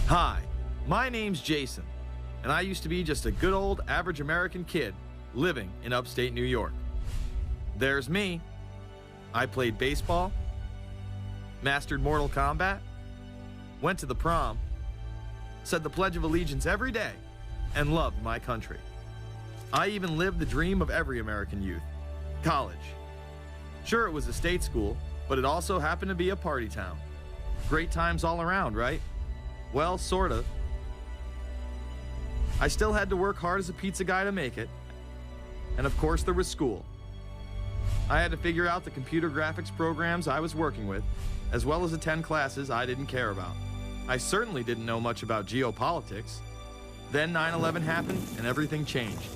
Hi, my name's Jason, and I used to be just a good old average American kid living in upstate New York. There's me. I played baseball, mastered Mortal Kombat, went to the prom, said the Pledge of Allegiance every day, and loved my country. I even lived the dream of every American youth, college. Sure, it was a state school, but it also happened to be a party town. Great times all around, right? Well, sort of. I still had to work hard as a pizza guy to make it. And of course, there was school. I had to figure out the computer graphics programs I was working with, as well as attend classes I didn't care about. I certainly didn't know much about geopolitics. Then 9/11 happened and everything changed.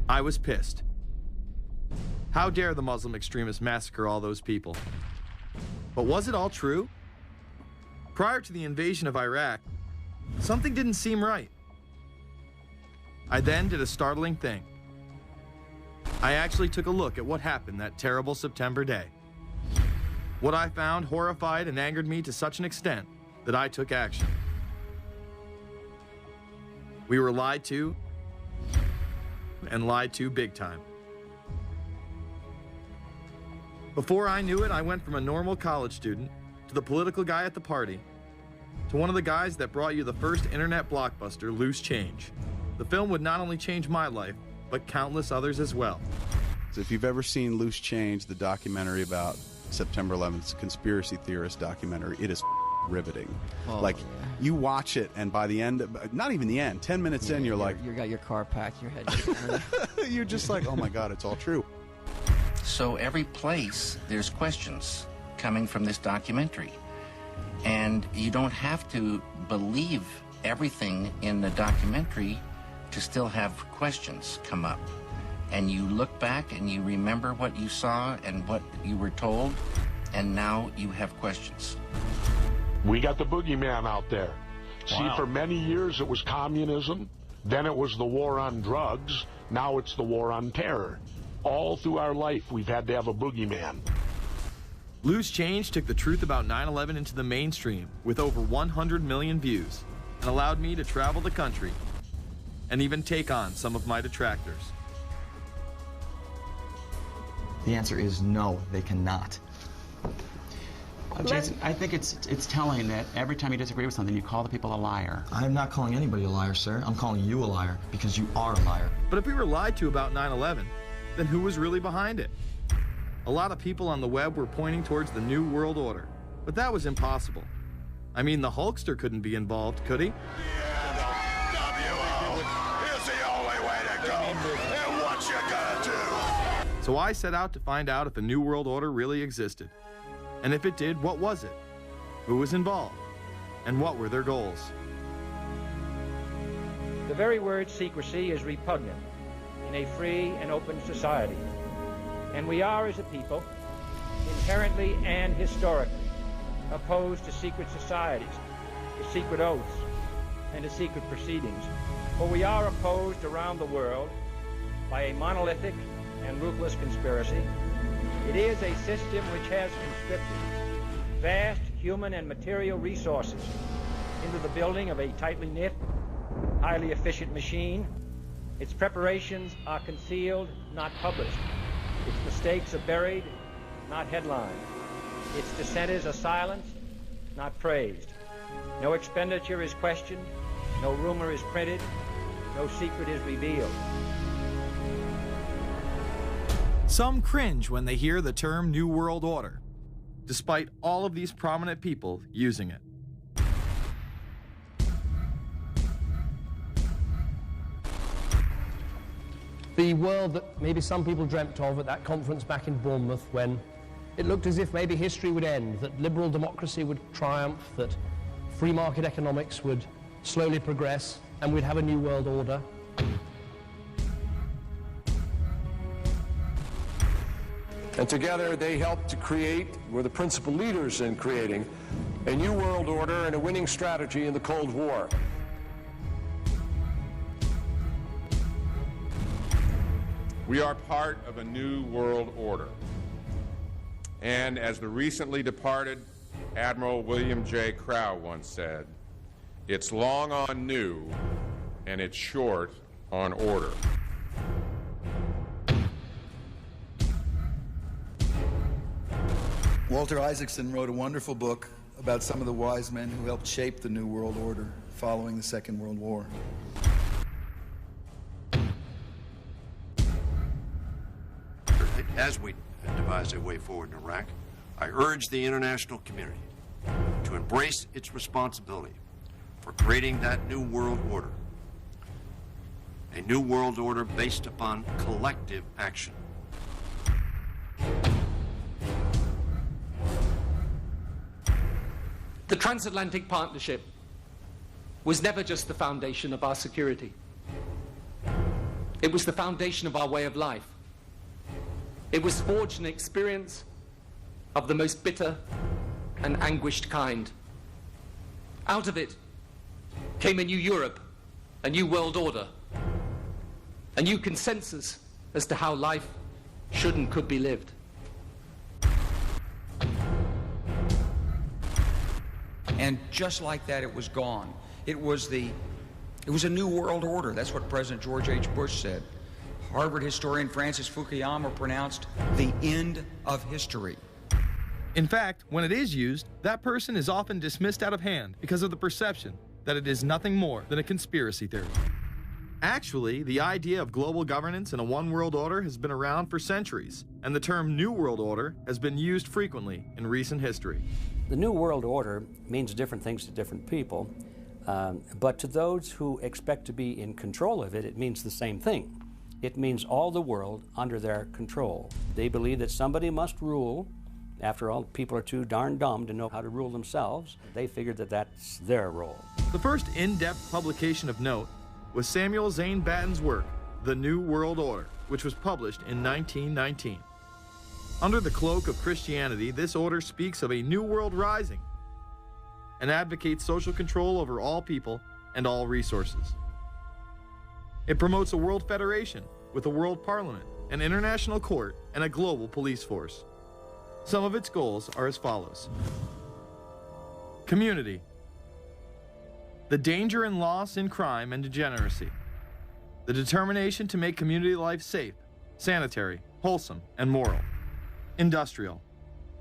I was pissed. How dare the Muslim extremists massacre all those people? But was it all true? Prior to the invasion of Iraq, something didn't seem right. I then did a startling thing. I actually took a look at what happened that terrible September day. What I found horrified and angered me to such an extent that I took action. We were lied to, and lied to big time. Before I knew it, I went from a normal college student to the political guy at the party to one of the guys that brought you the first internet blockbuster, Loose Change. The film would not only change my life, but countless others as well. So if you've ever seen Loose Change, the documentary about September 11th, conspiracy theorist documentary, it is riveting. Oh, like, yeah. you watch it, and by the end, not even the end, 10 minutes in, you're like... You got your car packed, your head... You're just like, oh my God, it's all true. So every place, there's questions coming from this documentary. And you don't have to believe everything in the documentary to still have questions come up. And you look back and you remember what you saw and what you were told, and now you have questions. We got the boogeyman out there. Wow. See, for many years it was communism, then it was the war on drugs, now it's the war on terror. All through our life, we've had to have a boogeyman. Loose Change took the truth about 9/11 into the mainstream with over 100 million views and allowed me to travel the country and even take on some of my detractors. The answer is no, they cannot. Jason, I think it's telling that every time you disagree with something, you call the people a liar. I'm not calling anybody a liar, sir. I'm calling you a liar because you are a liar. But if we were lied to about 9/11, then who was really behind it? A lot of people on the web were pointing towards the New World Order, but that was impossible. I mean, the Hulkster couldn't be involved, could he? So I set out to find out if a New World Order really existed. And if it did, what was it? Who was involved? And what were their goals? The very word secrecy is repugnant in a free and open society. And we are, as a people, inherently and historically opposed to secret societies, to secret oaths, and to secret proceedings. For we are opposed around the world by a monolithic and ruthless conspiracy. It is a system which has conscripted vast human and material resources into the building of a tightly knit, highly efficient machine. Its preparations are concealed, not published. Its mistakes are buried, not headlined. Its dissenters are silenced, not praised. No expenditure is questioned, no rumor is printed, no secret is revealed. Some cringe when they hear the term New World Order, despite all of these prominent people using it. The world that maybe some people dreamt of at that conference back in Bournemouth, when it looked as if maybe history would end, that liberal democracy would triumph, that free market economics would slowly progress, and we'd have a new world order. And together they helped to create, were the principal leaders in creating, a new world order and a winning strategy in the Cold War. We are part of a new world order. And as the recently departed Admiral William J. Crowe once said, it's long on new and it's short on order. Walter Isaacson wrote a wonderful book about some of the wise men who helped shape the New World Order following the Second World War. As we devise a way forward in Iraq, I urge the international community to embrace its responsibility for creating that new world order. A new world order based upon collective action. The transatlantic partnership was never just the foundation of our security. It was the foundation of our way of life. It was forged an experience of the most bitter and anguished kind. Out of it came a new Europe, a new world order, a new consensus as to how life should and could be lived. And just like that, it was gone. It was a new world order. That's what President George H. Bush said. Harvard historian Francis Fukuyama pronounced the end of history. In fact, when it is used, that person is often dismissed out of hand because of the perception that it is nothing more than a conspiracy theory. Actually, the idea of global governance and a one world order has been around for centuries, and the term New World Order has been used frequently in recent history. The New World Order means different things to different people, but to those who expect to be in control of it, it means the same thing. It means all the world under their control. They believe that somebody must rule. After all, people are too darn dumb to know how to rule themselves. They figured that that's their role. The first in-depth publication of note was Samuel Zane Batten's work, The New World Order, which was published in 1919. Under the cloak of Christianity, this order speaks of a new world rising and advocates social control over all people and all resources. It promotes a world federation with a world parliament, an international court, and a global police force. Some of its goals are as follows. Community. The danger and loss in crime and degeneracy. The determination to make community life safe, sanitary, wholesome, and moral. Industrial.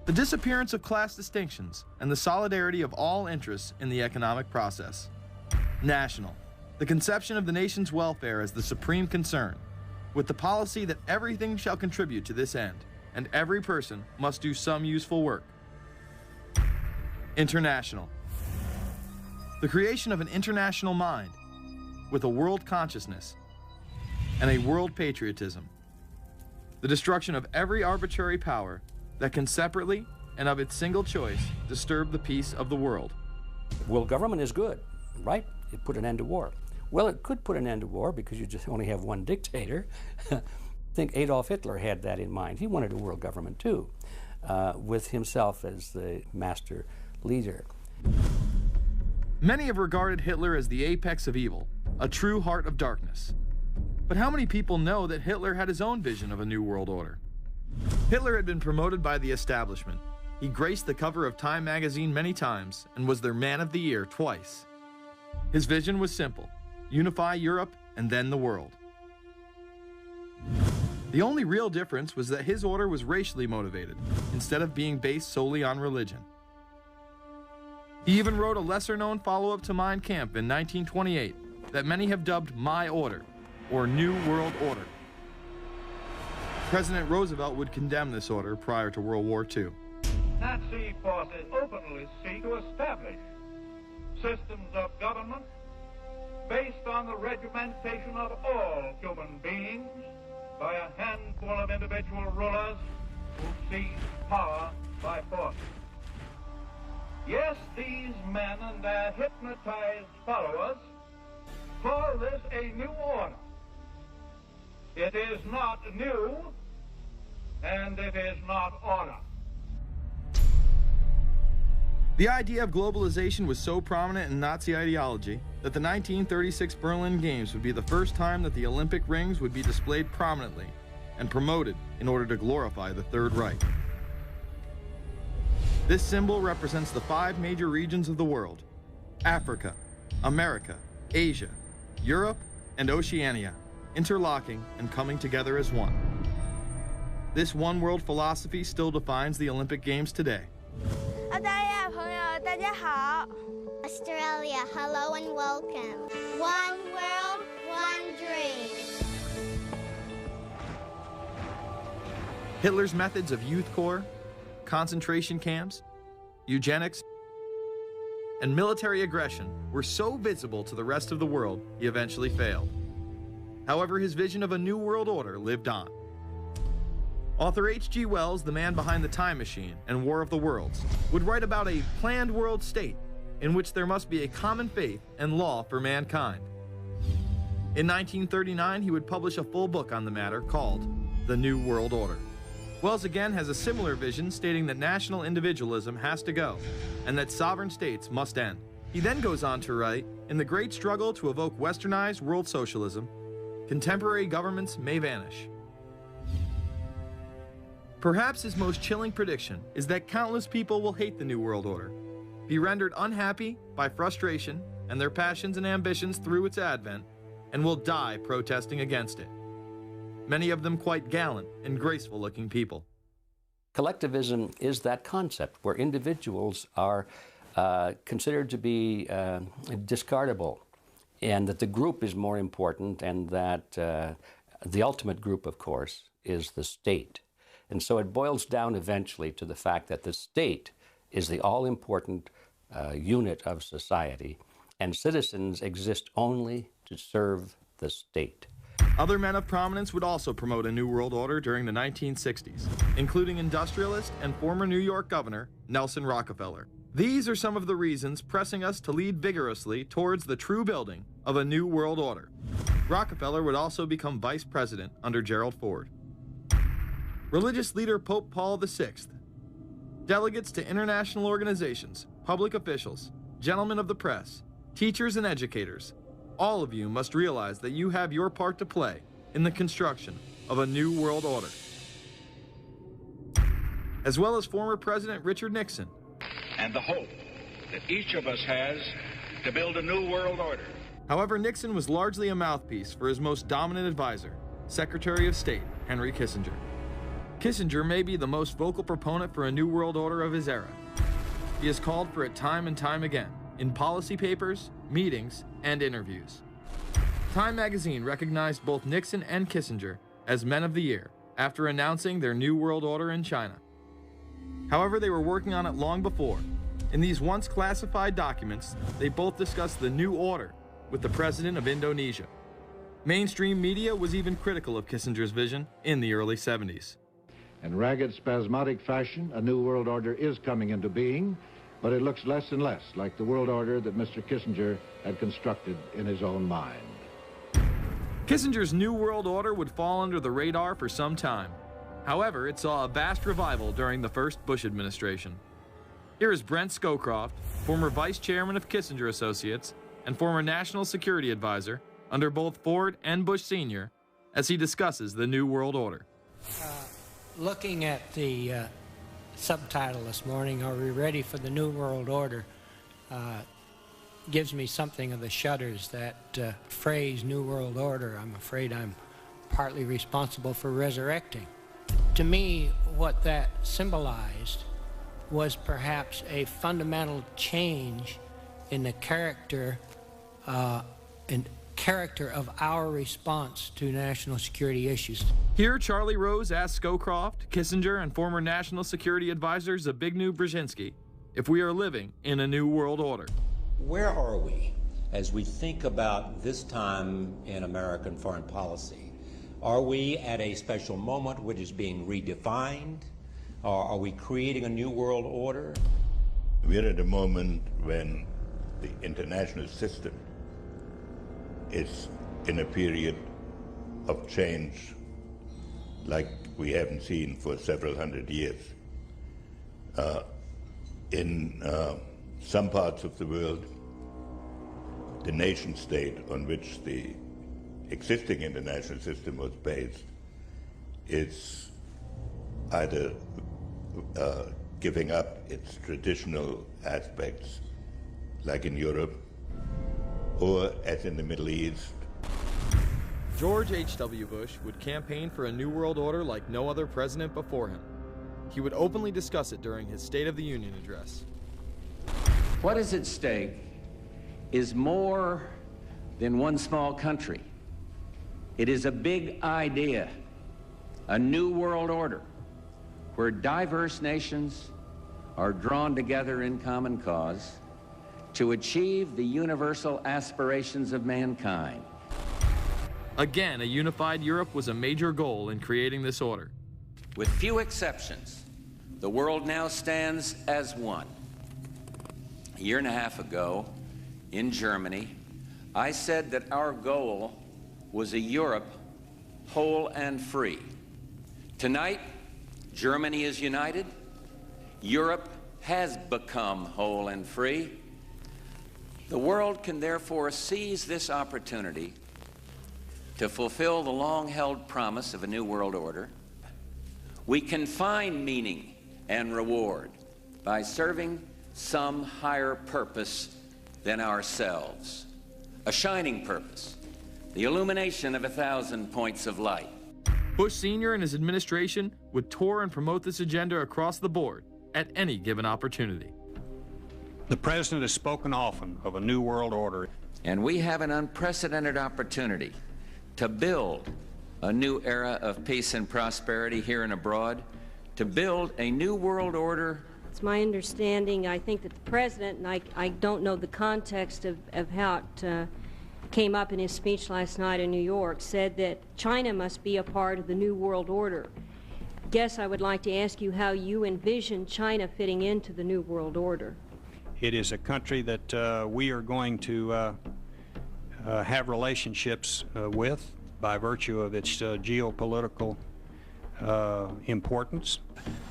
The disappearance of class distinctions and the solidarity of all interests in the economic process. National. The conception of the nation's welfare as the supreme concern, with the policy that everything shall contribute to this end, and every person must do some useful work. International. The creation of an international mind, with a world consciousness and a world patriotism. The destruction of every arbitrary power that can separately and of its single choice disturb the peace of the world. World government is good, right? It put an end to war. Well, it could put an end to war because you just only have one dictator. I think Adolf Hitler had that in mind. He wanted a world government too, with himself as the master leader. Many have regarded Hitler as the apex of evil, a true heart of darkness. But how many people know that Hitler had his own vision of a new world order? Hitler had been promoted by the establishment. He graced the cover of Time magazine many times and was their Man of the Year twice. His vision was simple: unify Europe and then the world. The only real difference was that his order was racially motivated, instead of being based solely on religion. He even wrote a lesser-known follow-up to Mein Kampf in 1928 that many have dubbed My Order, or New World Order. President Roosevelt would condemn this order prior to World War II. Nazi forces openly seek to establish systems of government based on the regimentation of all human beings by a handful of individual rulers who seize power by force. Yes, these men and their hypnotized followers call this a new order. It is not new, and it is not order. The idea of globalization was so prominent in Nazi ideology that the 1936 Berlin Games would be the first time that the Olympic rings would be displayed prominently and promoted in order to glorify the Third Reich. This symbol represents the 5 major regions of the world: Africa, America, Asia, Europe, and Oceania, interlocking and coming together as one. This one world philosophy still defines the Olympic Games today. Australia, hello and welcome. One world, one dream. Hitler's methods of youth corps, concentration camps, eugenics, and military aggression were so visible to the rest of the world, he eventually failed. However, his vision of a new world order lived on. Author H.G. Wells, the man behind The Time Machine and War of the Worlds, would write about a planned world state in which there must be a common faith and law for mankind. In 1939, he would publish a full book on the matter called The New World Order. Wells again has a similar vision, stating that national individualism has to go and that sovereign states must end. He then goes on to write, in the great struggle to evoke westernized world socialism, contemporary governments may vanish. Perhaps his most chilling prediction is that countless people will hate the New World Order, be rendered unhappy by frustration and their passions and ambitions through its advent, and will die protesting against it. Many of them quite gallant and graceful-looking people. Collectivism is that concept where individuals are considered to be discardable, and that the group is more important, and that the ultimate group, of course, is the state. And so it boils down eventually to the fact that the state is the all-important unit of society, and citizens exist only to serve the state. Other men of prominence would also promote a New World Order during the 1960s, including industrialist and former New York Governor Nelson Rockefeller. These are some of the reasons pressing us to lead vigorously towards the true building of a New World Order. Rockefeller would also become vice president under Gerald Ford. Religious leader Pope Paul VI, delegates to international organizations, public officials, gentlemen of the press, teachers and educators, all of you must realize that you have your part to play in the construction of a new world order. As well as former President Richard Nixon. And the hope that each of us has to build a new world order. However, Nixon was largely a mouthpiece for his most dominant advisor, Secretary of State Henry Kissinger. Kissinger may be the most vocal proponent for a new world order of his era. He has called for it time and time again, in policy papers, meetings, and interviews. Time magazine recognized both Nixon and Kissinger as Men of the Year after announcing their New World Order in China. However, they were working on it long before. In these once classified documents, they both discussed the new order with the president of Indonesia. Mainstream media was even critical of Kissinger's vision in the early 70s. In ragged, spasmodic fashion, a new world order is coming into being, but it looks less and less like the world order that Mr. Kissinger had constructed in his own mind. Kissinger's New World Order would fall under the radar for some time. However, it saw a vast revival during the first Bush administration. Here is Brent Scowcroft, former vice chairman of Kissinger Associates and former national security advisor under both Ford and Bush Sr., as he discusses the New World Order. Looking at the subtitle this morning, Are We Ready for the New World Order? Gives me something of the shudders. That phrase, New World Order, I'm afraid I'm partly responsible for resurrecting. To me, what that symbolized was perhaps a fundamental change in the character of our response to national security issues. Here, Charlie Rose asked Scowcroft, Kissinger, and former National Security Advisor Zbigniew Brzezinski if we are living in a new world order. Where are we as we think about this time in American foreign policy? Are we at a special moment which is being redefined? Or are we creating a new world order? We're at a moment when the international system is in a period of change like we haven't seen for several hundred years. In some parts of the world, the nation state on which the existing international system was based is either giving up its traditional aspects, like in Europe, or as in the Middle East. George H.W. Bush would campaign for a New World Order like no other president before him. He would openly discuss it during his State of the Union address. What is at stake is more than one small country. It is a big idea, a new world order, where diverse nations are drawn together in common cause to achieve the universal aspirations of mankind. Again, a unified Europe was a major goal in creating this order. With few exceptions, the world now stands as one. A year and a half ago, in Germany, I said that our goal was a Europe whole and free. Tonight, Germany is united. Europe has become whole and free. The world can therefore seize this opportunity to fulfill the long-held promise of a new world order. We can find meaning and reward by serving some higher purpose than ourselves, a shining purpose, the illumination of 1,000 points of light. Bush Sr. and his administration would tour and promote this agenda across the board at any given opportunity. The President has spoken often of a new world order. And we have an unprecedented opportunity to build a new era of peace and prosperity here and abroad, to build a new world order. It's my understanding, I think, that the President, and I don't know the context of how it came up in his speech last night in New York, said that China must be a part of the new world order. Guess I would like to ask you how you envision China fitting into the new world order. It is a country that we are going to have relationships with by virtue of its geopolitical importance.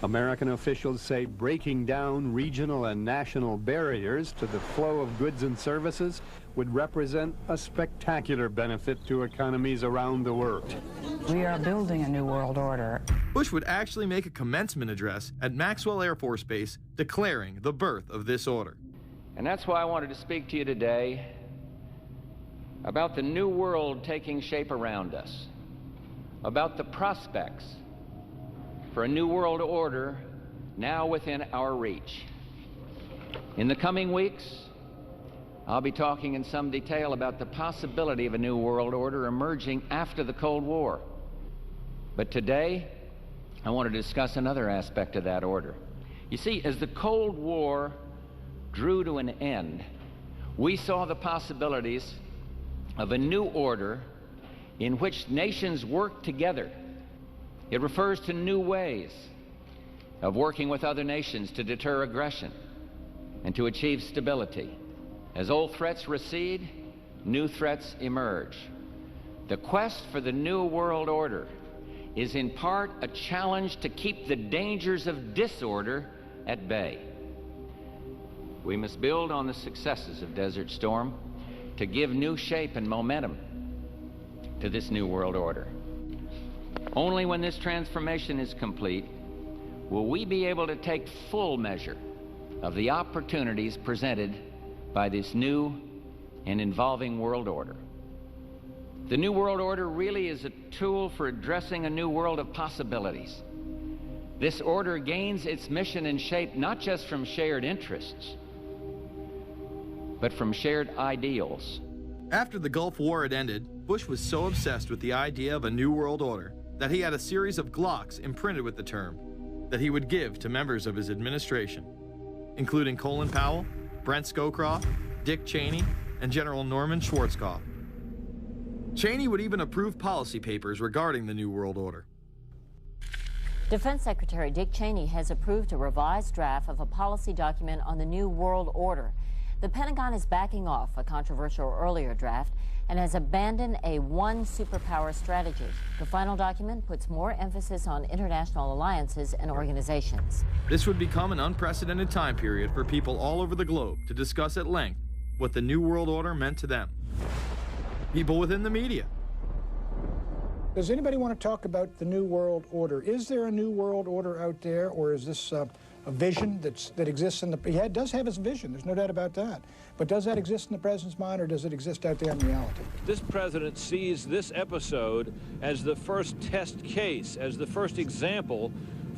American officials say breaking down regional and national barriers to the flow of goods and services would represent a spectacular benefit to economies around the world. We are building a new world order. Bush would actually make a commencement address at Maxwell Air Force Base declaring the birth of this order. And that's why I wanted to speak to you today about the new world taking shape around us, about the prospects for a new world order now within our reach. In the coming weeks, I'll be talking in some detail about the possibility of a new world order emerging after the Cold War. But today, I want to discuss another aspect of that order. You see, as the Cold War drew to an end, we saw the possibilities of a new order in which nations work together. It refers to new ways of working with other nations to deter aggression and to achieve stability. As old threats recede, new threats emerge. The quest for the new world order is in part a challenge to keep the dangers of disorder at bay. We must build on the successes of Desert Storm to give new shape and momentum to this new world order. Only when this transformation is complete will we be able to take full measure of the opportunities presented by this new and evolving world order. The new world order really is a tool for addressing a new world of possibilities. This order gains its mission and shape not just from shared interests, but from shared ideals. After the Gulf War had ended, Bush was so obsessed with the idea of a new world order that he had a series of Glocks imprinted with the term that he would give to members of his administration, including Colin Powell, Brent Scowcroft, Dick Cheney, and General Norman Schwarzkopf. Cheney would even approve policy papers regarding the New World Order. Defense Secretary Dick Cheney has approved a revised draft of a policy document on the New World Order. The Pentagon is backing off a controversial earlier draft and has abandoned a one superpower strategy. The final document puts more emphasis on international alliances and organizations. This would become an unprecedented time period for people all over the globe to discuss at length what the New World Order meant to them. People within the media, Does anybody want to talk about the New World Order? Is there a New World Order out there, or is this a vision that exists in the... He does have his vision, there's no doubt about that. But does that exist in the president's mind, or does it exist out there in reality? This president sees this episode as the first test case, as the first example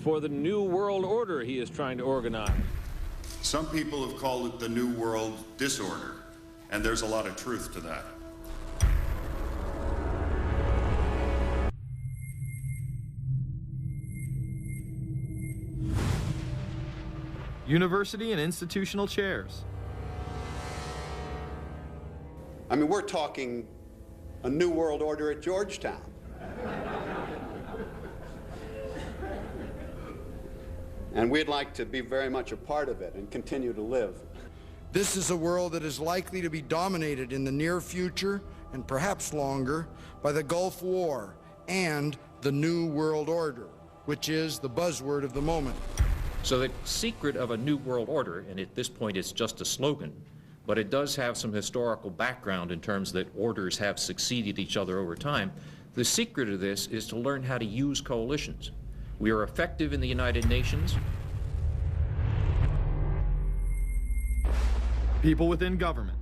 for the New World Order he is trying to organize. Some people have called it the New World Disorder, and there's a lot of truth to that. University and institutional chairs. I mean, we're talking a New World Order at Georgetown. And we'd like to be very much a part of it and continue to live. This is a world that is likely to be dominated in the near future, and perhaps longer, by the Gulf War and the New World Order, which is the buzzword of the moment. So the secret of a New World Order, and at this point it's just a slogan, but it does have some historical background in terms that orders have succeeded each other over time. The secret of this is to learn how to use coalitions. We are effective in the United Nations. People within government.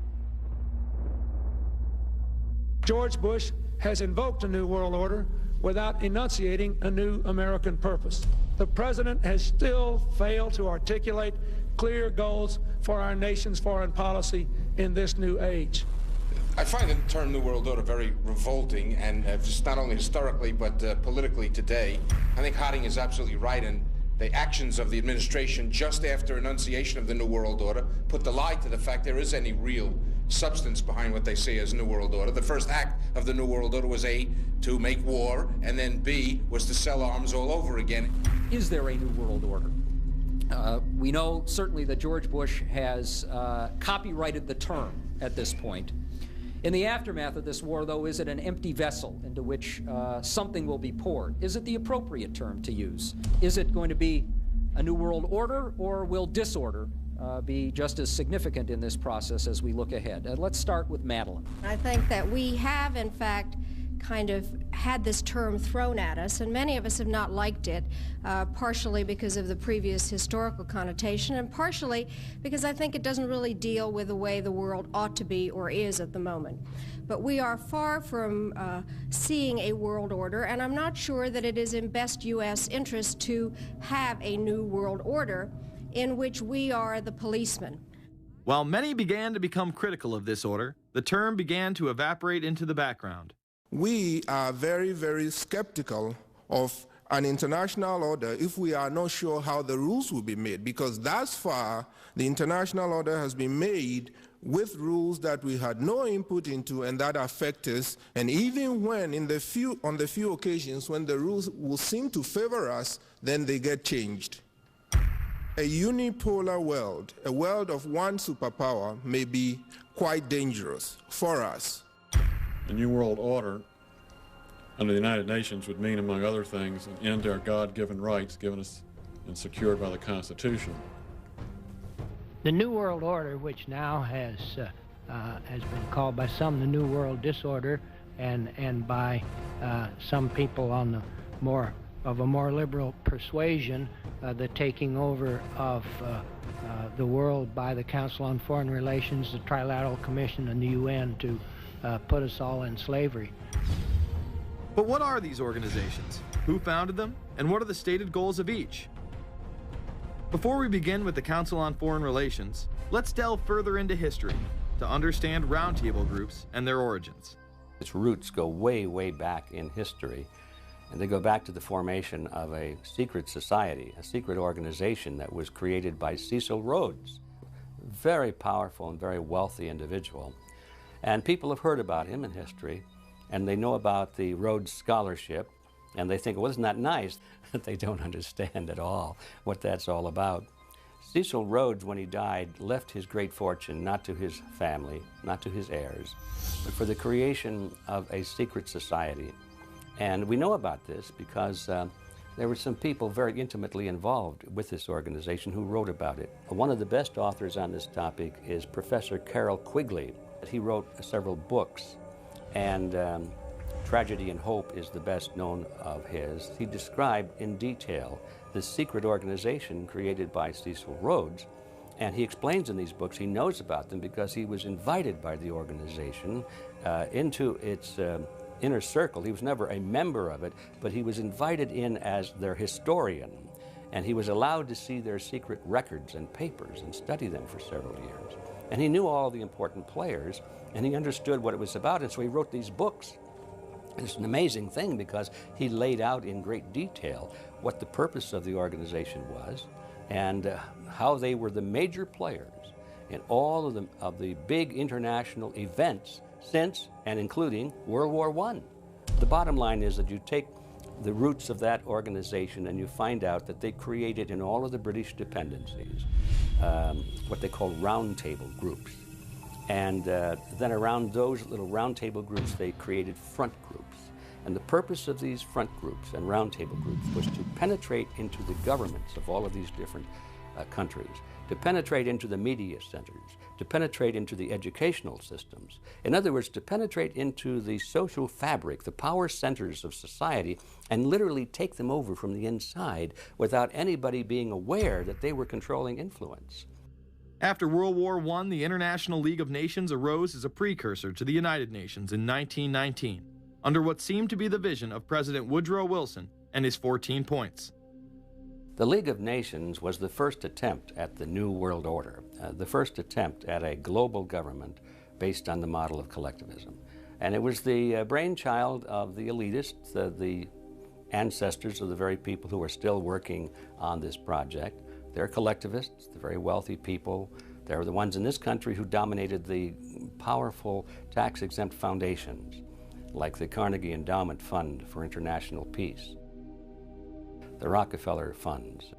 George Bush has invoked a New World Order without enunciating a new American purpose. The president has still failed to articulate clear goals for our nation's foreign policy in this new age. I find the term New World Order very revolting, and just not only historically but politically today. I think Harding is absolutely right, and the actions of the administration just after enunciation of the New World Order put the lie to the fact there is any real substance behind what they say as New World Order. The first act of the New World Order was A, to make war, and then B, was to sell arms all over again. Is there a New World Order? We know certainly that George Bush has copyrighted the term at this point. In the aftermath of this war, though, is it an empty vessel into which something will be poured? Is it the appropriate term to use? Is it going to be a New World Order, or will disorder be just as significant in this process as we look ahead? Let's start with Madeline. I think that we have, in fact, kind of had this term thrown at us, and many of us have not liked it, partially because of the previous historical connotation, and partially because I think it doesn't really deal with the way the world ought to be or is at the moment. But we are far from seeing a world order, and I'm not sure that it is in best U.S. interest to have a new world order in which we are the policeman. While many began to become critical of this order, the term began to evaporate into the background. We are very, very skeptical of an international order if we are not sure how the rules will be made, because thus far the international order has been made with rules that we had no input into and that affect us, and even when on the few occasions when the rules will seem to favor us, then they get changed. A unipolar world, a world of one superpower, may be quite dangerous for us. The New World Order under the United Nations would mean, among other things, an end to our God-given rights given us and secured by the Constitution. The New World Order, which now has been called by some the New World Disorder, and by some people on the more liberal persuasion, the taking over of the world by the Council on Foreign Relations, the Trilateral Commission, and the UN to put us all in slavery. But what are these organizations? Who founded them? And what are the stated goals of each? Before we begin with the Council on Foreign Relations, let's delve further into history to understand roundtable groups and their origins. Its roots go way, way back in history, and they go back to the formation of a secret society, a secret organization that was created by Cecil Rhodes, a very powerful and very wealthy individual. And people have heard about him in history, and they know about the Rhodes Scholarship, and they think, well, isn't that nice? That they don't understand at all what that's all about. Cecil Rhodes, when he died, left his great fortune not to his family, not to his heirs, but for the creation of a secret society. And we know about this because there were some people very intimately involved with this organization who wrote about it. One of the best authors on this topic is Professor Carroll Quigley. He wrote several books, and Tragedy and Hope is the best known of his. He described in detail this secret organization created by Cecil Rhodes, and he explains in these books he knows about them because he was invited by the organization into its inner circle. He was never a member of it, but he was invited in as their historian, and he was allowed to see their secret records and papers and study them for several years. And he knew all the important players, and he understood what it was about, and so he wrote these books. It's an amazing thing because he laid out in great detail what the purpose of the organization was and how they were the major players in all of the big international events since and including World War I. The bottom line is that you take the roots of that organization and you find out that they created in all of the British dependencies what they call roundtable groups. And then around those little roundtable groups, they created front groups. And the purpose of these front groups and roundtable groups was to penetrate into the governments of all of these different countries, to penetrate into the media centers, to penetrate into the educational systems. In other words, to penetrate into the social fabric, the power centers of society, and literally take them over from the inside without anybody being aware that they were controlling influence. After World War I, the International League of Nations arose as a precursor to the United Nations in 1919, under what seemed to be the vision of President Woodrow Wilson and his 14 points. The League of Nations was the first attempt at the New World Order, the first attempt at a global government based on the model of collectivism. And it was the brainchild of the elitists, the ancestors of the very people who are still working on this project. They're collectivists, the very wealthy people. They're the ones in this country who dominated the powerful tax-exempt foundations, like the Carnegie Endowment Fund for International Peace, the Rockefeller Funds,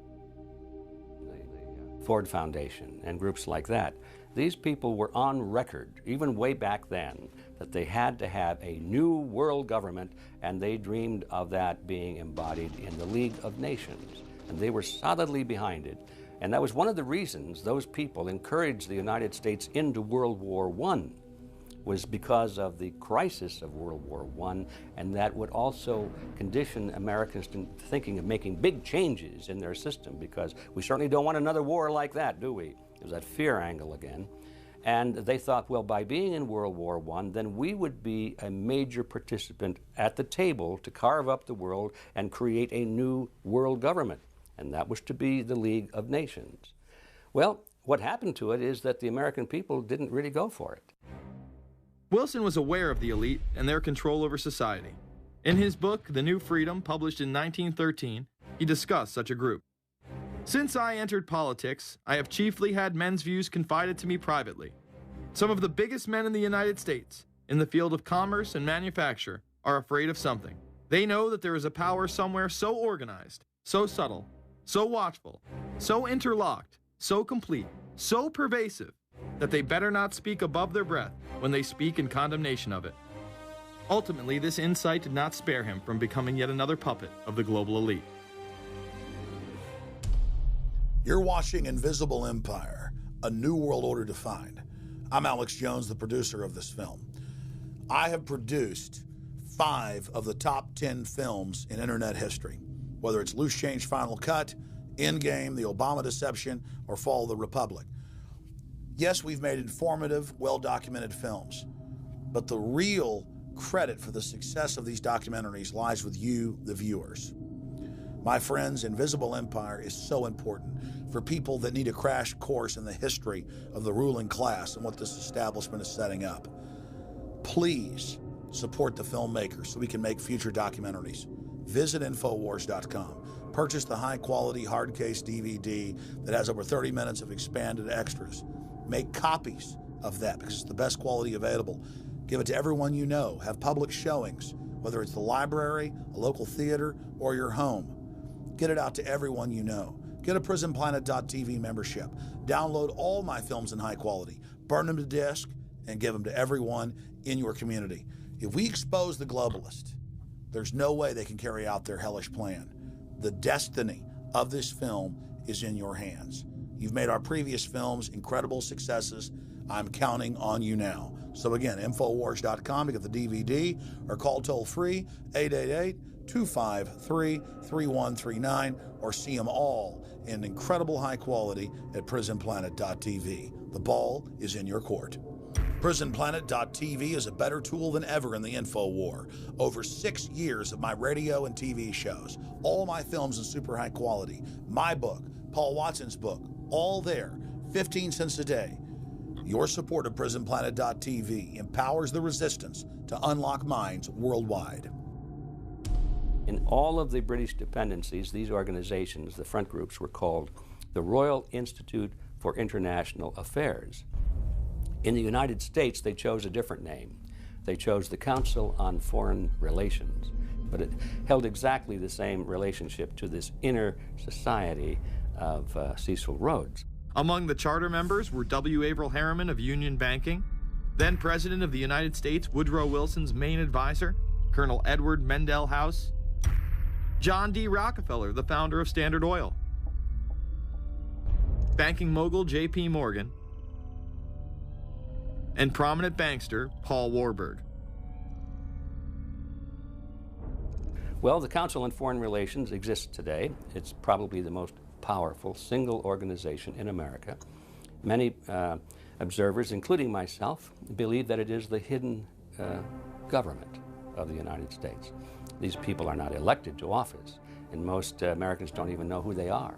the Ford Foundation, and groups like that. These people were on record, even way back then, that they had to have a new world government, and they dreamed of that being embodied in the League of Nations. And they were solidly behind it. And that was one of the reasons those people encouraged the United States into World War I, was because of the crisis of World War I, and that would also condition Americans to thinking of making big changes in their system, because we certainly don't want another war like that, do we? There's that fear angle again. And they thought, well, by being in World War I, then we would be a major participant at the table to carve up the world and create a new world government. And that was to be the League of Nations. Well, what happened to it is that the American people didn't really go for it. Wilson was aware of the elite and their control over society. In his book, The New Freedom, published in 1913, he discussed such a group. Since I entered politics, I have chiefly had men's views confided to me privately. Some of the biggest men in the United States, in the field of commerce and manufacture, are afraid of something. They know that there is a power somewhere so organized, so subtle, so watchful, so interlocked, so complete, so pervasive, that they better not speak above their breath when they speak in condemnation of it. Ultimately, this insight did not spare him from becoming yet another puppet of the global elite. You're watching Invisible Empire, A New World Order Defined. I'm Alex Jones, the producer of this film. I have produced 5 of the top 10 films in internet history, whether it's Loose Change Final Cut, Endgame, The Obama Deception, or Fall of the Republic. Yes, we've made informative, well-documented films, but the real credit for the success of these documentaries lies with you, the viewers. My friends, Invisible Empire is so important for people that need a crash course in the history of the ruling class and what this establishment is setting up. Please support the filmmakers so we can make future documentaries. Visit Infowars.com. Purchase the high-quality hard case DVD that has over 30 minutes of expanded extras. Make copies of that because it's the best quality available. Give it to everyone you know. Have public showings, whether it's the library, a local theater, or your home. Get it out to everyone you know. Get a PrisonPlanet.tv membership. Download all my films in high quality. Burn them to disk and give them to everyone in your community. If we expose the globalist, there's no way they can carry out their hellish plan. The destiny of this film is in your hands. You've made our previous films incredible successes. I'm counting on you now. So again, Infowars.com to get the DVD, or call toll-free 888-253-3139, or see them all in incredible high quality at prisonplanet.tv. The ball is in your court. PrisonPlanet.tv is a better tool than ever in the info war. Over 6 years of my radio and TV shows, all my films in super high quality, my book, Paul Watson's book, all there, 15 cents a day. Your support of PrisonPlanet.tv empowers the resistance to unlock minds worldwide. In all of the British dependencies, these organizations, the front groups, were called the Royal Institute for International Affairs. In the United States, they chose a different name. They chose the Council on Foreign Relations, but it held exactly the same relationship to this inner society of Cecil Rhodes. Among the charter members were W. Averill Harriman of Union Banking, then President of the United States Woodrow Wilson's main advisor, Colonel Edward Mendell House, John D. Rockefeller, the founder of Standard Oil, banking mogul J.P. Morgan, and prominent bankster Paul Warburg. Well, the Council on Foreign Relations exists today. It's probably the most powerful single organization in America. Many observers, including myself, believe that it is the hidden government of the United States. These people are not elected to office, and most Americans don't even know who they are.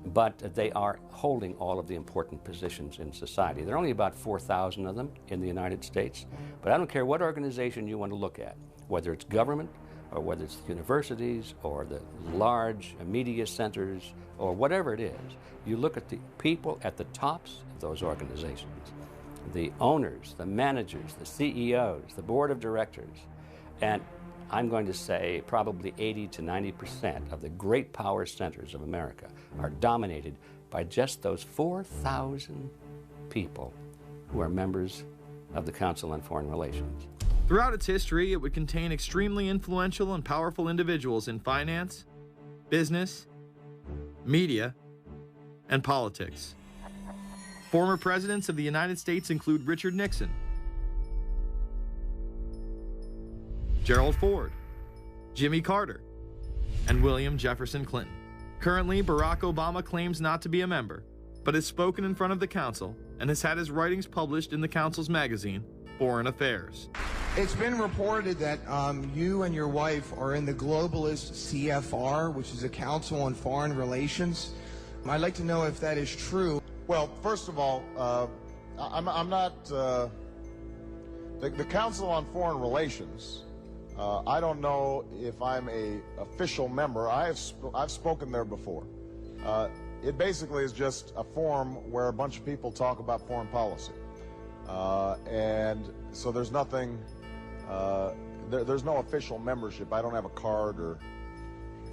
But they are holding all of the important positions in society. There are only about 4,000 of them in the United States, but I don't care what organization you want to look at, whether it's government, or whether it's the universities, or the large media centers, or whatever it is. You look at the people at the tops of those organizations, the owners, the managers, the CEOs, the board of directors, and I'm going to say probably 80 to 90% of the great power centers of America are dominated by just those 4,000 people who are members of the Council on Foreign Relations. Throughout its history, it would contain extremely influential and powerful individuals in finance, business, media, and politics. Former presidents of the United States include Richard Nixon, Gerald Ford, Jimmy Carter, and William Jefferson Clinton. Currently, Barack Obama claims not to be a member, but has spoken in front of the Council and has had his writings published in the Council's magazine, Foreign Affairs. It's been reported that you and your wife are in the globalist CFR, which is a Council on Foreign Relations. I'd like to know if that is true. Well, first of all, I'm not the Council on Foreign Relations. I don't know if I'm a official member. I've spoken there before. It basically is just a forum where a bunch of people talk about foreign policy, and so there's nothing. There's no official membership. I don't have a card or,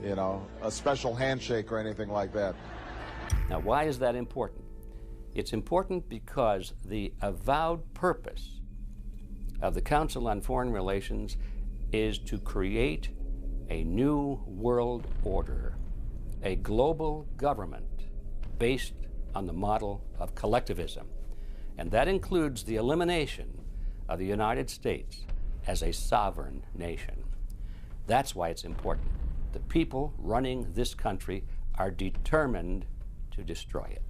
you know, a special handshake or anything like that. Now, why is that important? It's important because the avowed purpose of the Council on Foreign Relations is to create a new world order, a global government based on the model of collectivism. And that includes the elimination of the United States as a sovereign nation. That's why it's important. The people running this country are determined to destroy it.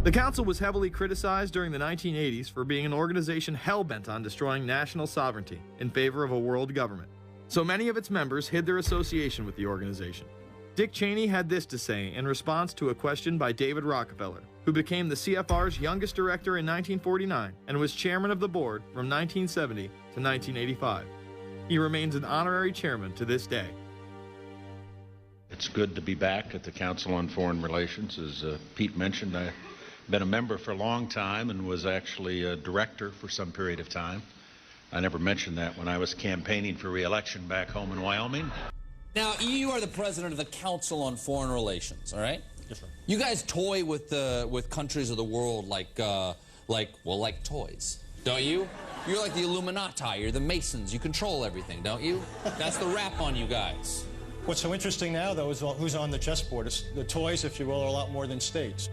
The Council was heavily criticized during the 1980s for being an organization hell-bent on destroying national sovereignty in favor of a world government. So many of its members hid their association with the organization. Dick Cheney had this to say in response to a question by David Rockefeller, who became the CFR's youngest director in 1949 and was chairman of the board from 1970 to 1985. He remains an honorary chairman to this day. It's good to be back at the Council on Foreign Relations. As Pete mentioned, I've been a member for a long time and was actually a director for some period of time. I never mentioned that when I was campaigning for re-election back home in Wyoming. Now, you are the president of the Council on Foreign Relations, all right? Yes, sir. You guys toy with countries of the world like toys, don't you? You're like the Illuminati, you're the Masons, you control everything, don't you? That's the rap on you guys. What's so interesting now, though, is who's on the chessboard. The toys, if you will, are a lot more than states.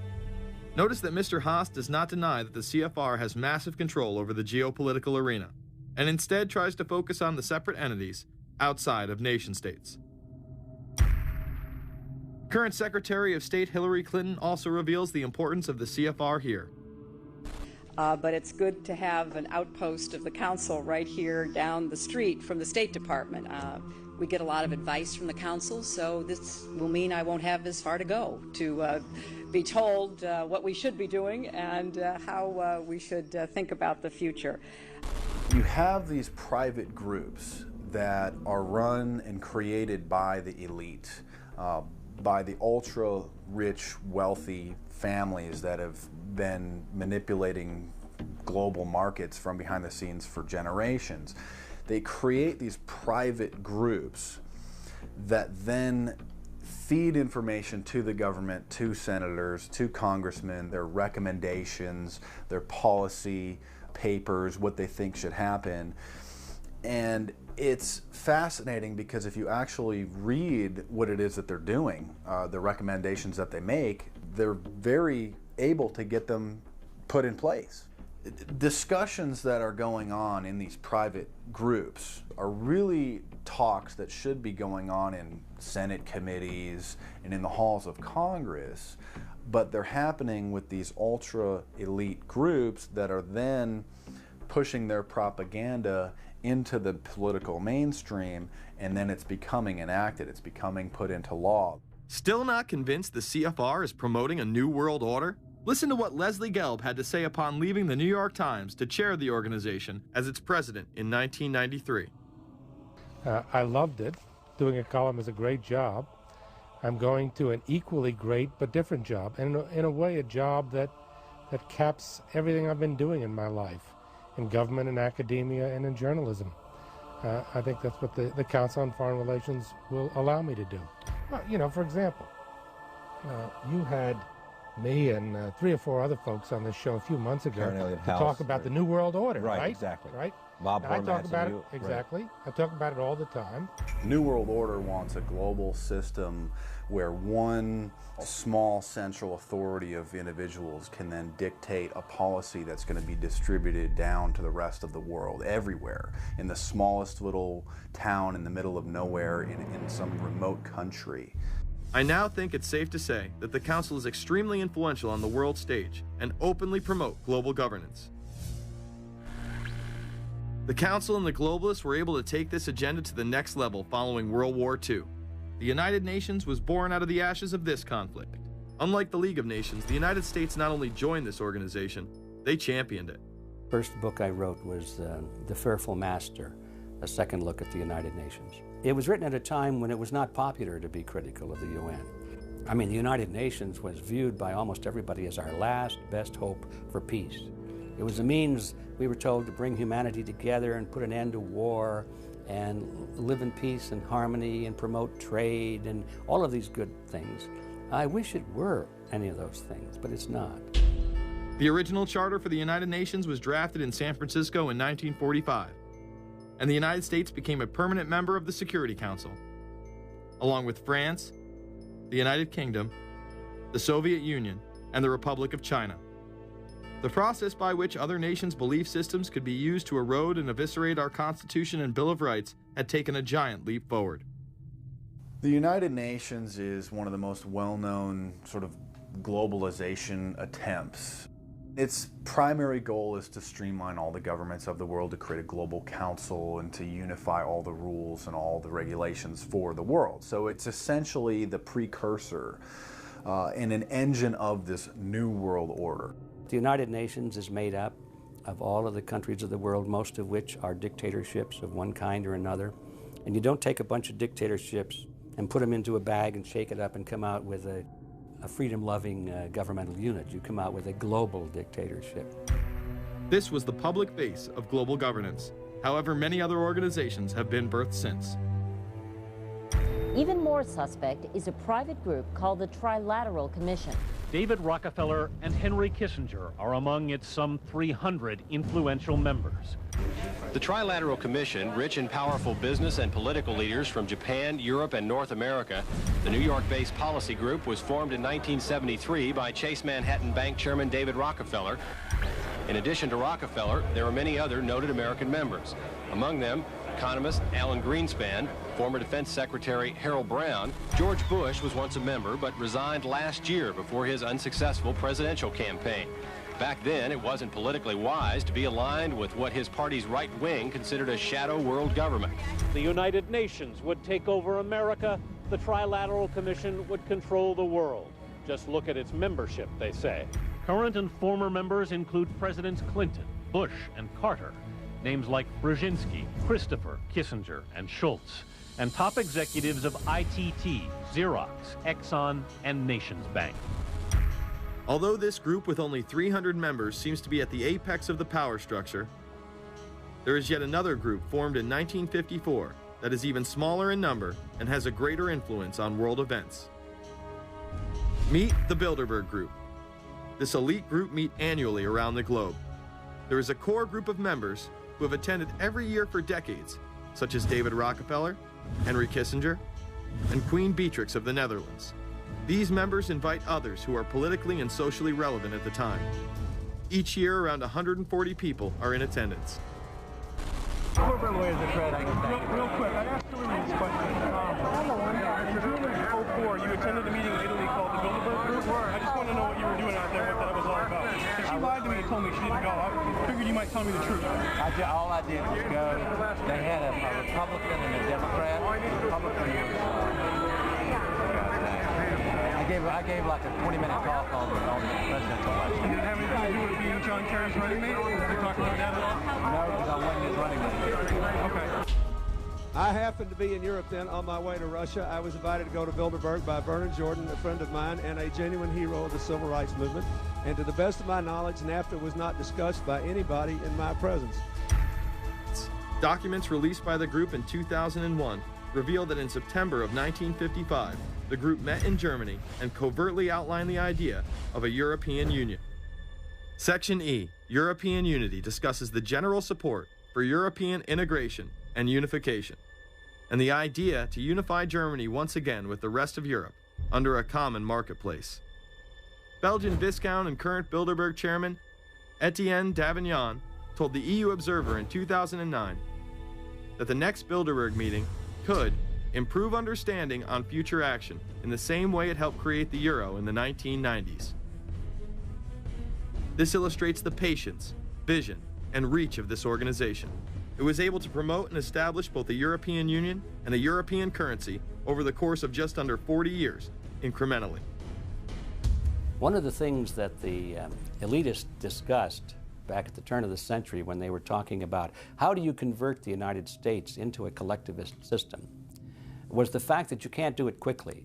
Notice that Mr. Haas does not deny that the CFR has massive control over the geopolitical arena, and instead tries to focus on the separate entities outside of nation-states. Current Secretary of State Hillary Clinton also reveals the importance of the CFR here. But it's good to have an outpost of the council right here down the street from the State Department. We get a lot of advice from the council, so this will mean I won't have this far to go to be told what we should be doing and how we should think about the future. You have these private groups that are run and created by the elite, by the ultra-rich, wealthy families that have been manipulating global markets from behind the scenes for generations. They create these private groups that then feed information to the government, to senators, to congressmen, their recommendations, their policy papers, what they think should happen. And it's fascinating because if you actually read what it is that they're doing, the recommendations that they make, they're very able to get them put in place. Discussions that are going on in these private groups are really talks that should be going on in Senate committees and in the halls of Congress, but they're happening with these ultra-elite groups that are then pushing their propaganda into the political mainstream, and then it's becoming enacted, it's becoming put into law. Still not convinced the CFR is promoting a new world order? Listen to what Leslie Gelb had to say upon leaving the New York Times to chair the organization as its president in 1993. I loved it. Doing a column is a great job. I'm going to an equally great but different job, and in a way a job that caps everything I've been doing in my life, in government, in academia, and in journalism. I think that's what the Council on Foreign Relations will allow me to do. Well, you know, for example, you had me and 3 or 4 other folks on this show a few months ago to talk about the New World Order, right? Exactly. Right? Bob I talk about it, you, exactly. Right. I talk about it all the time. New World Order wants a global system where one small central authority of individuals can then dictate a policy that's going to be distributed down to the rest of the world, everywhere, in the smallest little town in the middle of nowhere in some remote country. I now think it's safe to say that the Council is extremely influential on the world stage and openly promote global governance. The Council and the globalists were able to take this agenda to the next level following World War II. The United Nations was born out of the ashes of this conflict. Unlike the League of Nations, the United States not only joined this organization, they championed it. First book I wrote was The Fearful Master, a second look at the United Nations. It was written at a time when it was not popular to be critical of the UN. I mean, the United Nations was viewed by almost everybody as our last best hope for peace. It was a means, we were told, to bring humanity together and put an end to war and live in peace and harmony and promote trade and all of these good things. I wish it were any of those things, but it's not. The original charter for the United Nations was drafted in San Francisco in 1945, and the United States became a permanent member of the Security Council, along with France, the United Kingdom, the Soviet Union, and the Republic of China. The process by which other nations' belief systems could be used to erode and eviscerate our Constitution and Bill of Rights had taken a giant leap forward. The United Nations is one of the most well-known sort of globalization attempts. Its primary goal is to streamline all the governments of the world, to create a global council and to unify all the rules and all the regulations for the world. So it's essentially the precursor and an engine of this new world order. The United Nations is made up of all of the countries of the world, most of which are dictatorships of one kind or another. And you don't take a bunch of dictatorships and put them into a bag and shake it up and come out with a freedom-loving governmental unit. You come out with a global dictatorship. This was the public base of global governance. However, many other organizations have been birthed since. Even more suspect is a private group called the Trilateral Commission. David Rockefeller and Henry Kissinger are among its some 300 influential members. The Trilateral Commission, rich and powerful business and political leaders from Japan, Europe, and North America, the New York-based policy group was formed in 1973 by Chase Manhattan Bank Chairman David Rockefeller. In addition to Rockefeller, there are many other noted American members. Among them, economist Alan Greenspan, former Defense Secretary Harold Brown. George Bush was once a member, but resigned last year before his unsuccessful presidential campaign. Back then, it wasn't politically wise to be aligned with what his party's right wing considered a shadow world government. The United Nations would take over America. The Trilateral Commission would control the world. Just look at its membership, they say. Current and former members include Presidents Clinton, Bush, and Carter. Names like Brzezinski, Christopher, Kissinger, and Schultz. And top executives of ITT, Xerox, Exxon, and Nations Bank. Although this group with only 300 members seems to be at the apex of the power structure, there is yet another group formed in 1954 that is even smaller in number and has a greater influence on world events. Meet the Bilderberg Group. This elite group meet annually around the globe. There is a core group of members who have attended every year for decades, such as David Rockefeller, Henry Kissinger, and Queen Beatrix of the Netherlands. These members invite others who are politically and socially relevant at the time. Each year, around 140 people are in attendance. Real quick, I asked Hillary this question. In June of 2004, you attended a meeting in Italy called the Bilderberg Group. I just want to know what you were doing out there, what that was all about. Because she lied to me and told me she didn't go. I figured you might tell me the truth. All I did was go. They had a Republican and a Democrat. I gave like a 20-minute talk on the presidential election. Did it have anything to do with being John Kerry's running mate? Did you talk about that at all? No, because I wasn't his running mate. Okay. I happened to be in Europe then on my way to Russia. I was invited to go to Bilderberg by Vernon Jordan, a friend of mine, and a genuine hero of the civil rights movement. And to the best of my knowledge, NAFTA was not discussed by anybody in my presence. Documents released by the group in 2001 reveal that in September of 1955, the group met in Germany and covertly outlined the idea of a European Union. Section E, European Unity, discusses the general support for European integration and unification, and the idea to unify Germany once again with the rest of Europe under a common marketplace. Belgian Viscount and current Bilderberg chairman Etienne Davignon told the EU Observer in 2009 that the next Bilderberg meeting could improve understanding on future action in the same way it helped create the euro in the 1990s. This illustrates the patience, vision, and reach of this organization. It was able to promote and establish both the European Union and a European currency over the course of just under 40 years, incrementally. One of the things that the elitists discussed back at the turn of the century when they were talking about how do you convert the United States into a collectivist system was the fact that you can't do it quickly.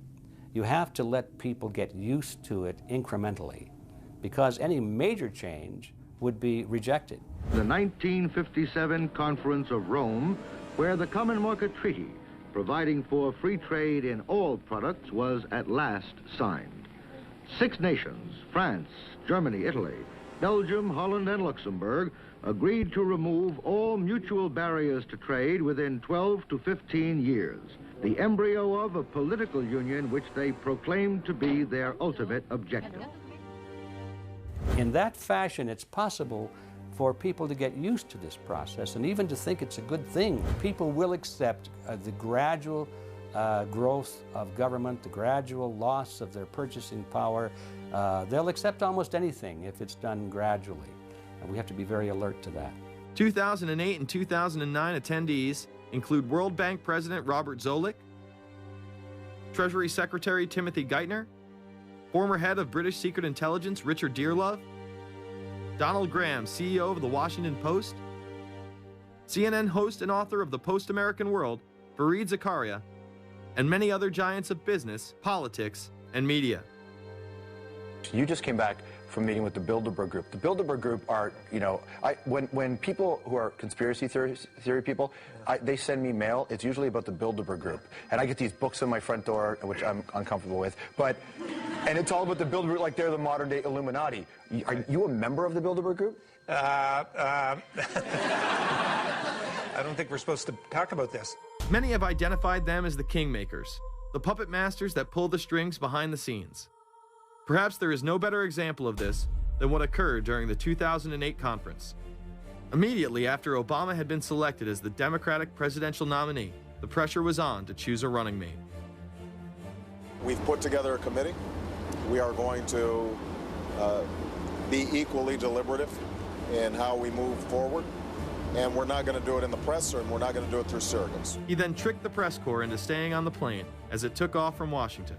You have to let people get used to it incrementally, because any major change would be rejected. The 1957 Conference of Rome, where the Common Market Treaty, providing for free trade in all products, was at last signed. 6 nations, France, Germany, Italy, Belgium, Holland, and Luxembourg, agreed to remove all mutual barriers to trade within 12 to 15 years, the embryo of a political union which they proclaimed to be their ultimate objective. In that fashion, it's possible for people to get used to this process and even to think it's a good thing. People will accept the gradual growth of government, the gradual loss of their purchasing power. They'll accept almost anything if it's done gradually, and we have to be very alert to that. 2008 and 2009 attendees include World Bank President Robert Zoellick, Treasury Secretary Timothy Geithner, former head of British Secret Intelligence Richard Dearlove, Donald Graham, CEO of the Washington Post, CNN host and author of the Post-American World, Fareed Zakaria, and many other giants of business, politics, and media. You just came back from meeting with the Bilderberg Group. The Bilderberg Group are, you know, when people who are conspiracy theory people, they send me mail, it's usually about the Bilderberg Group. And I get these books on my front door, which I'm uncomfortable with, and it's all about the Bilderberg Group, like they're the modern day Illuminati. Are you a member of the Bilderberg Group? I don't think we're supposed to talk about this. Many have identified them as the kingmakers, the puppet masters that pull the strings behind the scenes. Perhaps there is no better example of this than what occurred during the 2008 conference. Immediately after Obama had been selected as the Democratic presidential nominee, the pressure was on to choose a running mate. We've put together a committee. We are going to be equally deliberative in how we move forward, and we're not going to do it in the press, and we're not going to do it through surrogates. He then tricked the press corps into staying on the plane as it took off from Washington.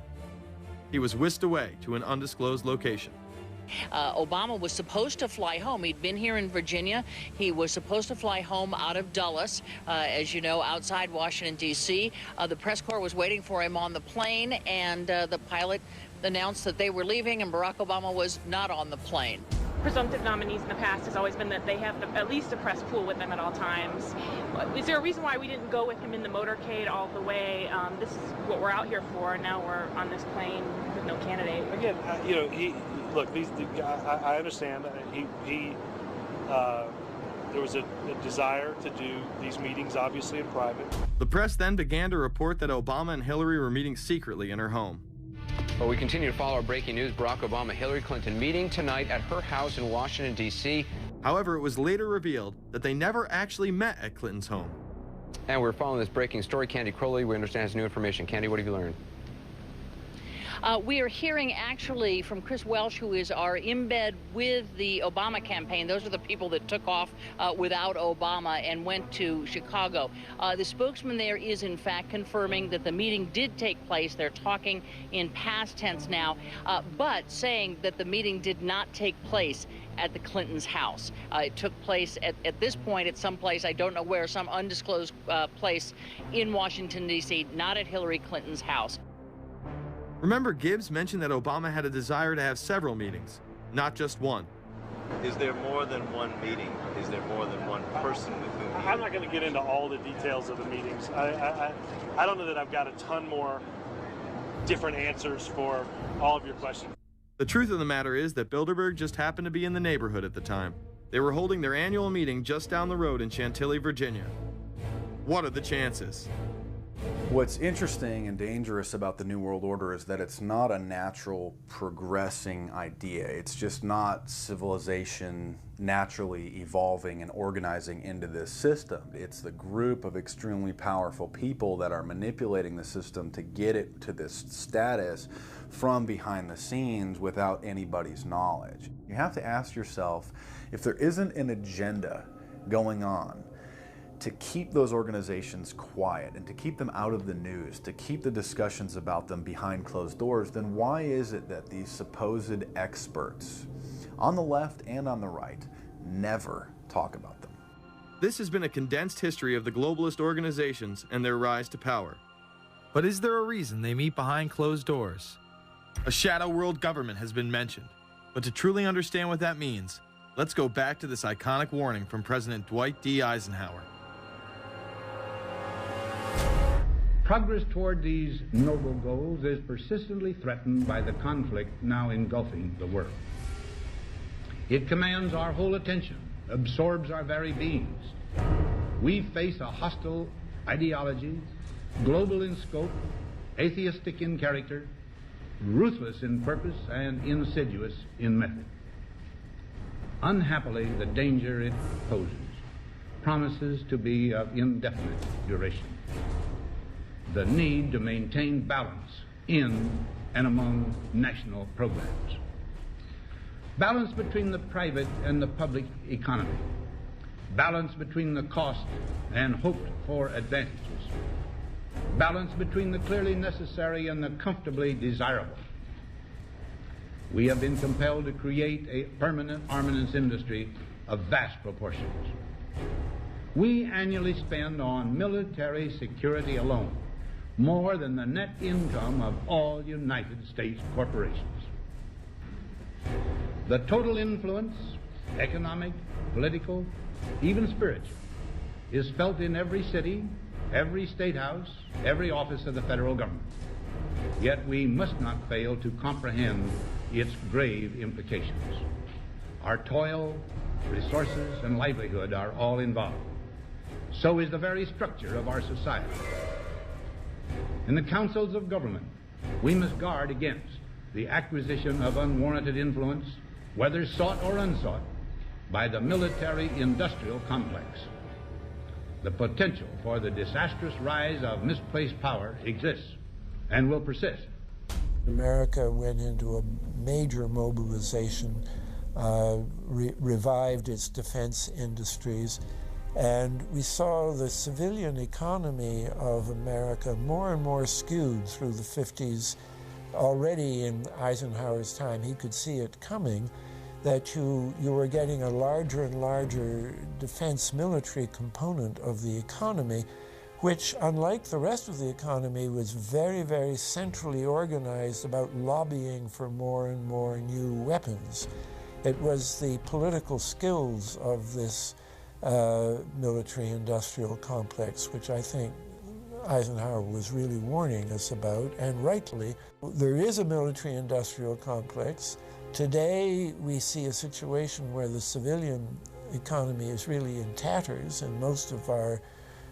He was whisked away to an undisclosed location. Obama was supposed to fly home. He'd been here in Virginia. He was supposed to fly home out of Dulles, as you know, outside Washington, D.C. The press corps was waiting for him on the plane, and the pilot announced that they were leaving, and Barack Obama was not on the plane. Presumptive nominees in the past has always been that they have at least a press pool with them at all times. Is there a reason why we didn't go with him in the motorcade all the way? This is what we're out here for, and now we're on this plane with no candidate. Again, you know, look, I understand. There was a desire to do these meetings, obviously, in private. The press then began to report that Obama and Hillary were meeting secretly in her home. Well, we continue to follow our breaking news. Barack Obama, Hillary Clinton meeting tonight at her house in Washington, D.C. However, it was later revealed that they never actually met at Clinton's home. And we're following this breaking story. Candy Crowley, we understand, has new information. Candy, what have you learned? We are hearing actually from Chris Welsh, who is our embed with the Obama campaign. Those are the people that took off without Obama and went to Chicago. The spokesman there is in fact confirming that the meeting did take place. They're talking in past tense now, but saying that the meeting did not take place at the Clintons' house. It took place at this point at some place, I don't know where, some undisclosed place in Washington, D.C., not at Hillary Clinton's house. Remember, Gibbs mentioned that Obama had a desire to have several meetings, not just one. Is there more than one meeting? Is there more than one person with whom you... I'm not going to get into all the details of the meetings. I don't know that I've got a ton more different answers for all of your questions. The truth of the matter is that Bilderberg just happened to be in the neighborhood at the time. They were holding their annual meeting just down the road in Chantilly, Virginia. What are the chances? What's interesting and dangerous about the New World Order is that it's not a natural progressing idea. It's just not civilization naturally evolving and organizing into this system. It's the group of extremely powerful people that are manipulating the system to get it to this status from behind the scenes without anybody's knowledge. You have to ask yourself, if there isn't an agenda going on to keep those organizations quiet and to keep them out of the news, to keep the discussions about them behind closed doors, then why is it that these supposed experts on the left and on the right never talk about them? This has been a condensed history of the globalist organizations and their rise to power. But is there a reason they meet behind closed doors? A shadow world government has been mentioned, but to truly understand what that means, let's go back to this iconic warning from President Dwight D. Eisenhower. Progress toward these noble goals is persistently threatened by the conflict now engulfing the world. It commands our whole attention, absorbs our very beings. We face a hostile ideology, global in scope, atheistic in character, ruthless in purpose, and insidious in method. Unhappily, the danger it poses promises to be of indefinite duration. The need to maintain balance in and among national programs. Balance between the private and the public economy. Balance between the cost and hoped for advantages. Balance between the clearly necessary and the comfortably desirable. We have been compelled to create a permanent armaments industry of vast proportions. We annually spend on military security alone more than the net income of all United States corporations. The total influence, economic, political, even spiritual, is felt in every city, every state house, every office of the federal government. Yet we must not fail to comprehend its grave implications. Our toil, resources, and livelihood are all involved. so is the very structure of our society. In the councils of government, we must guard against the acquisition of unwarranted influence, whether sought or unsought, by the military-industrial complex. The potential for the disastrous rise of misplaced power exists and will persist. America went into a major mobilization, revived its defense industries, and we saw the civilian economy of America more and more skewed through the 50s. Already in Eisenhower's time, he could see it coming, that you were getting a larger and larger defense military component of the economy, which, unlike the rest of the economy, was very, very centrally organized about lobbying for more and more new weapons. It was the political skills of this military-industrial complex, which I think Eisenhower was really warning us about, and rightly. There is a military-industrial complex. Today, we see a situation where the civilian economy is really in tatters, and most of our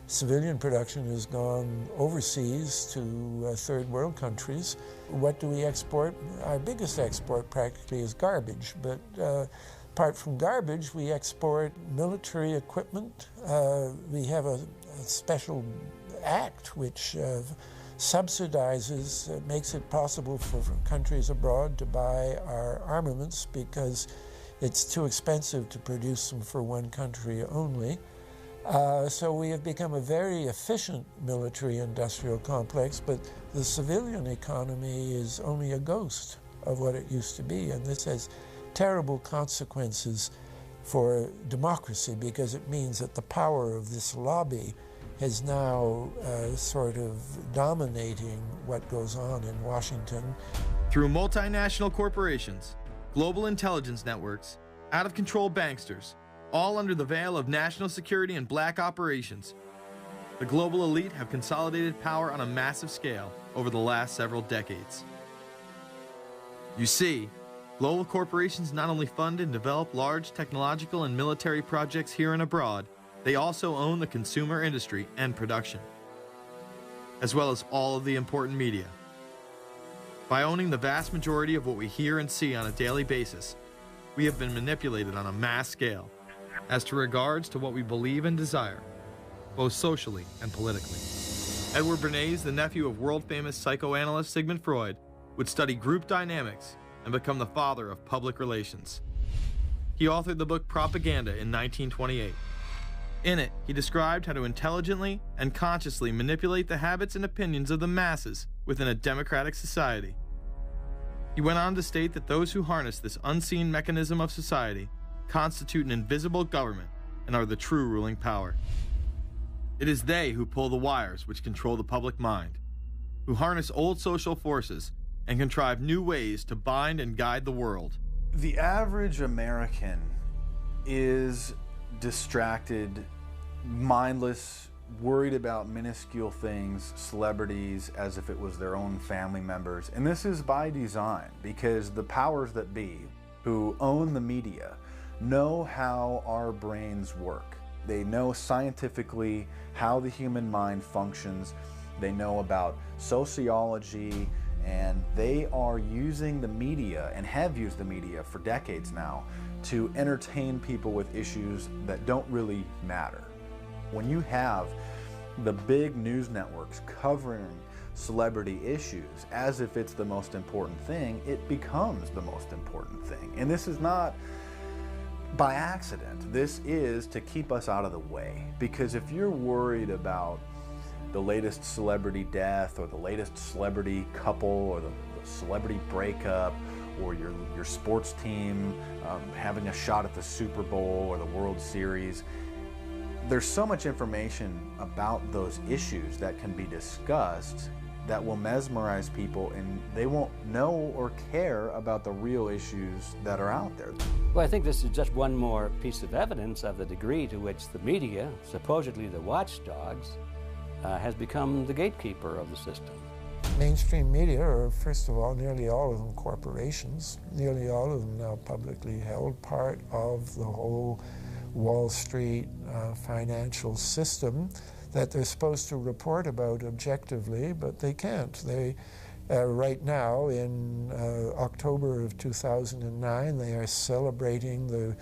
civilian production has gone overseas to third world countries. What do we export? Our biggest export practically is garbage, but apart from garbage, we export military equipment. We have a special act which subsidizes, makes it possible for countries abroad to buy our armaments because it's too expensive to produce them for one country only. So we have become a very efficient military-industrial complex, but the civilian economy is only a ghost of what it used to be, and this has terrible consequences for democracy because it means that the power of this lobby is now sort of dominating what goes on in Washington. Through multinational corporations, global intelligence networks, out-of-control banksters, all under the veil of national security and black operations, the global elite have consolidated power on a massive scale over the last several decades. You see, global corporations not only fund and develop large technological and military projects here and abroad, they also own the consumer industry and production, as well as all of the important media. By owning the vast majority of what we hear and see on a daily basis, we have been manipulated on a mass scale as to regards to what we believe and desire, both socially and politically. Edward Bernays, the nephew of world-famous psychoanalyst Sigmund Freud, would study group dynamics and become the father of public relations. He authored the book Propaganda in 1928. In it, he described how to intelligently and consciously manipulate the habits and opinions of the masses within a democratic society. He went on to state that those who harness this unseen mechanism of society constitute an invisible government and are the true ruling power. It is they who pull the wires which control the public mind, who harness old social forces and contrive new ways to bind and guide the world. The average American is distracted, mindless, worried about minuscule things, celebrities, as if it was their own family members. And this is by design, because the powers that be, who own the media, know how our brains work. They know scientifically how the human mind functions. They know about sociology, and they are using the media, and have used the media for decades now, to entertain people with issues that don't really matter. When you have the big news networks covering celebrity issues as if it's the most important thing, it becomes the most important thing. And this is not by accident. This is to keep us out of the way. Because if you're worried about the latest celebrity death, or the latest celebrity couple, or the celebrity breakup, or your sports team having a shot at the Super Bowl or the World Series, there's so much information about those issues that can be discussed that will mesmerize people, and they won't know or care about the real issues that are out there. Well, I think this is just one more piece of evidence of the degree to which the media, supposedly the watchdogs, has become the gatekeeper of the system. Mainstream media are, first of all, nearly all of them corporations, nearly all of them now publicly held, part of the whole Wall Street financial system that they're supposed to report about objectively, but they can't. They, right now, in October of 2009, they are celebrating the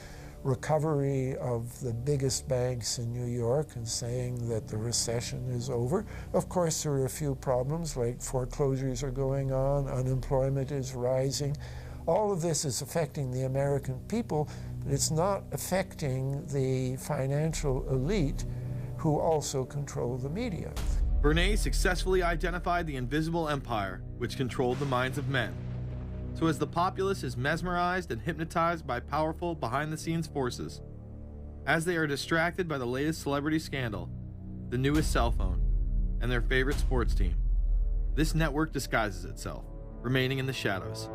recovery of the biggest banks in New York and saying that the recession is over. Of course, there are a few problems, like foreclosures are going on, unemployment is rising. All of this is affecting the American people, but it's not affecting the financial elite who also control the media. Bernays successfully identified the invisible empire which controlled the minds of men. So as the populace is mesmerized and hypnotized by powerful behind-the-scenes forces, as they are distracted by the latest celebrity scandal, the newest cell phone, and their favorite sports team, this network disguises itself, remaining in the shadows.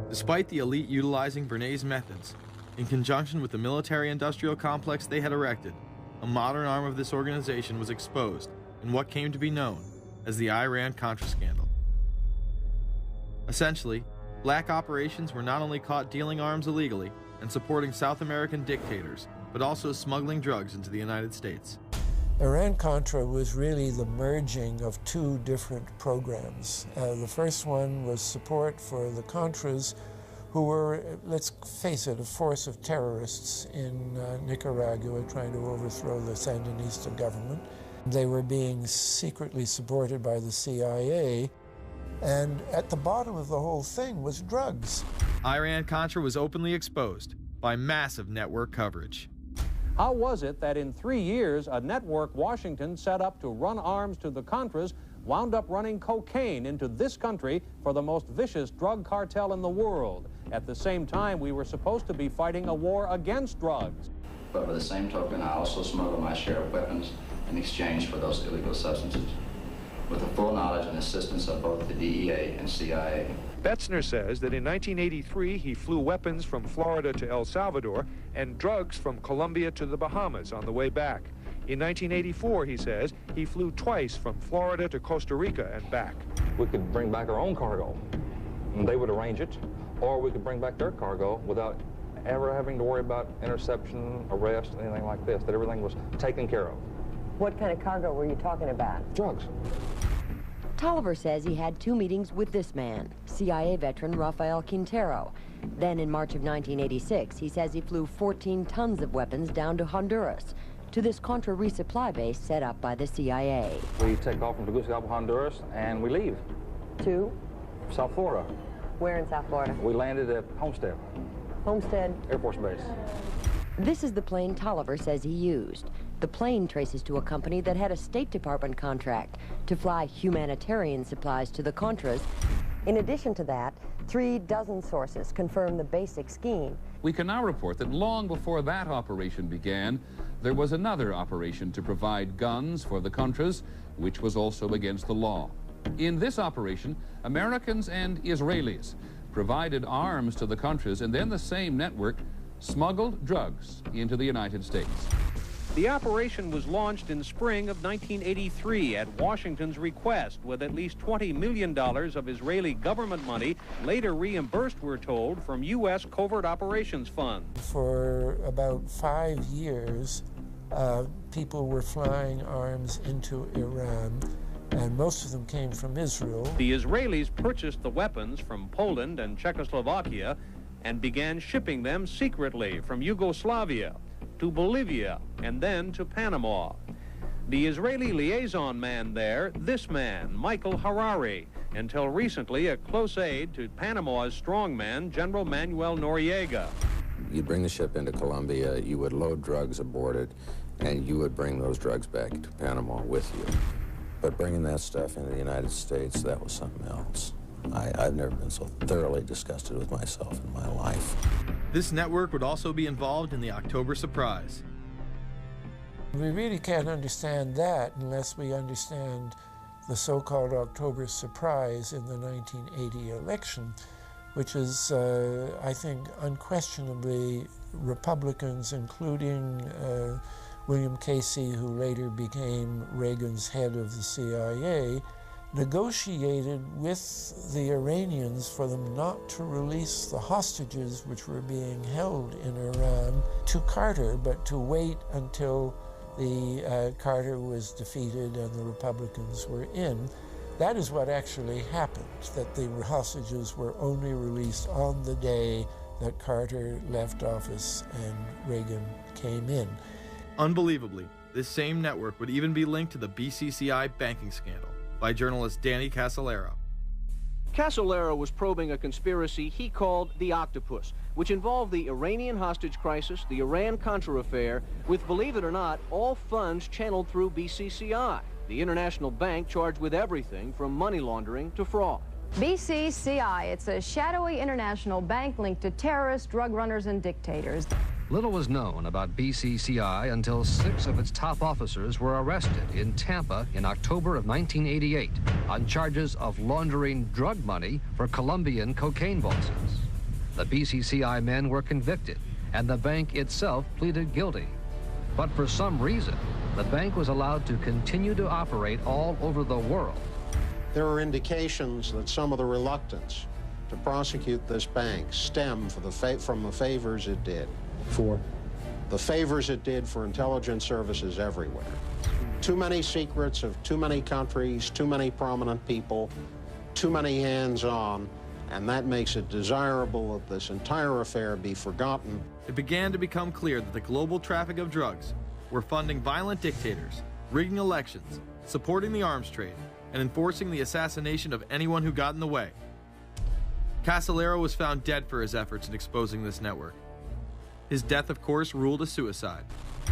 Despite the elite utilizing Bernays' methods, in conjunction with the military-industrial complex they had erected, a modern arm of this organization was exposed in what came to be known as the Iran-Contra scandal. Essentially, black operations were not only caught dealing arms illegally and supporting South American dictators, but also smuggling drugs into the United States. Iran-Contra was really the merging of two different programs. The first one was support for the Contras, who were, let's face it, a force of terrorists in Nicaragua trying to overthrow the Sandinista government. They were being secretly supported by the CIA, and at the bottom of the whole thing was drugs. Iran-Contra was openly exposed by massive network coverage. How was it that in 3 years, a network Washington set up to run arms to the Contras wound up running cocaine into this country for the most vicious drug cartel in the world? At the same time, we were supposed to be fighting a war against drugs. But by the same token, I also smuggle my share of weapons in exchange for those illegal substances, with the full knowledge and assistance of both the DEA and CIA. Betzner says that in 1983, he flew weapons from Florida to El Salvador and drugs from Colombia to the Bahamas on the way back. In 1984, he says, he flew twice from Florida to Costa Rica and back. We could bring back our own cargo, and they would arrange it, or we could bring back their cargo without ever having to worry about interception, arrest, anything like this, that everything was taken care of. What kind of cargo were you talking about? Drugs. Tolliver says he had 2 meetings with this man, CIA veteran Rafael Quintero. Then in March of 1986, he says he flew 14 tons of weapons down to Honduras, to this Contra resupply base set up by the CIA. We take off from Tegucigalpa, Honduras, and we leave. To? South Florida. Where in South Florida? We landed at Homestead. Homestead? Air Force Base. This is the plane Tolliver says he used. The plane traces to a company that had a State Department contract to fly humanitarian supplies to the Contras. In addition to that, 3 dozen sources confirm the basic scheme. We can now report that long before that operation began, there was another operation to provide guns for the Contras, which was also against the law. In this operation, Americans and Israelis provided arms to the Contras, and then the same network smuggled drugs into the United States. The operation was launched in spring of 1983 at Washington's request, with at least $20 million of Israeli government money later reimbursed, we're told, from U.S. Covert Operations Fund. For about 5 years, people were flying arms into Iran, and most of them came from Israel. The Israelis purchased the weapons from Poland and Czechoslovakia and began shipping them secretly from Yugoslavia to Bolivia, and then to Panama. The Israeli liaison man there, this man, Michael Harari, until recently a close aide to Panama's strongman, General Manuel Noriega. You'd bring the ship into Colombia, you would load drugs aboard it, and you would bring those drugs back to Panama with you. But bringing that stuff into the United States, that was something else. I've never been so thoroughly disgusted with myself in my life. This network would also be involved in the October surprise. We really can't understand that unless we understand the so-called October surprise in the 1980 election, which is, I think, unquestionably Republicans, including William Casey, who later became Reagan's head of the CIA, negotiated with the Iranians for them not to release the hostages which were being held in Iran to Carter, but to wait until the Carter was defeated and the Republicans were in. That is what actually happened, that the hostages were only released on the day that Carter left office and Reagan came in. Unbelievably, this same network would even be linked to the BCCI banking scandal by journalist Danny Casolaro. Casolaro was probing a conspiracy he called the Octopus, which involved the Iranian hostage crisis, the Iran-Contra affair, with, believe it or not, all funds channeled through BCCI, the international bank charged with everything from money laundering to fraud. BCCI, it's a shadowy international bank linked to terrorists, drug runners, and dictators. Little was known about BCCI until 6 of its top officers were arrested in Tampa in October of 1988 on charges of laundering drug money for Colombian cocaine bosses. The BCCI men were convicted, and the bank itself pleaded guilty. But for some reason, the bank was allowed to continue to operate all over the world. There are indications that some of the reluctance to prosecute this bank stem from the favors it did. For? The favors it did for intelligence services everywhere. Too many secrets of too many countries, too many prominent people, too many hands-on, and that makes it desirable that this entire affair be forgotten. It began to become clear that the global traffic of drugs were funding violent dictators, rigging elections, supporting the arms trade, and enforcing the assassination of anyone who got in the way. Casolaro was found dead for his efforts in exposing this network. His death, of course, ruled a suicide.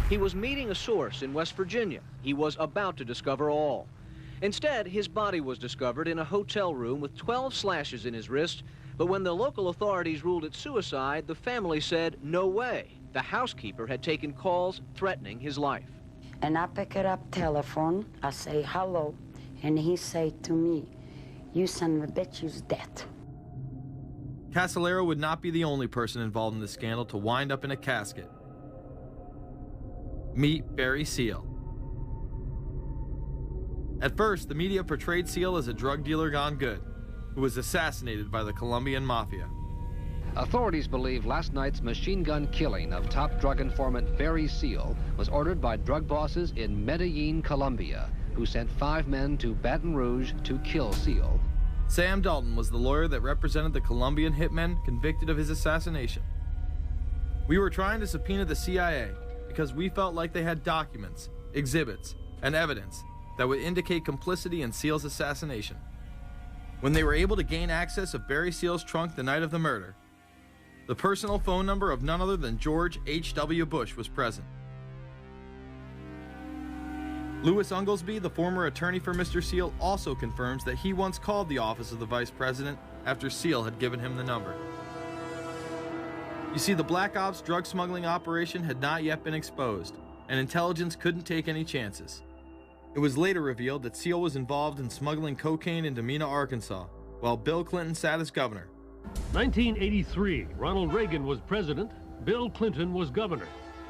He was meeting a source in West Virginia. He was about to discover all. Instead, his body was discovered in a hotel room with 12 slashes in his wrist, but when the local authorities ruled it suicide, the family said, no way. The housekeeper had taken calls threatening his life. And I pick it up telephone, I say hello, and he say to me, you son of a bitch, you's dead. Casolaro would not be the only person involved in the scandal to wind up in a casket. Meet Barry Seal. At first, the media portrayed Seal as a drug dealer gone good, who was assassinated by the Colombian mafia. Authorities believe last night's machine gun killing of top drug informant Barry Seal was ordered by drug bosses in Medellin, Colombia, who sent 5 men to Baton Rouge to kill Seal. Sam Dalton was the lawyer that represented the Colombian hitmen convicted of his assassination. We were trying to subpoena the CIA because we felt like they had documents, exhibits, and evidence that would indicate complicity in Seal's assassination. When they were able to gain access of Barry Seal's trunk the night of the murder, the personal phone number of none other than George H.W. Bush was present. Louis Unglesby, the former attorney for Mr. Seal, also confirms that he once called the office of the vice president after Seal had given him the number. You see, the Black Ops drug smuggling operation had not yet been exposed, and intelligence couldn't take any chances. It was later revealed that Seal was involved in smuggling cocaine into Mena, Arkansas, while Bill Clinton sat as governor. 1983, Ronald Reagan was president, Bill Clinton was governor.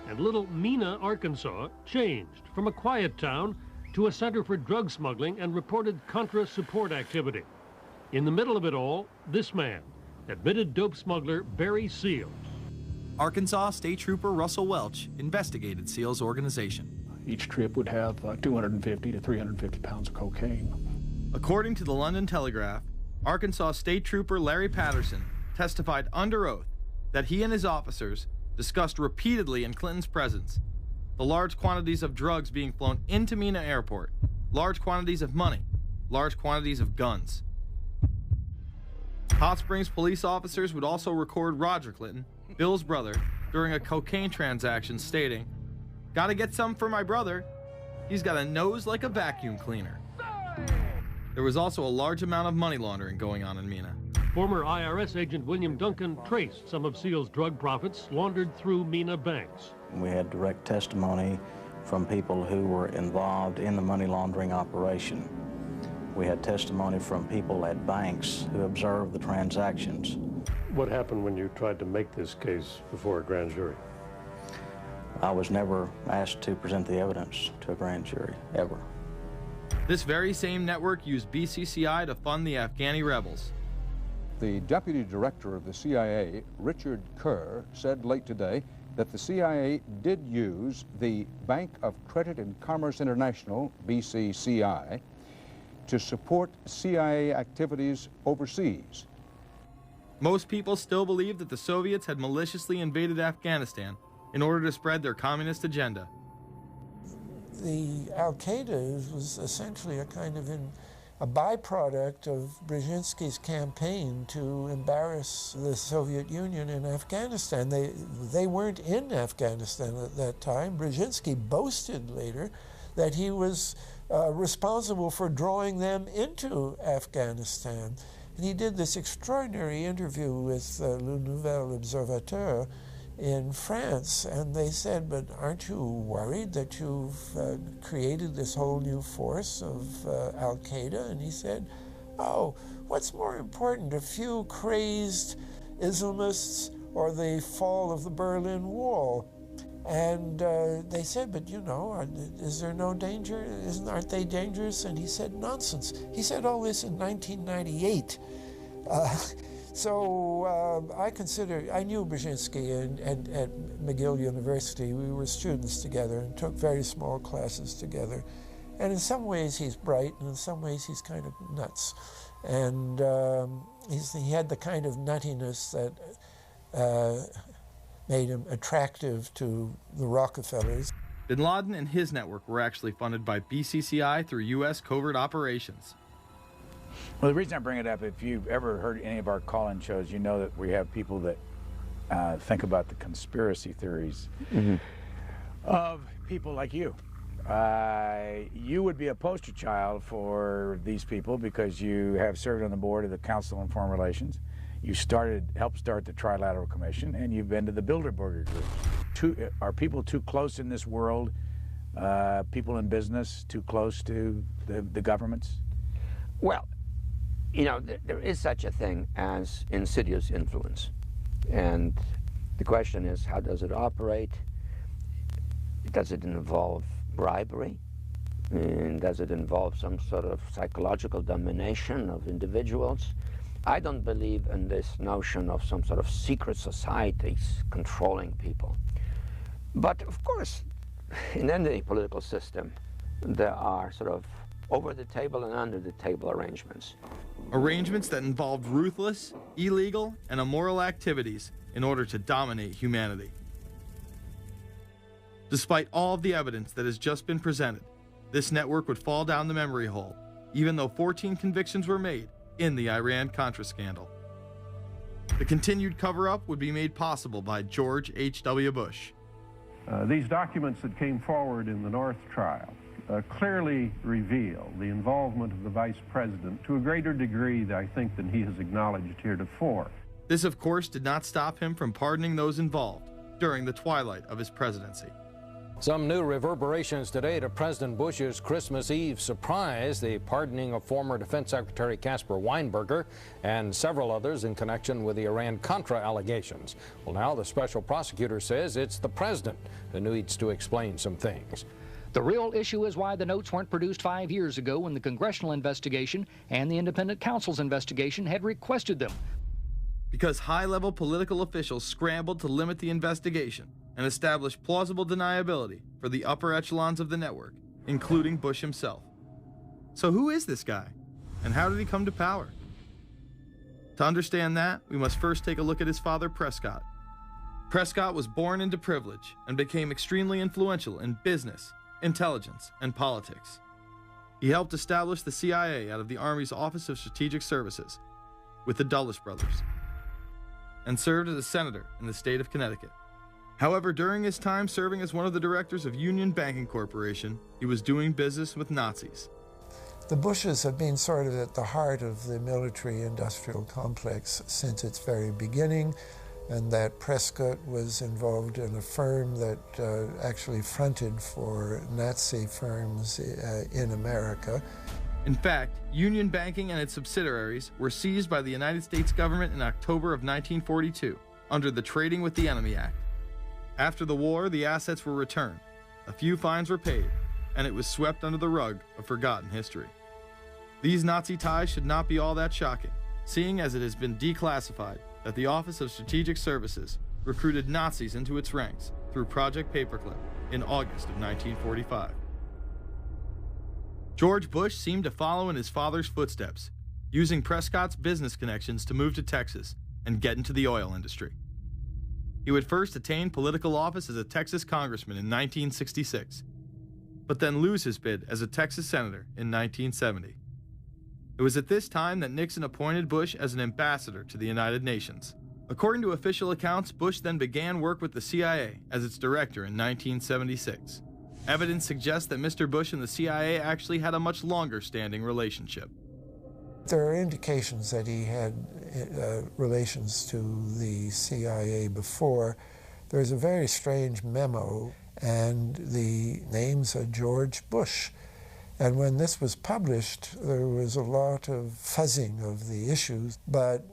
And little Mena, Arkansas, changed from a quiet town to a center for drug smuggling and reported Contra support activity. In the middle of it all, this man, admitted dope smuggler Barry Seal. Arkansas State Trooper Russell Welch investigated Seal's organization. Each trip would have 250 to 350 pounds of cocaine. According to the London Telegraph, Arkansas State Trooper Larry Patterson testified under oath that he and his officers discussed repeatedly in Clinton's presence the large quantities of drugs being flown into Mena Airport, large quantities of money, large quantities of guns. Hot Springs police officers would also record Roger Clinton, Bill's brother, during a cocaine transaction stating, "Gotta get some for my brother. He's got a nose like a vacuum cleaner." There was also a large amount of money laundering going on in Mena. Former IRS agent William Duncan traced some of Seal's drug profits laundered through Mena banks. We had direct testimony from people who were involved in the money laundering operation. We had testimony from people at banks who observed the transactions. What happened when you tried to make this case before a grand jury? I was never asked to present the evidence to a grand jury, ever. This very same network used BCCI to fund the Afghani rebels. The deputy director of the CIA, Richard Kerr, said late today that the CIA did use the Bank of Credit and Commerce International, BCCI, to support CIA activities overseas. Most people still believe that the Soviets had maliciously invaded Afghanistan in order to spread their communist agenda. The Al-Qaeda was essentially a kind of a byproduct of Brzezinski's campaign to embarrass the Soviet Union in Afghanistan. They weren't in Afghanistan at that time. Brzezinski boasted later that he was responsible for drawing them into Afghanistan. And he did this extraordinary interview with Le Nouvel Observateur in France, and they said, but aren't you worried that you've created this whole new force of Al-Qaeda? And he said, oh, what's more important, a few crazed Islamists or the fall of the Berlin Wall? And they said, but you know, is there no danger? Aren't they dangerous? And he said, nonsense. He said all this in 1998. So I knew Brzezinski at McGill University. We were students together and took very small classes together. And in some ways he's bright, and in some ways he's kind of nuts. And he had the kind of nuttiness that made him attractive to the Rockefellers. Bin Laden and his network were actually funded by BCCI through U.S. covert operations. Well, the reason I bring it up, if you've ever heard any of our call-in shows, you know that we have people that think about the conspiracy theories of people like you. You would be a poster child for these people because you have served on the board of the Council on Foreign Relations. You helped start the Trilateral Commission, and you've been to the Bilderberger groups. Are people too close in this world, people in business, too close to the governments? Well, you know, there is such a thing as insidious influence. And the question is, how does it operate? Does it involve bribery? And does it involve some sort of psychological domination of individuals? I don't believe in this notion of some sort of secret societies controlling people. But of course, in any political system, there are sort of over-the-table and under-the-table arrangements. Arrangements that involved ruthless, illegal, and immoral activities in order to dominate humanity. Despite all of the evidence that has just been presented, this network would fall down the memory hole, even though 14 convictions were made in the Iran-Contra scandal. The continued cover-up would be made possible by George H.W. Bush. These documents that came forward in the North trial clearly reveal the involvement of the Vice President to a greater degree, I think, than he has acknowledged heretofore. This, of course, did not stop him from pardoning those involved during the twilight of his presidency. Some new reverberations today to President Bush's Christmas Eve surprise, the pardoning of former Defense Secretary Caspar Weinberger and several others in connection with the Iran-Contra allegations. Well, now the special prosecutor says it's the president who needs to explain some things. The real issue is why the notes weren't produced 5 years ago when the congressional investigation and the independent counsel's investigation had requested them. Because high-level political officials scrambled to limit the investigation and establish plausible deniability for the upper echelons of the network, including Bush himself. So who is this guy, and how did he come to power? To understand that, we must first take a look at his father, Prescott. Prescott was born into privilege and became extremely influential in business, intelligence, and politics. He helped establish the CIA out of the Army's Office of Strategic Services with the Dulles brothers, and served as a senator in the state of Connecticut. However, during his time serving as one of the directors of Union Banking Corporation, he was doing business with Nazis. The Bushes have been sort of at the heart of the military-industrial complex since its very beginning, and that Prescott was involved in a firm that actually fronted for Nazi firms in America. In fact, Union Banking and its subsidiaries were seized by the United States government in October of 1942 under the Trading with the Enemy Act. After the war, the assets were returned, a few fines were paid, and it was swept under the rug of forgotten history. These Nazi ties should not be all that shocking, seeing as it has been declassified that the Office of Strategic Services recruited Nazis into its ranks through Project Paperclip in August of 1945. George Bush seemed to follow in his father's footsteps, using Prescott's business connections to move to Texas and get into the oil industry. He would first attain political office as a Texas congressman in 1966, but then lose his bid as a Texas senator in 1970. It was at this time that Nixon appointed Bush as an ambassador to the United Nations. According to official accounts, Bush then began work with the CIA as its director in 1976. Evidence suggests that Mr. Bush and the CIA actually had a much longer-standing relationship. There are indications that he had relations to the CIA before. There's a very strange memo, and the name's George Bush. And when this was published, there was a lot of fuzzing of the issues, but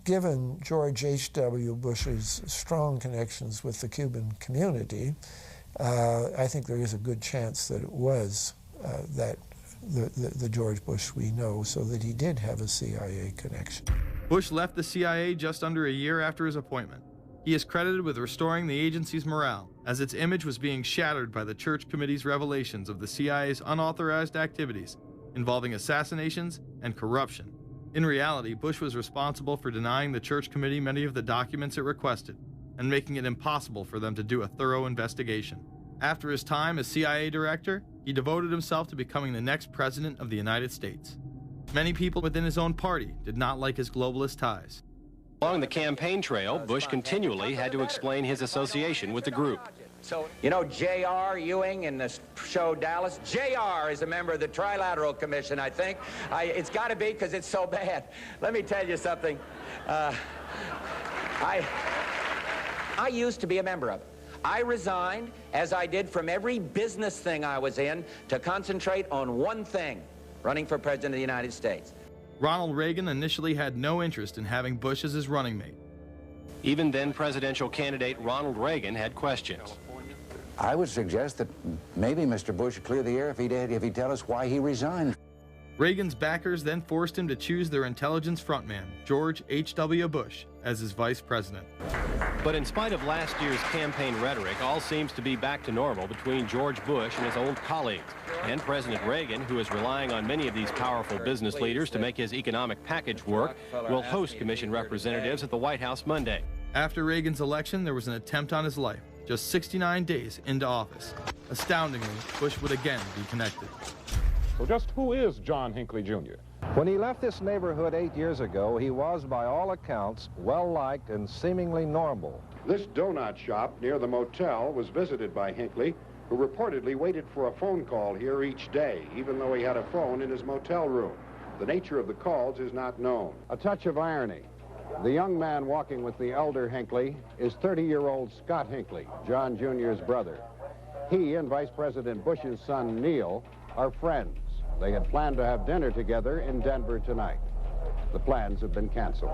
given George H.W. Bush's strong connections with the Cuban community, I think there is a good chance that it was the George Bush we know, so that he did have a CIA connection. Bush left the CIA just under a year after his appointment. He is credited with restoring the agency's morale, as its image was being shattered by the Church Committee's revelations of the CIA's unauthorized activities involving assassinations and corruption. In reality, Bush was responsible for denying the Church Committee many of the documents it requested and making it impossible for them to do a thorough investigation. After his time as CIA director, he devoted himself to becoming the next president of the United States. Many people within his own party did not like his globalist ties. Along the campaign trail, Bush continually had to explain his association with the group. So, you know, J.R. Ewing in the show Dallas? J.R. is a member of the Trilateral Commission, I think. It's got to be because it's so bad. Let me tell you something. I used to be a member of it. I resigned, as I did from every business thing I was in, to concentrate on one thing, running for President of the United States. Ronald Reagan initially had no interest in having Bush as his running mate. Even then presidential candidate Ronald Reagan had questions. I would suggest that maybe Mr. Bush would clear the air if he'd tell us why he resigned. Reagan's backers then forced him to choose their intelligence frontman, George H.W. Bush, as his vice president. But in spite of last year's campaign rhetoric, all seems to be back to normal between George Bush and his old colleagues. And President Reagan, who is relying on many of these powerful business leaders to make his economic package work, will host commission representatives at the White House Monday. After Reagan's election, there was an attempt on his life, just 69 days into office. Astoundingly, Bush would again be connected. So just who is John Hinckley, Jr.? When he left this neighborhood 8 years ago, he was, by all accounts, well-liked and seemingly normal. This donut shop near the motel was visited by Hinckley, who reportedly waited for a phone call here each day, even though he had a phone in his motel room. The nature of the calls is not known. A touch of irony. The young man walking with the elder Hinckley is 30-year-old Scott Hinckley, John Jr.'s brother. He and Vice President Bush's son, Neil, are friends. They had planned to have dinner together in Denver tonight. The plans have been canceled.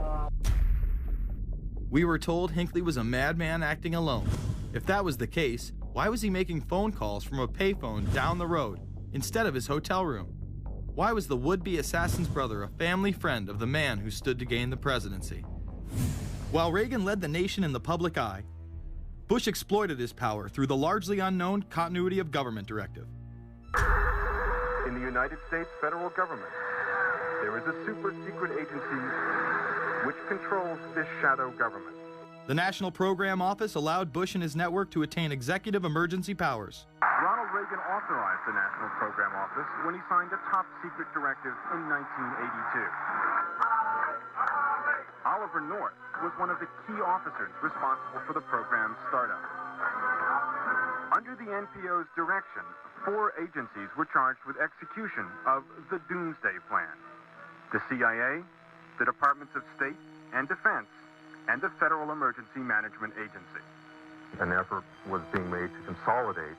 We were told Hinckley was a madman acting alone. If that was the case, why was he making phone calls from a payphone down the road instead of his hotel room? Why was the would-be assassin's brother a family friend of the man who stood to gain the presidency? While Reagan led the nation in the public eye, Bush exploited his power through the largely unknown Continuity of Government Directive. In the United States federal government, there is a super-secret agency which controls this shadow government. The National Program Office allowed Bush and his network to attain executive emergency powers. Ronald Reagan authorized the National Program Office when he signed a top-secret directive in 1982. Oliver North was one of the key officers responsible for the program's startup. Under the NPO's direction, 4 agencies were charged with execution of the Doomsday Plan: the CIA, the Departments of State and Defense, and the Federal Emergency Management Agency. An effort was being made to consolidate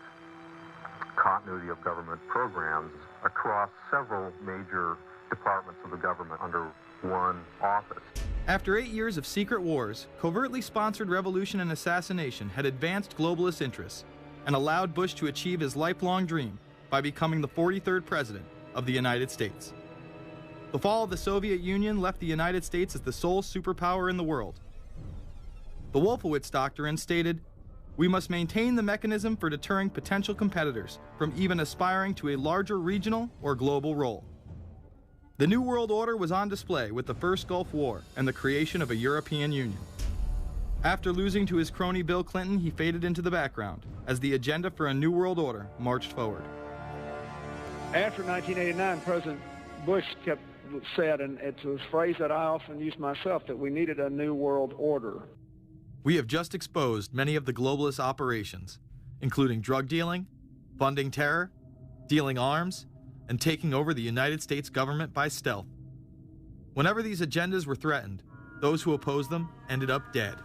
continuity of government programs across several major departments of the government under one office. After 8 years of secret wars, covertly sponsored revolution and assassination had advanced globalist interests and allowed Bush to achieve his lifelong dream by becoming the 43rd president of the United States. The fall of the Soviet Union left the United States as the sole superpower in the world. The Wolfowitz Doctrine stated, "We must maintain the mechanism for deterring potential competitors from even aspiring to a larger regional or global role." The New World Order was on display with the First Gulf War and the creation of a European Union. After losing to his crony Bill Clinton, he faded into the background as the agenda for a New World Order marched forward. After 1989, President Bush said, and it's a phrase that I often use myself, that we needed a new world order. We have just exposed many of the globalist operations, including drug dealing, funding terror, dealing arms, and taking over the United States government by stealth. Whenever these agendas were threatened, those who opposed them ended up dead.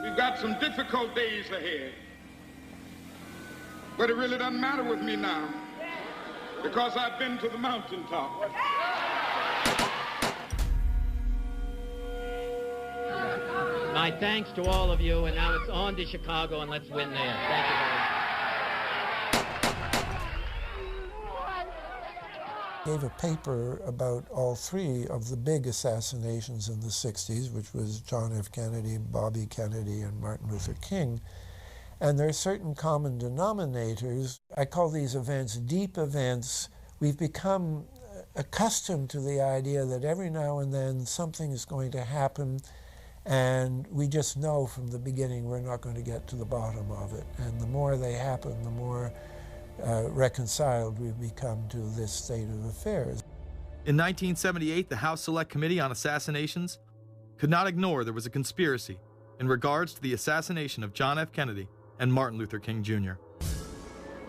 We've got some difficult days ahead, but it really doesn't matter with me now, because I've been to the mountaintop. My thanks to all of you, and now it's on to Chicago, and let's win there. Thank you very much. Gave a paper about all three of the big assassinations in the 60s, which was John F. Kennedy, Bobby Kennedy, and Martin Luther King. And there are certain common denominators. I call these events deep events. We've become accustomed to the idea that every now and then something is going to happen, and we just know from the beginning we're not going to get to the bottom of it. And the more they happen, the more reconciled we've become to this state of affairs. In 1978, the House Select Committee on Assassinations could not ignore there was a conspiracy in regards to the assassination of John F. Kennedy and Martin Luther King Jr.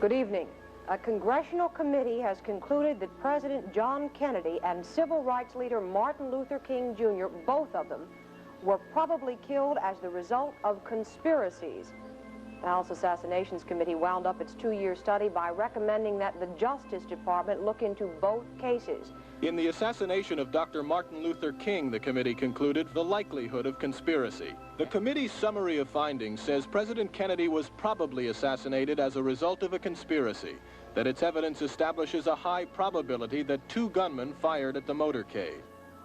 Good evening. A congressional committee has concluded that President John Kennedy and civil rights leader Martin Luther King Jr., both of them, were probably killed as the result of conspiracies. The House Assassinations Committee wound up its 2-year study by recommending that the Justice Department look into both cases. In the assassination of Dr. Martin Luther King, the committee concluded the likelihood of conspiracy. The committee's summary of findings says President Kennedy was probably assassinated as a result of a conspiracy, that its evidence establishes a high probability that 2 gunmen fired at the motorcade.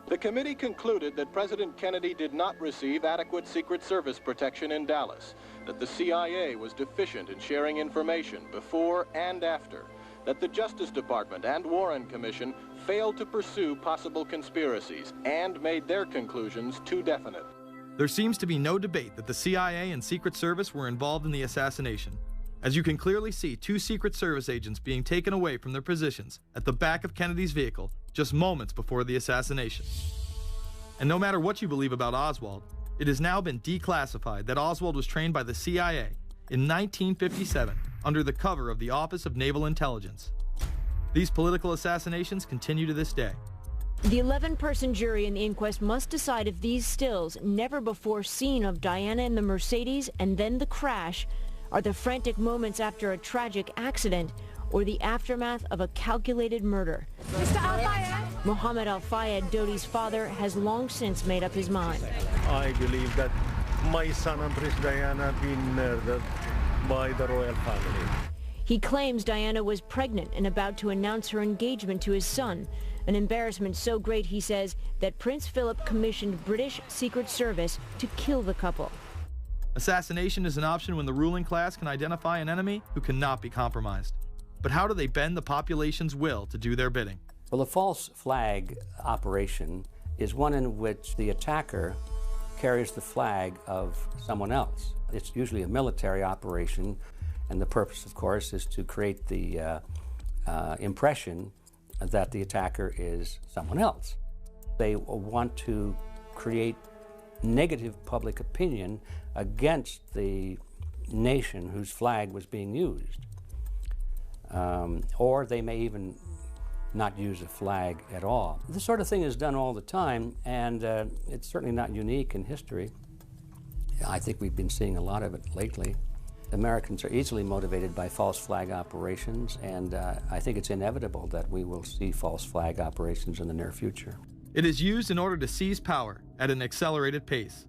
The committee concluded that President Kennedy did not receive adequate Secret Service protection in Dallas, that the CIA was deficient in sharing information before and after, that the Justice Department and Warren Commission failed to pursue possible conspiracies and made their conclusions too definite. There seems to be no debate that the CIA and Secret Service were involved in the assassination, as you can clearly see 2 Secret Service agents being taken away from their positions at the back of Kennedy's vehicle just moments before the assassination. And no matter what you believe about Oswald, it has now been declassified that Oswald was trained by the CIA in 1957 under the cover of the Office of Naval Intelligence. These political assassinations continue to this day. The 11-person jury in the inquest must decide if these stills, never before seen of Diana in the Mercedes and then the crash, are the frantic moments after a tragic accident or the aftermath of a calculated murder. Mr. Al-Fayed? Mohammed Al-Fayed, Dodi's father, has long since made up his mind. I believe that my son and Princess Diana have been murdered by the royal family. He claims Diana was pregnant and about to announce her engagement to his son, an embarrassment so great, he says, that Prince Philip commissioned British Secret Service to kill the couple. Assassination is an option when the ruling class can identify an enemy who cannot be compromised. But how do they bend the population's will to do their bidding? Well, a false flag operation is one in which the attacker carries the flag of someone else. It's usually a military operation, and the purpose, of course, is to create the impression that the attacker is someone else. They want to create negative public opinion against the nation whose flag was being used. Or they may even not use a flag at all. This sort of thing is done all the time, and it's certainly not unique in history. I think we've been seeing a lot of it lately. Americans are easily motivated by false flag operations, and I think it's inevitable that we will see false flag operations in the near future. It is used in order to seize power at an accelerated pace.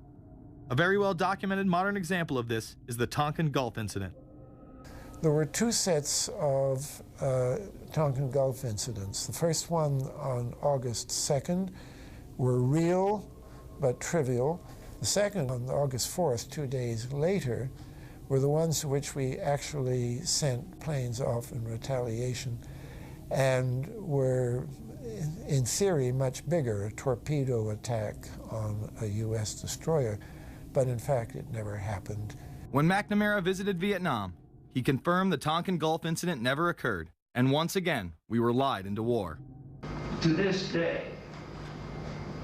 A very well-documented modern example of this is the Tonkin Gulf incident. There were two sets of Tonkin Gulf incidents. The first one on August 2nd were real but trivial. The second on August 4th, 2 days later, were the ones to which we actually sent planes off in retaliation and were, in theory, much bigger, a torpedo attack on a U.S. destroyer, but in fact it never happened. When McNamara visited Vietnam, he confirmed the Tonkin Gulf incident never occurred, and once again, we were lied into war. To this day,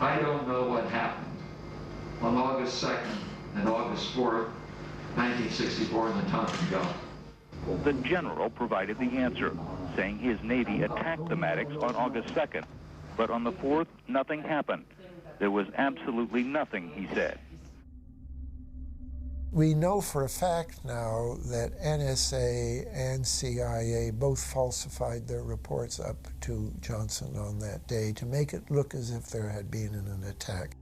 I don't know what happened on August 2nd and August 4th, 1964 in the Tonkin Gulf. The general provided the answer, saying his Navy attacked the Maddox on August 2nd, but on the 4th, nothing happened. There was absolutely nothing, he said. We know for a fact now that NSA and CIA both falsified their reports up to Johnson on that day to make it look as if there had been an attack.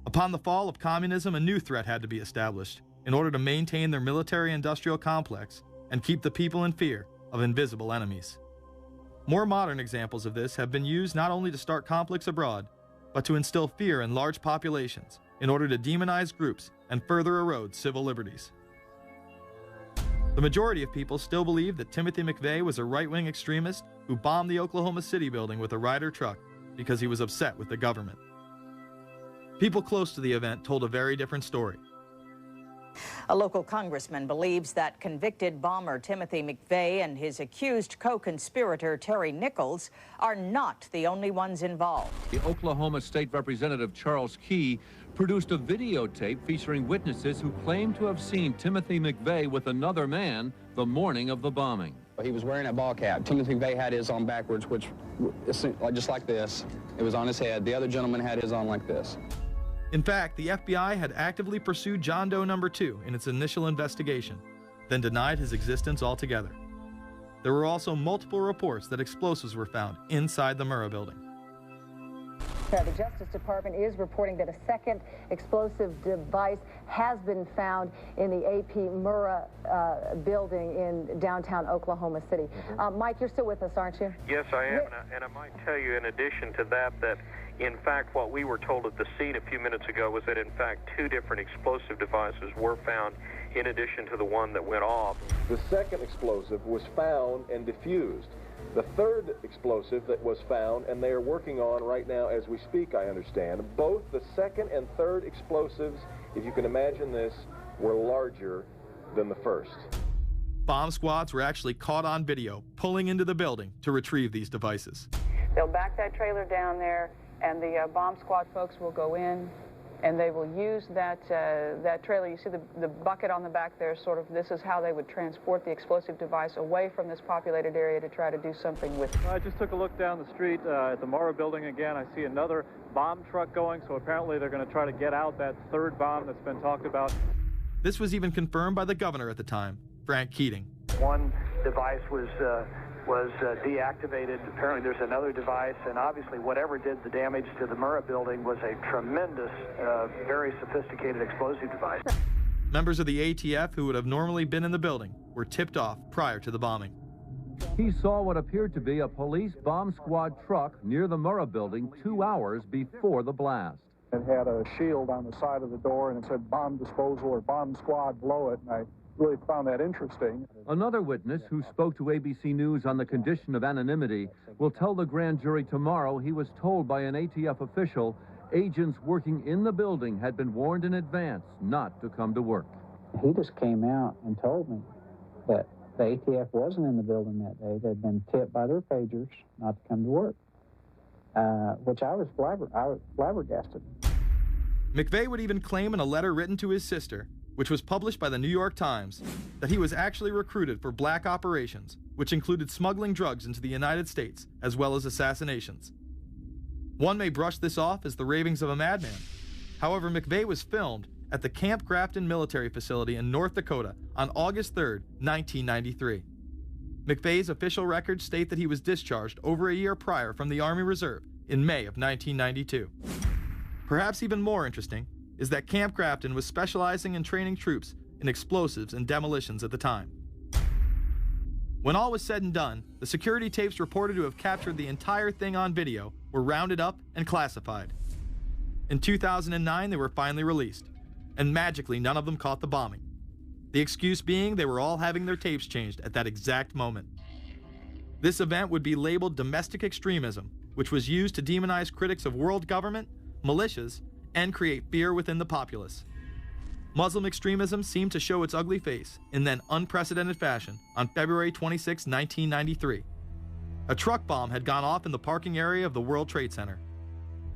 Upon the fall of communism, a new threat had to be established in order to maintain their military-industrial complex and keep the people in fear of invisible enemies. More modern examples of this have been used not only to start conflicts abroad, but to instill fear in large populations in order to demonize groups and further erode civil liberties. The majority of people still believe that Timothy McVeigh was a right-wing extremist who bombed the Oklahoma City building with a Ryder truck because he was upset with the government. People close to the event told a very different story. A local congressman believes that convicted bomber Timothy McVeigh and his accused co-conspirator Terry Nichols are not the only ones involved. The Oklahoma State Representative Charles Key produced a videotape featuring witnesses who claim to have seen Timothy McVeigh with another man the morning of the bombing. He was wearing a ball cap. Timothy McVeigh had his on backwards, which just like this. It was on his head. The other gentleman had his on like this. In fact, the FBI had actively pursued John Doe No. 2 in its initial investigation, then denied his existence altogether. There were also multiple reports that explosives were found inside the Murrah building. The Justice Department is reporting that a second explosive device has been found in the AP Murrah building in downtown Oklahoma City. Mike, you're still with us, aren't you? Yes, I am, and I might tell you in addition to that, in fact, what we were told at the scene a few minutes ago was that, in fact, 2 different explosive devices were found in addition to the one that went off. The second explosive was found and diffused. The third explosive that was found, and they are working on right now as we speak, I understand, both the second and third explosives, if you can imagine this, were larger than the first. Bomb squads were actually caught on video pulling into the building to retrieve these devices. They'll back that trailer down there, and the bomb squad folks will go in, and they will use that trailer. You see the bucket on the back there, sort of, this is how they would transport the explosive device away from this populated area to try to do something with it. I just took a look down the street at the Murrah building again. I see another bomb truck going, so apparently they're going to try to get out that third bomb that's been talked about. This was even confirmed by the governor at the time, Frank Keating. One device was deactivated. Apparently there's another device, and obviously whatever did the damage to the Murrah building was a tremendous, very sophisticated explosive device. Members of the ATF who would have normally been in the building were tipped off prior to the bombing. He saw what appeared to be a police bomb squad truck near the Murrah building 2 hours before the blast. It had a shield on the side of the door, and it said bomb disposal or bomb squad below it, and I really found that interesting. Another witness who spoke to ABC News on the condition of anonymity will tell the grand jury tomorrow he was told by an ATF official agents working in the building had been warned in advance not to come to work. He just came out and told me that the ATF wasn't in the building that day. They'd been tipped by their pagers not to come to work, which I was flabbergasted. McVeigh would even claim in a letter written to his sister, which was published by the New York Times, that he was actually recruited for black operations, which included smuggling drugs into the United States, as well as assassinations. One may brush this off as the ravings of a madman. However, McVeigh was filmed at the Camp Grafton military facility in North Dakota on August 3, 1993. McVeigh's official records state that he was discharged over a year prior from the Army Reserve in May of 1992. Perhaps even more interesting, is that Camp Grafton was specializing in training troops in explosives and demolitions at the time. When all was said and done, the security tapes reported to have captured the entire thing on video were rounded up and classified. In 2009, they were finally released, and magically none of them caught the bombing. The excuse being they were all having their tapes changed at that exact moment. This event would be labeled domestic extremism, which was used to demonize critics of world government, militias, and create fear within the populace. Muslim extremism seemed to show its ugly face in then unprecedented fashion on February 26, 1993. A truck bomb had gone off in the parking area of the World Trade Center.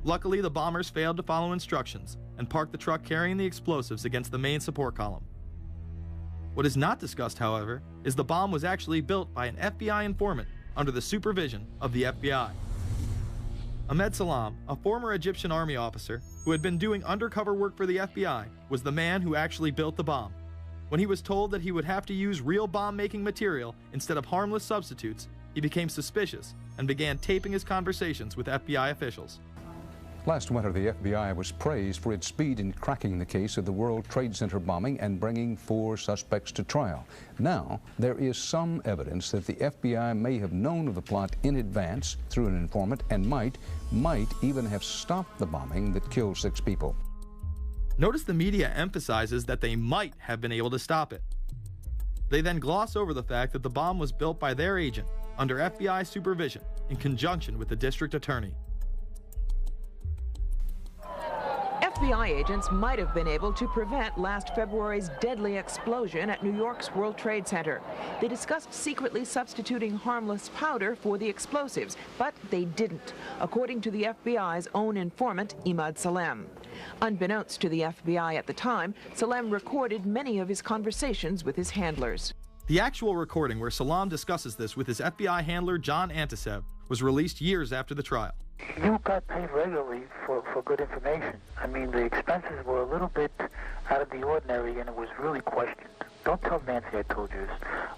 Luckily, the bombers failed to follow instructions and parked the truck carrying the explosives against the main support column. What is not discussed, however, is the bomb was actually built by an FBI informant under the supervision of the FBI. Ahmed Salam, a former Egyptian army officer who had been doing undercover work for the FBI, was the man who actually built the bomb. When he was told that he would have to use real bomb-making material instead of harmless substitutes, he became suspicious and began taping his conversations with FBI officials. Last winter, the FBI was praised for its speed in cracking the case of the World Trade Center bombing and bringing 4 suspects to trial. Now, there is some evidence that the FBI may have known of the plot in advance through an informant and might even have stopped the bombing that killed 6 people. Notice the media emphasizes that they might have been able to stop it. They then gloss over the fact that the bomb was built by their agent under FBI supervision in conjunction with the district attorney. FBI agents might have been able to prevent last February's deadly explosion at New York's World Trade Center. They discussed secretly substituting harmless powder for the explosives, but they didn't, according to the FBI's own informant, Ahmed Salam. Unbeknownst to the FBI at the time, Salam recorded many of his conversations with his handlers. The actual recording where Salam discusses this with his FBI handler, John Antisev, was released years after the trial. You got paid regularly for good information. I mean, the expenses were a little bit out of the ordinary, and it was really questioned. Don't tell Nancy I told you this.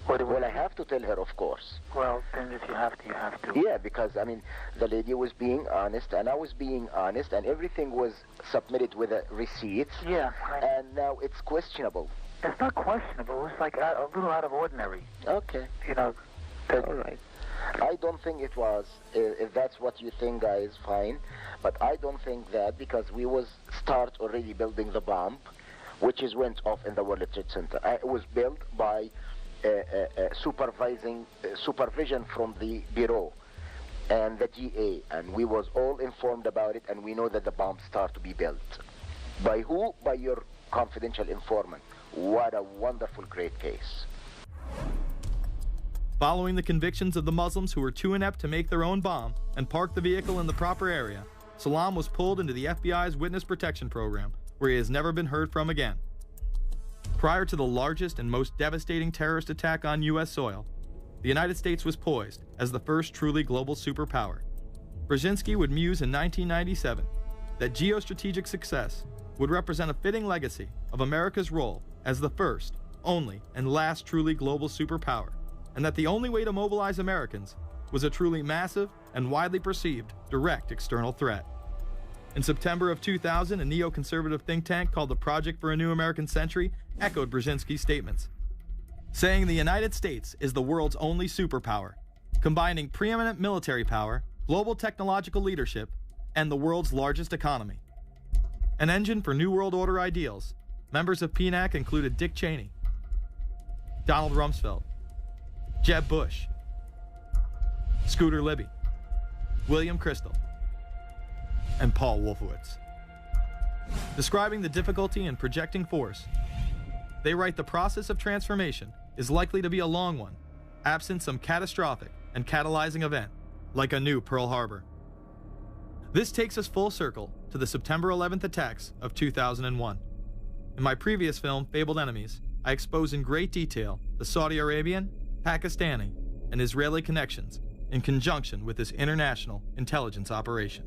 Well, I have to tell her, of course. Well, then if you have to, you have to. Yeah, because, I mean, the lady was being honest, and I was being honest, and everything was submitted with a receipt. Yeah. And now it's questionable. It's not questionable. It's like a little out of ordinary. Okay. You know. All right. I don't think it was. If that's what you think, guys, fine. But I don't think that, because we was start already building the bomb, which is went off in the World Trade Center. It was built by supervision from the Bureau and the DA, and we was all informed about it, and we know that the bomb start to be built. By who? By your confidential informant. What a wonderful, great case. Following the convictions of the Muslims who were too inept to make their own bomb and park the vehicle in the proper area, Salam was pulled into the FBI's Witness Protection Program, where he has never been heard from again. Prior to the largest and most devastating terrorist attack on U.S. soil, the United States was poised as the first truly global superpower. Brzezinski would muse in 1997 that geostrategic success would represent a fitting legacy of America's role as the first, only, and last truly global superpower, and that the only way to mobilize Americans was a truly massive and widely perceived direct external threat. In September of 2000, a neoconservative think tank called the Project for a New American Century echoed Brzezinski's statements, saying the United States is the world's only superpower, combining preeminent military power, global technological leadership, and the world's largest economy. An engine for New World Order ideals, members of PNAC included Dick Cheney, Donald Rumsfeld, Jeb Bush, Scooter Libby, William Crystal, and Paul Wolfowitz. Describing the difficulty in projecting force, they write the process of transformation is likely to be a long one, absent some catastrophic and catalyzing event, like a new Pearl Harbor. This takes us full circle to the September 11th attacks of 2001. In my previous film, Fabled Enemies, I expose in great detail the Saudi Arabian, Pakistani, and Israeli connections in conjunction with this international intelligence operation.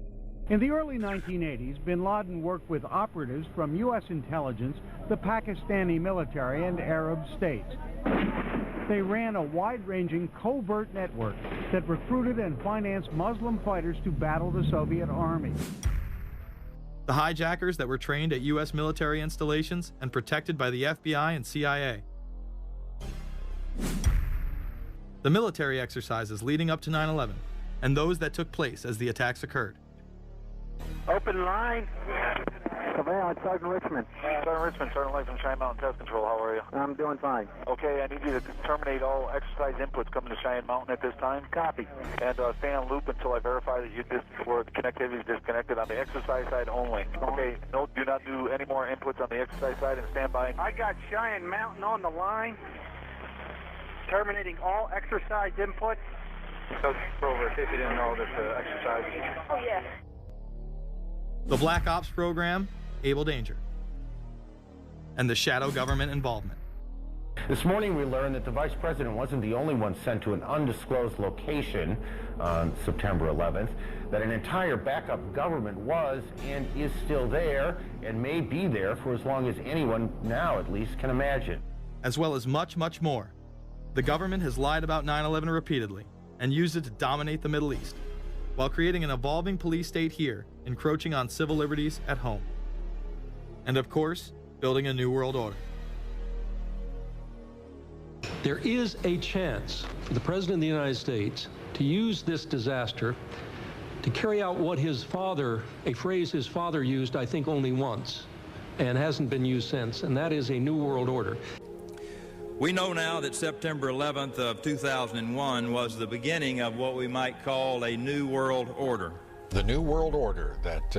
In the early 1980s, bin Laden worked with operatives from U.S. intelligence, the Pakistani military, and Arab states. They ran a wide-ranging covert network that recruited and financed Muslim fighters to battle the Soviet army. The hijackers that were trained at U.S. military installations and protected by the FBI and CIA. The military exercises leading up to 9/11, and those that took place as the attacks occurred. Open line. Surveillance, Sergeant Richmond. Sergeant Richmond, Sergeant Light from Cheyenne Mountain Test Control. How are you? I'm doing fine. Okay, I need you to terminate all exercise inputs coming to Cheyenne Mountain at this time. Copy. And stay on loop until I verify that connectivity is disconnected on the exercise side only. Okay, no, do not do any more inputs on the exercise side and stand by. I got Cheyenne Mountain on the line. Terminating all exercise inputs. So, over, in case you didn't know, this exercise. Oh, yeah. The Black Ops program, Able Danger, and the shadow government involvement. This morning we learned that the Vice President wasn't the only one sent to an undisclosed location on September 11th, that an entire backup government was and is still there and may be there for as long as anyone now at least can imagine. As well as much, much more. The government has lied about 9/11 repeatedly and used it to dominate the Middle East, while creating an evolving police state here, encroaching on civil liberties at home. And of course, building a new world order. There is a chance for the President of the United States to use this disaster to carry out what his father, a phrase his father used, I think, only once, and hasn't been used since, and that is a new world order. We know now that September 11th of 2001 was the beginning of what we might call a new world order. The new world order that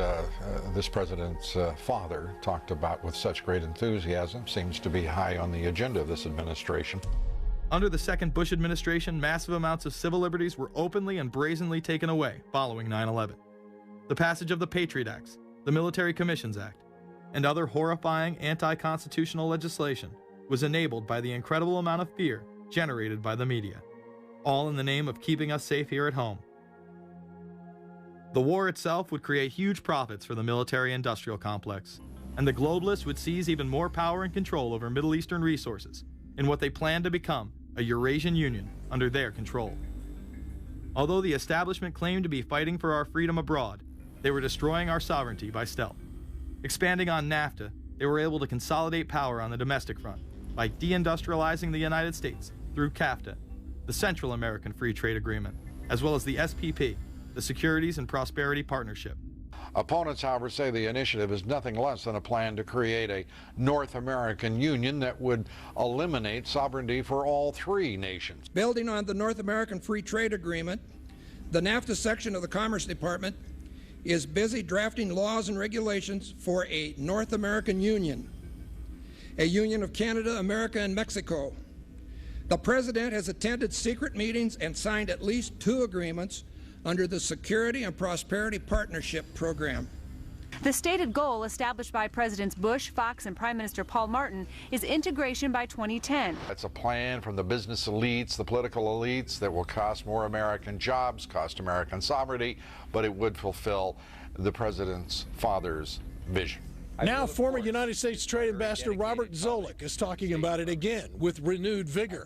this president's father talked about with such great enthusiasm seems to be high on the agenda of this administration. Under the second Bush administration, massive amounts of civil liberties were openly and brazenly taken away following 9/11. The passage of the Patriot Acts, the Military Commissions Act, and other horrifying anti-constitutional legislation was enabled by the incredible amount of fear generated by the media, all in the name of keeping us safe here at home. The war itself would create huge profits for the military-industrial complex, and the globalists would seize even more power and control over Middle Eastern resources in what they planned to become a Eurasian Union under their control. Although the establishment claimed to be fighting for our freedom abroad, they were destroying our sovereignty by stealth. Expanding on NAFTA, they were able to consolidate power on the domestic front by deindustrializing the United States through CAFTA, the Central American Free Trade Agreement, as well as the SPP, the Securities and Prosperity Partnership. Opponents, however, say the initiative is nothing less than a plan to create a North American Union that would eliminate sovereignty for all three nations. Building on the North American Free Trade Agreement, the NAFTA section of the Commerce Department is busy drafting laws and regulations for a North American Union, a union of Canada, America, and Mexico. The President has attended secret meetings and signed at least 2 agreements under the Security and Prosperity Partnership Program. The stated goal established by Presidents Bush, Fox, and Prime Minister Paul Martin is integration by 2010. It's a plan from the business elites, the political elites, that will cost more American jobs, cost American sovereignty, but it would fulfill the President's father's vision. Now, former United States Trade Ambassador Robert Zoellick is talking about it again with renewed vigor.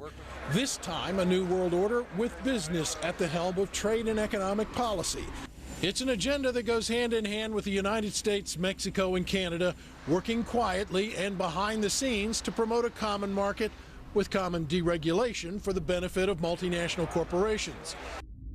This time, a new world order with business at the helm of trade and economic policy. It's an agenda that goes hand in hand with the United States, Mexico, and Canada, working quietly and behind the scenes to promote a common market with common deregulation for the benefit of multinational corporations.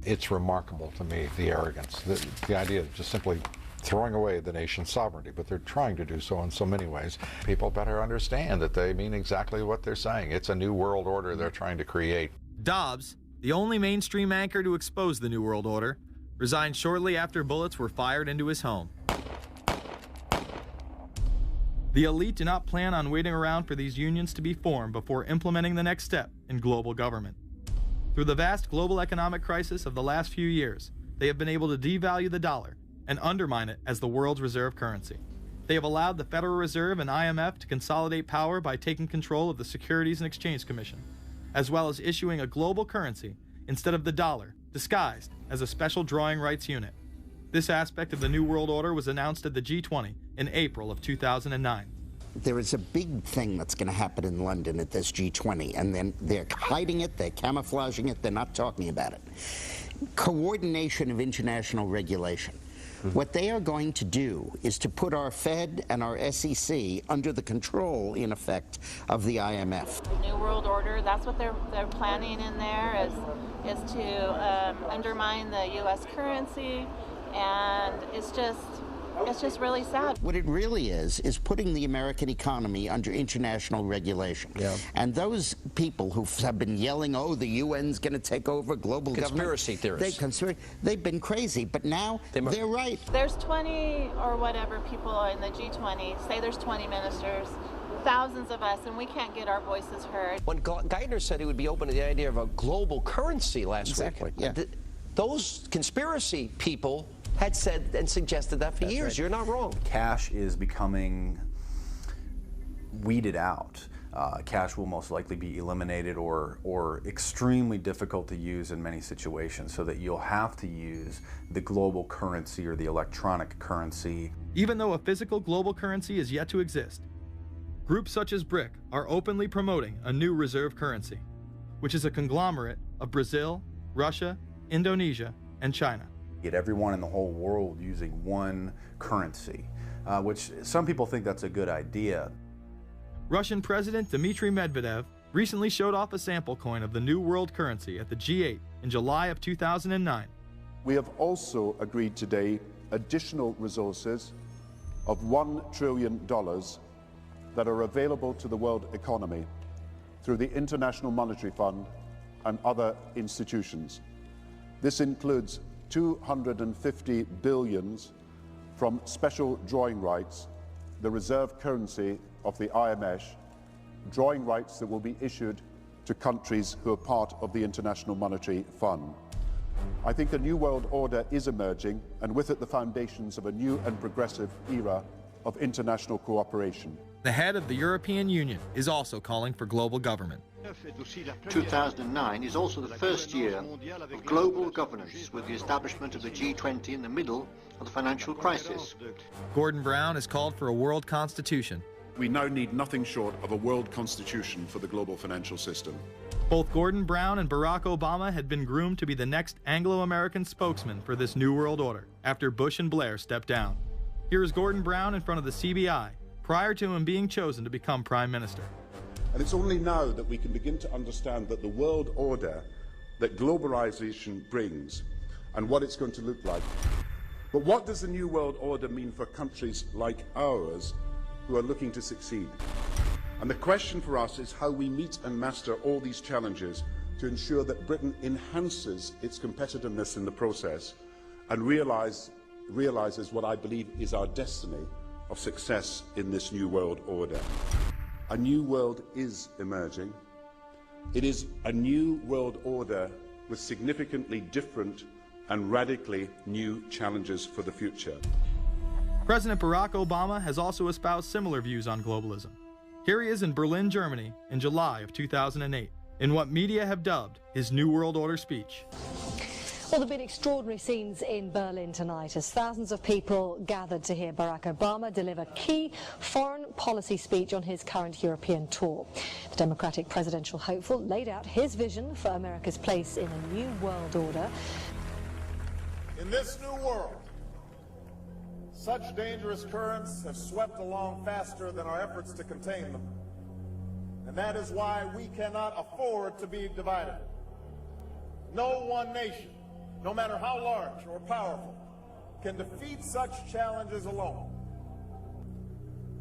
It's remarkable to me, the arrogance, the idea of just simply throwing away the nation's sovereignty, but they're trying to do so in so many ways. People better understand that they mean exactly what they're saying. It's a new world order they're trying to create. Dobbs, the only mainstream anchor to expose the New World Order, resigned shortly after bullets were fired into his home. The elite do not plan on waiting around for these unions to be formed before implementing the next step in global government. Through the vast global economic crisis of the last few years, they have been able to devalue the dollar and undermine it as the world's reserve currency. They have allowed the Federal Reserve and IMF to consolidate power by taking control of the Securities and Exchange Commission, as well as issuing a global currency instead of the dollar, disguised as a special drawing rights unit. This aspect of the New World Order was announced at the G20 in April of 2009. There is a big thing that's going to happen in London at this G20, and then they're hiding it, they're camouflaging it, they're not talking about it. Coordination of international regulation. What they are going to do is to put our Fed and our SEC under the control, in effect, of the IMF. New World Order, that's what they're planning in there, is to undermine the U.S. currency, and it's just really sad. What it really is putting the American economy under international regulation. Yeah. And those people who have been yelling, oh, the UN's going to take over global conspiracy government. Theorists. They've been crazy, but now they're right. There's 20 or whatever people in the G20, say there's 20 ministers, thousands of us, and we can't get our voices heard. When Geithner said he would be open to the idea of a global currency last week, yeah. Those conspiracy people had said and suggested that for years. Right. You're not wrong. Cash is becoming weeded out. Cash will most likely be eliminated or extremely difficult to use in many situations, so that you'll have to use the global currency or the electronic currency. Even though a physical global currency is yet to exist, groups such as BRIC are openly promoting a new reserve currency, which is a conglomerate of Brazil, Russia, Indonesia, and China. Get everyone in the whole world using one currency, which some people think that's a good idea. Russian President Dmitry Medvedev recently showed off a sample coin of the new world currency at the G8 in July of 2009. We have also agreed today additional resources of $1 trillion that are available to the world economy through the International Monetary Fund and other institutions. This includes 250 billion from special drawing rights, the reserve currency of the IMF, drawing rights that will be issued to countries who are part of the International Monetary Fund. I think a new world order is emerging, and with it the foundations of a new and progressive era of international cooperation. The head of the European Union is also calling for global government. 2009 is also the first year of global governance, with the establishment of the G20 in the middle of the financial crisis. Gordon Brown has called for a world constitution. We now need nothing short of a world constitution for the global financial system. Both Gordon Brown and Barack Obama had been groomed to be the next Anglo-American spokesman for this new world order after Bush and Blair stepped down. Here is Gordon Brown in front of the CBI prior to him being chosen to become Prime Minister. And it's only now that we can begin to understand that the world order that globalization brings and what it's going to look like. But what does the new world order mean for countries like ours who are looking to succeed? And the question for us is how we meet and master all these challenges to ensure that Britain enhances its competitiveness in the process and realizes what I believe is our destiny of success in this new world order. A new world is emerging. It is a new world order with significantly different and radically new challenges for the future. President Barack Obama has also espoused similar views on globalism. Here he is in Berlin, Germany, in July of 2008, in what media have dubbed his New World Order speech. Well, there have been extraordinary scenes in Berlin tonight as thousands of people gathered to hear Barack Obama deliver key foreign policy speech on his current European tour. The Democratic presidential hopeful laid out his vision for America's place in a new world order. In this new world, such dangerous currents have swept along faster than our efforts to contain them. And that is why we cannot afford to be divided. No one nation, no matter how large or powerful, can defeat such challenges alone.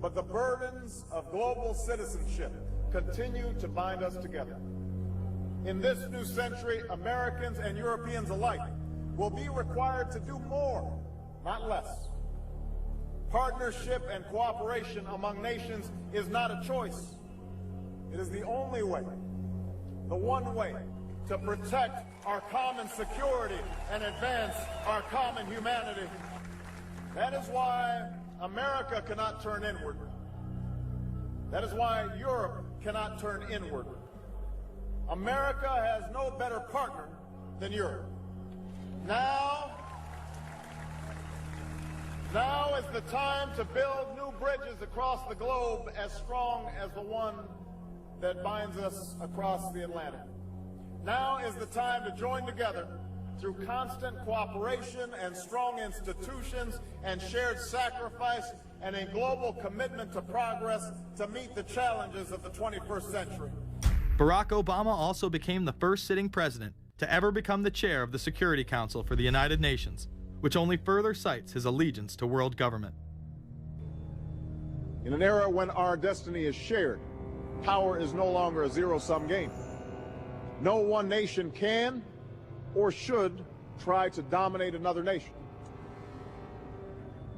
But the burdens of global citizenship continue to bind us together. In this new century, Americans and Europeans alike will be required to do more, not less. Partnership and cooperation among nations is not a choice. It is the only way, the one way, to protect our common security and advance our common humanity. That is why America cannot turn inward. That is why Europe cannot turn inward. America has no better partner than Europe. Now is the time to build new bridges across the globe as strong as the one that binds us across the Atlantic. Now is the time to join together through constant cooperation and strong institutions and shared sacrifice and a global commitment to progress to meet the challenges of the 21st century. Barack Obama also became the first sitting president to ever become the chair of the Security Council for the United Nations, which only further cites his allegiance to world government. In an era when our destiny is shared, power is no longer a zero-sum game. No one nation can or should try to dominate another nation.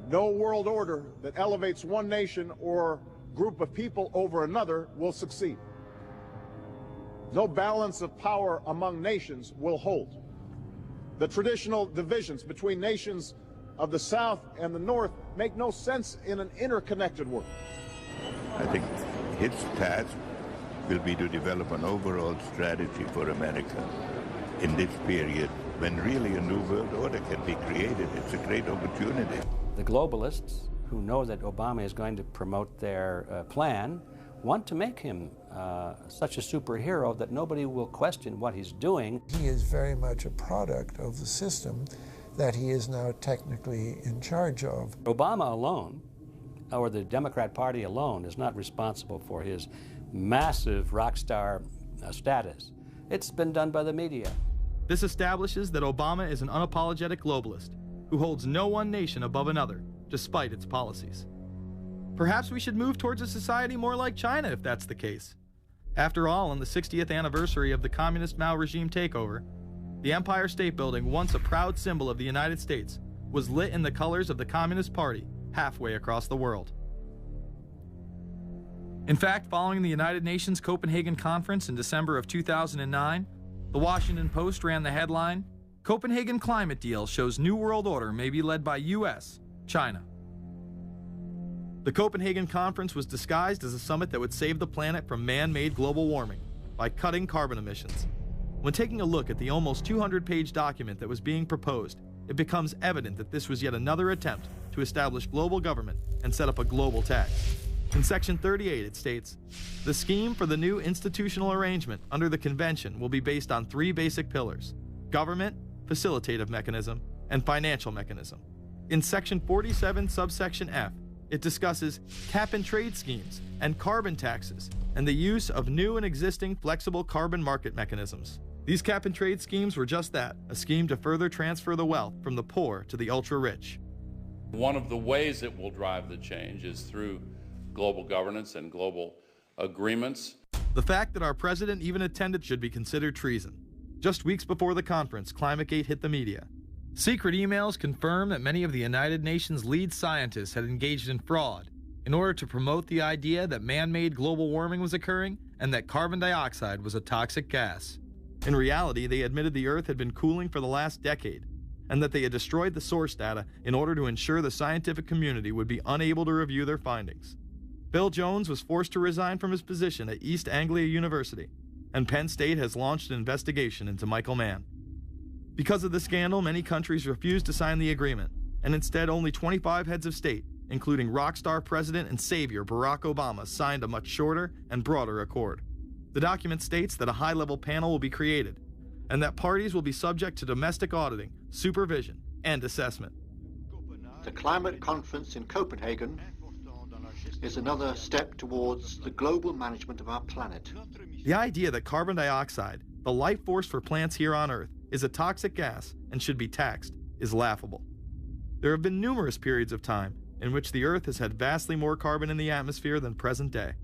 No world order that elevates one nation or group of people over another will succeed. No balance of power among nations will hold. The traditional divisions between nations of the South and the North make no sense in an interconnected world. I think his task will be to develop an overall strategy for America in this period when really a new world order can be created. It's a great opportunity. The globalists, who know that Obama is going to promote their plan, want to make him such a superhero that nobody will question what he's doing. He is very much a product of the system that he is now technically in charge of. Obama alone, or the Democrat Party alone, is not responsible for his massive rock star status. It's been done by the media. This establishes that Obama is an unapologetic globalist who holds no one nation above another, despite its policies. Perhaps we should move towards a society more like China if that's the case. After all, on the 60th anniversary of the communist Mao regime takeover, the Empire State Building, once a proud symbol of the United States, was lit in the colors of the Communist Party halfway across the world. In fact, following the United Nations Copenhagen Conference in December of 2009, the Washington Post ran the headline, "Copenhagen Climate Deal Shows New World Order May Be Led by US, China." The Copenhagen Conference was disguised as a summit that would save the planet from man-made global warming by cutting carbon emissions. When taking a look at the almost 200-page document that was being proposed, it becomes evident that this was yet another attempt to establish global government and set up a global tax. In Section 38, it states, "The scheme for the new institutional arrangement under the Convention will be based on three basic pillars: government, facilitative mechanism, and financial mechanism." In Section 47, subsection F, it discusses cap-and-trade schemes and carbon taxes and the use of new and existing flexible carbon market mechanisms. These cap-and-trade schemes were just that, a scheme to further transfer the wealth from the poor to the ultra-rich. One of the ways it will drive the change is through global governance and global agreements. The fact that our president even attended should be considered treason. Just weeks before the conference, ClimateGate hit the media. Secret emails confirm that many of the United Nations lead scientists had engaged in fraud in order to promote the idea that man-made global warming was occurring and that carbon dioxide was a toxic gas. In reality, they admitted the Earth had been cooling for the last decade and that they had destroyed the source data in order to ensure the scientific community would be unable to review their findings. Bill Jones was forced to resign from his position at East Anglia University, and Penn State has launched an investigation into Michael Mann. Because of the scandal, many countries refused to sign the agreement, and instead only 25 heads of state, including rock star President and Savior Barack Obama, signed a much shorter and broader accord. The document states that a high-level panel will be created, and that parties will be subject to domestic auditing, supervision, and assessment. The climate conference in Copenhagen is another step towards the global management of our planet. The idea that carbon dioxide, the life force for plants here on Earth, is a toxic gas and should be taxed is laughable. There have been numerous periods of time in which the Earth has had vastly more carbon in the atmosphere than present day.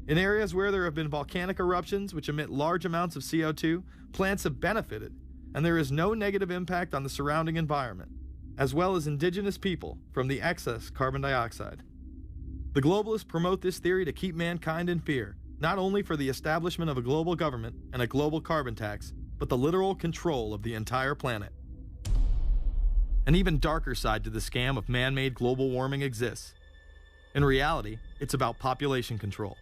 In areas where there have been volcanic eruptions which emit large amounts of CO2, plants have benefited, and there is no negative impact on the surrounding environment, as well as indigenous people from the excess carbon dioxide. The globalists promote this theory to keep mankind in fear, not only for the establishment of a global government and a global carbon tax, but the literal control of the entire planet. An even darker side to the scam of man-made global warming exists. In reality, it's about population control.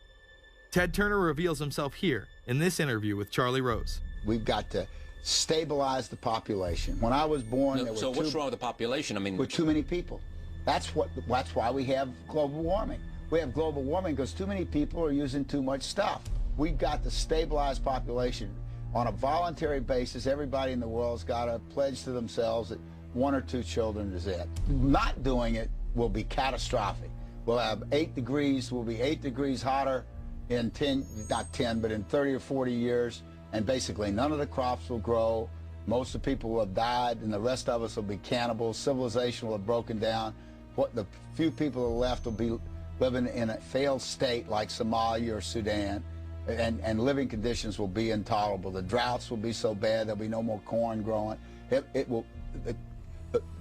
Ted Turner reveals himself here in this interview with Charlie Rose. We've got to stabilize the population. When I was born, there were so what's wrong with the population? I mean, with too many people. That's why we have global warming. We have global warming because too many people are using too much stuff. We've got to stabilize population. On a voluntary basis, everybody in the world's got to pledge to themselves that 1 or 2 children is it. Not doing it will be catastrophic. We'll have 8 degrees, we'll be 8 degrees hotter in 30 or 40 years, and basically none of the crops will grow. Most of the people will have died, and the rest of us will be cannibals. Civilization will have broken down. What the few people who are left will be living in a failed state like Somalia or Sudan, and living conditions will be intolerable. The droughts will be so bad there'll be no more corn growing.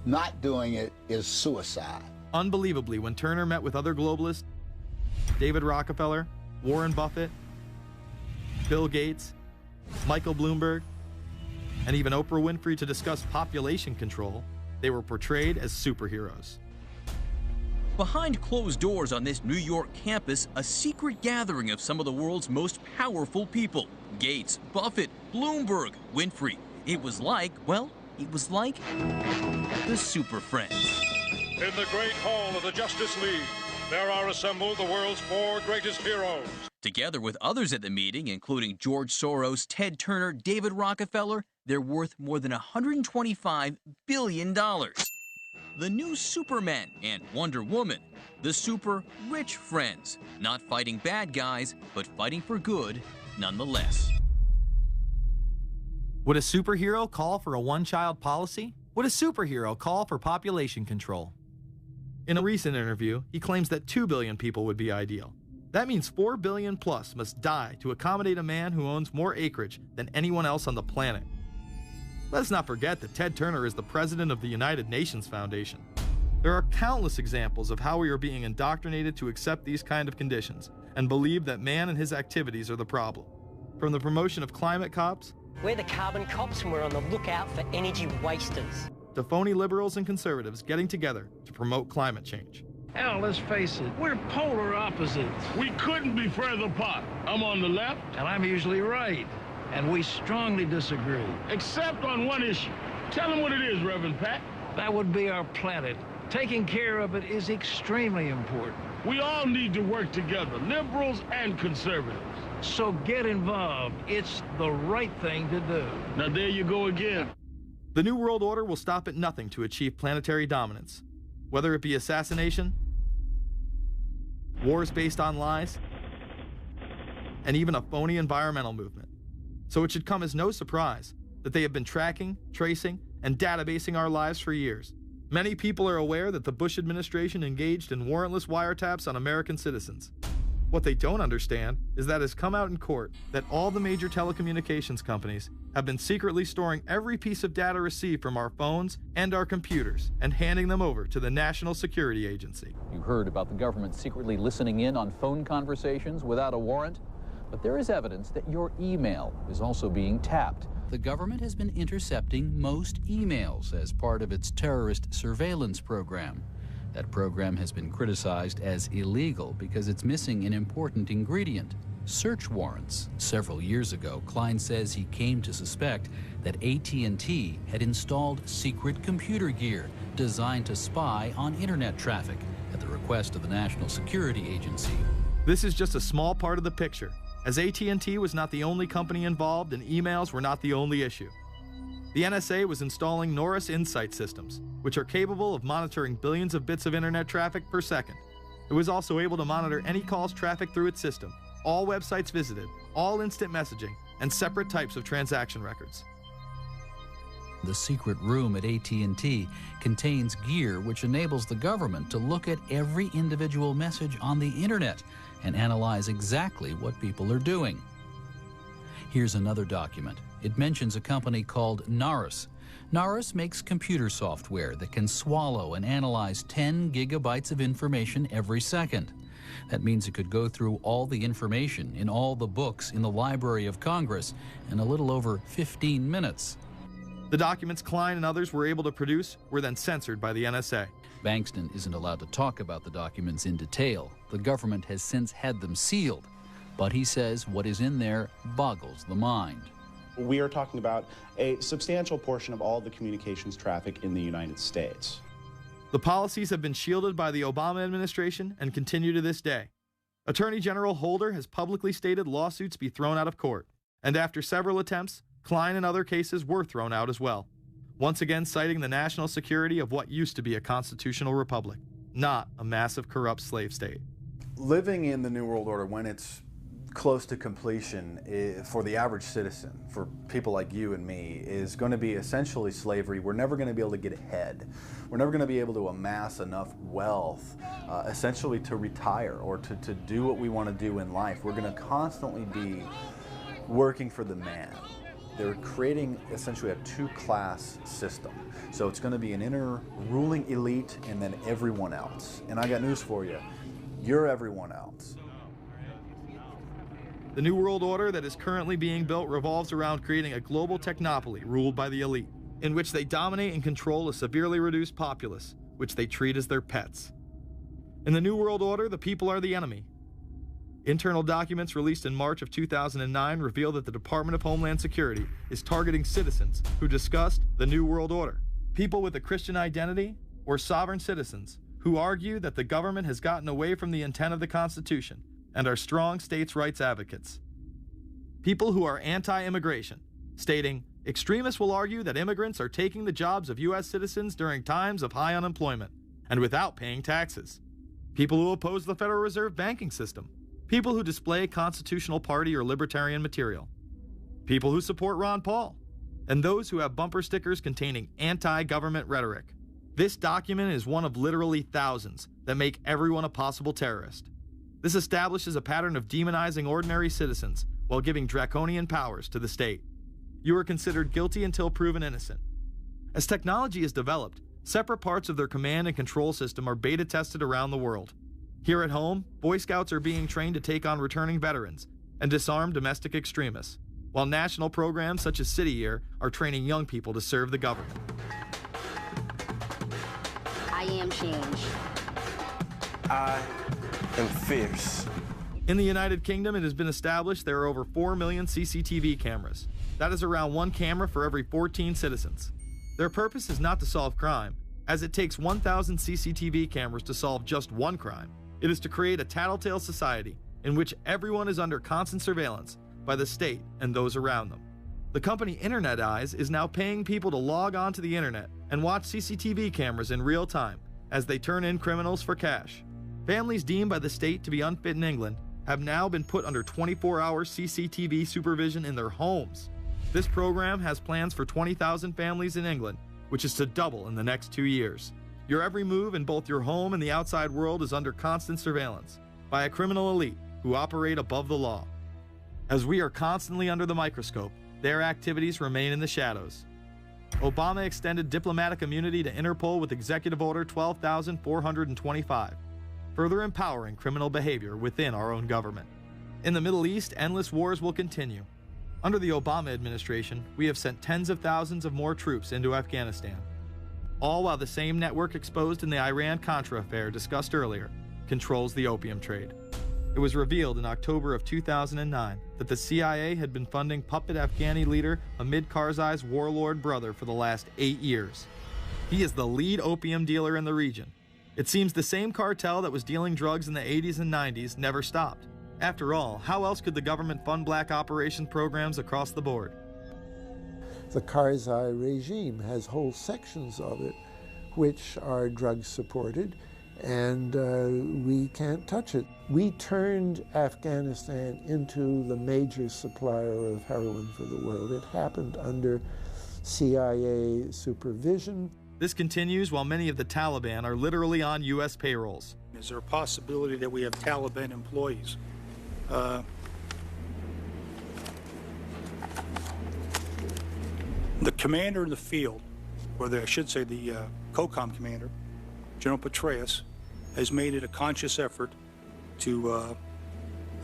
Not doing it is suicide. Unbelievably, when Turner met with other globalists, David Rockefeller, Warren Buffett, Bill Gates, Michael Bloomberg, and even Oprah Winfrey to discuss population control, they were portrayed as superheroes. Behind closed doors on this New York campus, a secret gathering of some of the world's most powerful people. Gates, Buffett, Bloomberg, Winfrey. It was like, well, it was like the Super Friends. In the great hall of the Justice League, there are assembled the world's 4 greatest heroes. Together with others at the meeting, including George Soros, Ted Turner, David Rockefeller, they're worth more than $125 billion. The new Superman and Wonder Woman, the super rich friends, not fighting bad guys, but fighting for good nonetheless. Would a superhero call for a one-child policy? Would a superhero call for population control? In a recent interview, he claims that 2 billion people would be ideal. That means 4 billion plus must die to accommodate a man who owns more acreage than anyone else on the planet. Let's not forget that Ted Turner is the president of the United Nations Foundation. There are countless examples of how we are being indoctrinated to accept these kind of conditions and believe that man and his activities are the problem. From the promotion of climate cops, we're the carbon cops and we're on the lookout for energy wasters, to phony liberals and conservatives getting together to promote climate change. Hell, let's face it, we're polar opposites. We couldn't be further apart. I'm on the left, and I'm usually right. And we strongly disagree. Except on one issue. Tell them what it is, Reverend Pat. That would be our planet. Taking care of it is extremely important. We all need to work together, liberals and conservatives. So get involved. It's the right thing to do. Now there you go again. The New World Order will stop at nothing to achieve planetary dominance. Whether it be assassination, wars based on lies, and even a phony environmental movement. So it should come as no surprise that they have been tracking, tracing, and databasing our lives for years. Many people are aware that the Bush administration engaged in warrantless wiretaps on American citizens. What they don't understand is that it's come out in court that all the major telecommunications companies have been secretly storing every piece of data received from our phones and our computers and handing them over to the National Security Agency. You heard about the government secretly listening in on phone conversations without a warrant, but there is evidence that your email is also being tapped. The government has been intercepting most emails as part of its terrorist surveillance program. That program has been criticized as illegal because it's missing an important ingredient: search warrants. Several years ago, Klein says he came to suspect that AT&T had installed secret computer gear designed to spy on internet traffic at the request of the National Security Agency. This is just a small part of the picture, as AT&T was not the only company involved and emails were not the only issue. The NSA was installing Norris Insight systems, which are capable of monitoring billions of bits of internet traffic per second. It was also able to monitor any calls trafficked through its system, all websites visited, all instant messaging, and separate types of transaction records. The secret room at AT&T contains gear which enables the government to look at every individual message on the internet and analyze exactly what people are doing. Here's another document. It mentions a company called Norris. Norris makes computer software that can swallow and analyze 10 gigabytes of information every second. That means it could go through all the information in all the books in the Library of Congress in a little over 15 minutes. The documents Klein and others were able to produce were then censored by the NSA. Bankston isn't allowed to talk about the documents in detail. The government has since had them sealed, but he says what is in there boggles the mind. We are talking about a substantial portion of all the communications traffic in the United States. The policies have been shielded by the Obama administration and continue to this day. Attorney General Holder has publicly stated lawsuits be thrown out of court, And after several attempts, Klein and other cases were thrown out as well, once again citing the national security of what used to be a constitutional republic, not a massive corrupt slave state. Living in the New World Order, when it's close to completion, for the average citizen, for people like you and me, is going to be essentially slavery. We're never going to be able to get ahead. We're never going to be able to amass enough wealth, essentially to retire or to do what we want to do in life. We're going to constantly be working for the man. They're creating essentially a two-class system. So it's going to be an inner ruling elite and then everyone else. And I got news for you. You're everyone else. The New World Order that is currently being built revolves around creating a global technopoly ruled by the elite, in which they dominate and control a severely reduced populace, which they treat as their pets. In the New World Order, the people are the enemy. Internal documents released in March of 2009 reveal that the Department of Homeland Security is targeting citizens who discussed the New World Order, people with a Christian identity, or sovereign citizens who argue that the government has gotten away from the intent of the Constitution and are strong states' rights advocates. People who are anti-immigration, stating, extremists will argue that immigrants are taking the jobs of U.S. citizens during times of high unemployment and without paying taxes. People who oppose the Federal Reserve banking system. People who display constitutional party or libertarian material. People who support Ron Paul. And those who have bumper stickers containing anti-government rhetoric. This document is one of literally thousands that make everyone a possible terrorist. This establishes a pattern of demonizing ordinary citizens while giving draconian powers to the state. You are considered guilty until proven innocent. As technology is developed, separate parts of their command and control system are beta tested around the world. Here at home, Boy Scouts are being trained to take on returning veterans and disarm domestic extremists, while national programs such as City Year are training young people to serve the government. I am change. I am fierce. In the United Kingdom, it has been established there are over 4 million CCTV cameras. That is around 1 camera for every 14 citizens. Their purpose is not to solve crime, as it takes 1,000 CCTV cameras to solve just one crime. It is to create a tattletale society in which everyone is under constant surveillance by the state and those around them. The company Internet Eyes is now paying people to log onto the internet and watch CCTV cameras in real time as they turn in criminals for cash. Families deemed by the state to be unfit in England have now been put under 24-hour CCTV supervision in their homes. This program has plans for 20,000 families in England, which is to double in the next 2 years. Your every move in both your home and the outside world is under constant surveillance by a criminal elite who operate above the law. As we are constantly under the microscope, their activities remain in the shadows. Obama extended diplomatic immunity to Interpol with Executive Order 12,425, further empowering criminal behavior within our own government. In the Middle East, endless wars will continue. Under the Obama administration, we have sent tens of thousands of more troops into Afghanistan, all while the same network exposed in the Iran-Contra affair discussed earlier controls the opium trade. It was revealed in October of 2009 that the CIA had been funding puppet Afghani leader Hamid Karzai's warlord brother for the last 8 years. He is the lead opium dealer in the region. It seems the same cartel that was dealing drugs in the 80s and 90s never stopped. After all, how else could the government fund black operation programs across the board? The Karzai regime has whole sections of it which are drug supported, and we can't touch it. We turned Afghanistan into the major supplier of heroin for the world. It happened under CIA supervision. This continues while many of the Taliban are literally on U.S. payrolls. Is there a possibility that we have Taliban employees? The commander in the field, or I should say the COCOM commander, General Petraeus, has made it a conscious effort to,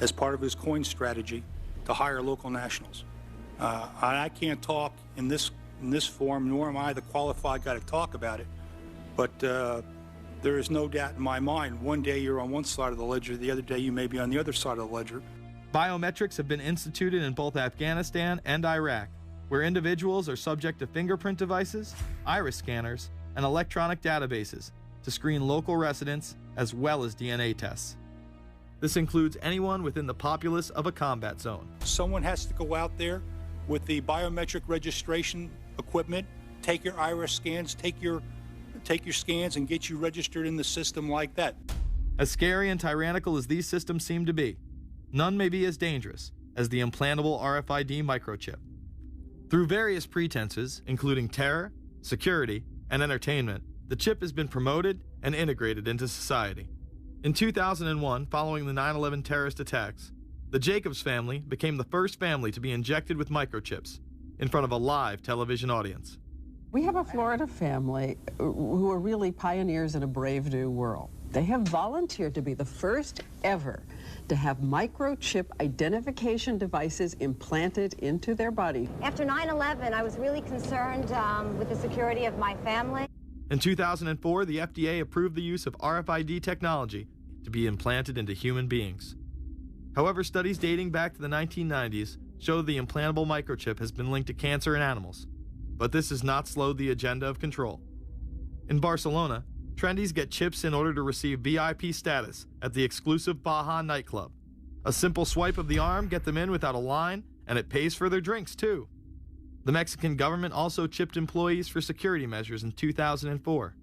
as part of his coin strategy, to hire local nationals. I can't talk in this forum, nor am I the qualified guy to talk about it, but there is no doubt in my mind, one day you're on one side of the ledger, the other day you may be on the other side of the ledger. Biometrics have been instituted in both Afghanistan and Iraq, where individuals are subject to fingerprint devices, iris scanners, and electronic databases to screen local residents as well as DNA tests. This includes anyone within the populace of a combat zone. Someone has to go out there with the biometric registration equipment, take your iris scans, take your scans and get you registered in the system like that. As scary and tyrannical as these systems seem to be, none may be as dangerous as the implantable RFID microchip. Through various pretenses, including terror, security, and entertainment, the chip has been promoted and integrated into society. In 2001, following the 9/11 terrorist attacks, the Jacobs family became the first family to be injected with microchips in front of a live television audience. We have a Florida family who are really pioneers in a brave new world. They have volunteered to be the first ever to have microchip identification devices implanted into their body. After 9/11, I was really concerned with the security of my family. In 2004, the FDA approved the use of RFID technology to be implanted into human beings. However, studies dating back to the 1990s show the implantable microchip has been linked to cancer in animals. But this has not slowed the agenda of control. In Barcelona, trendies get chips in order to receive VIP status at the exclusive Baja nightclub. A simple swipe of the arm gets them in without a line, and it pays for their drinks too. The Mexican government also chipped employees for security measures in 2004.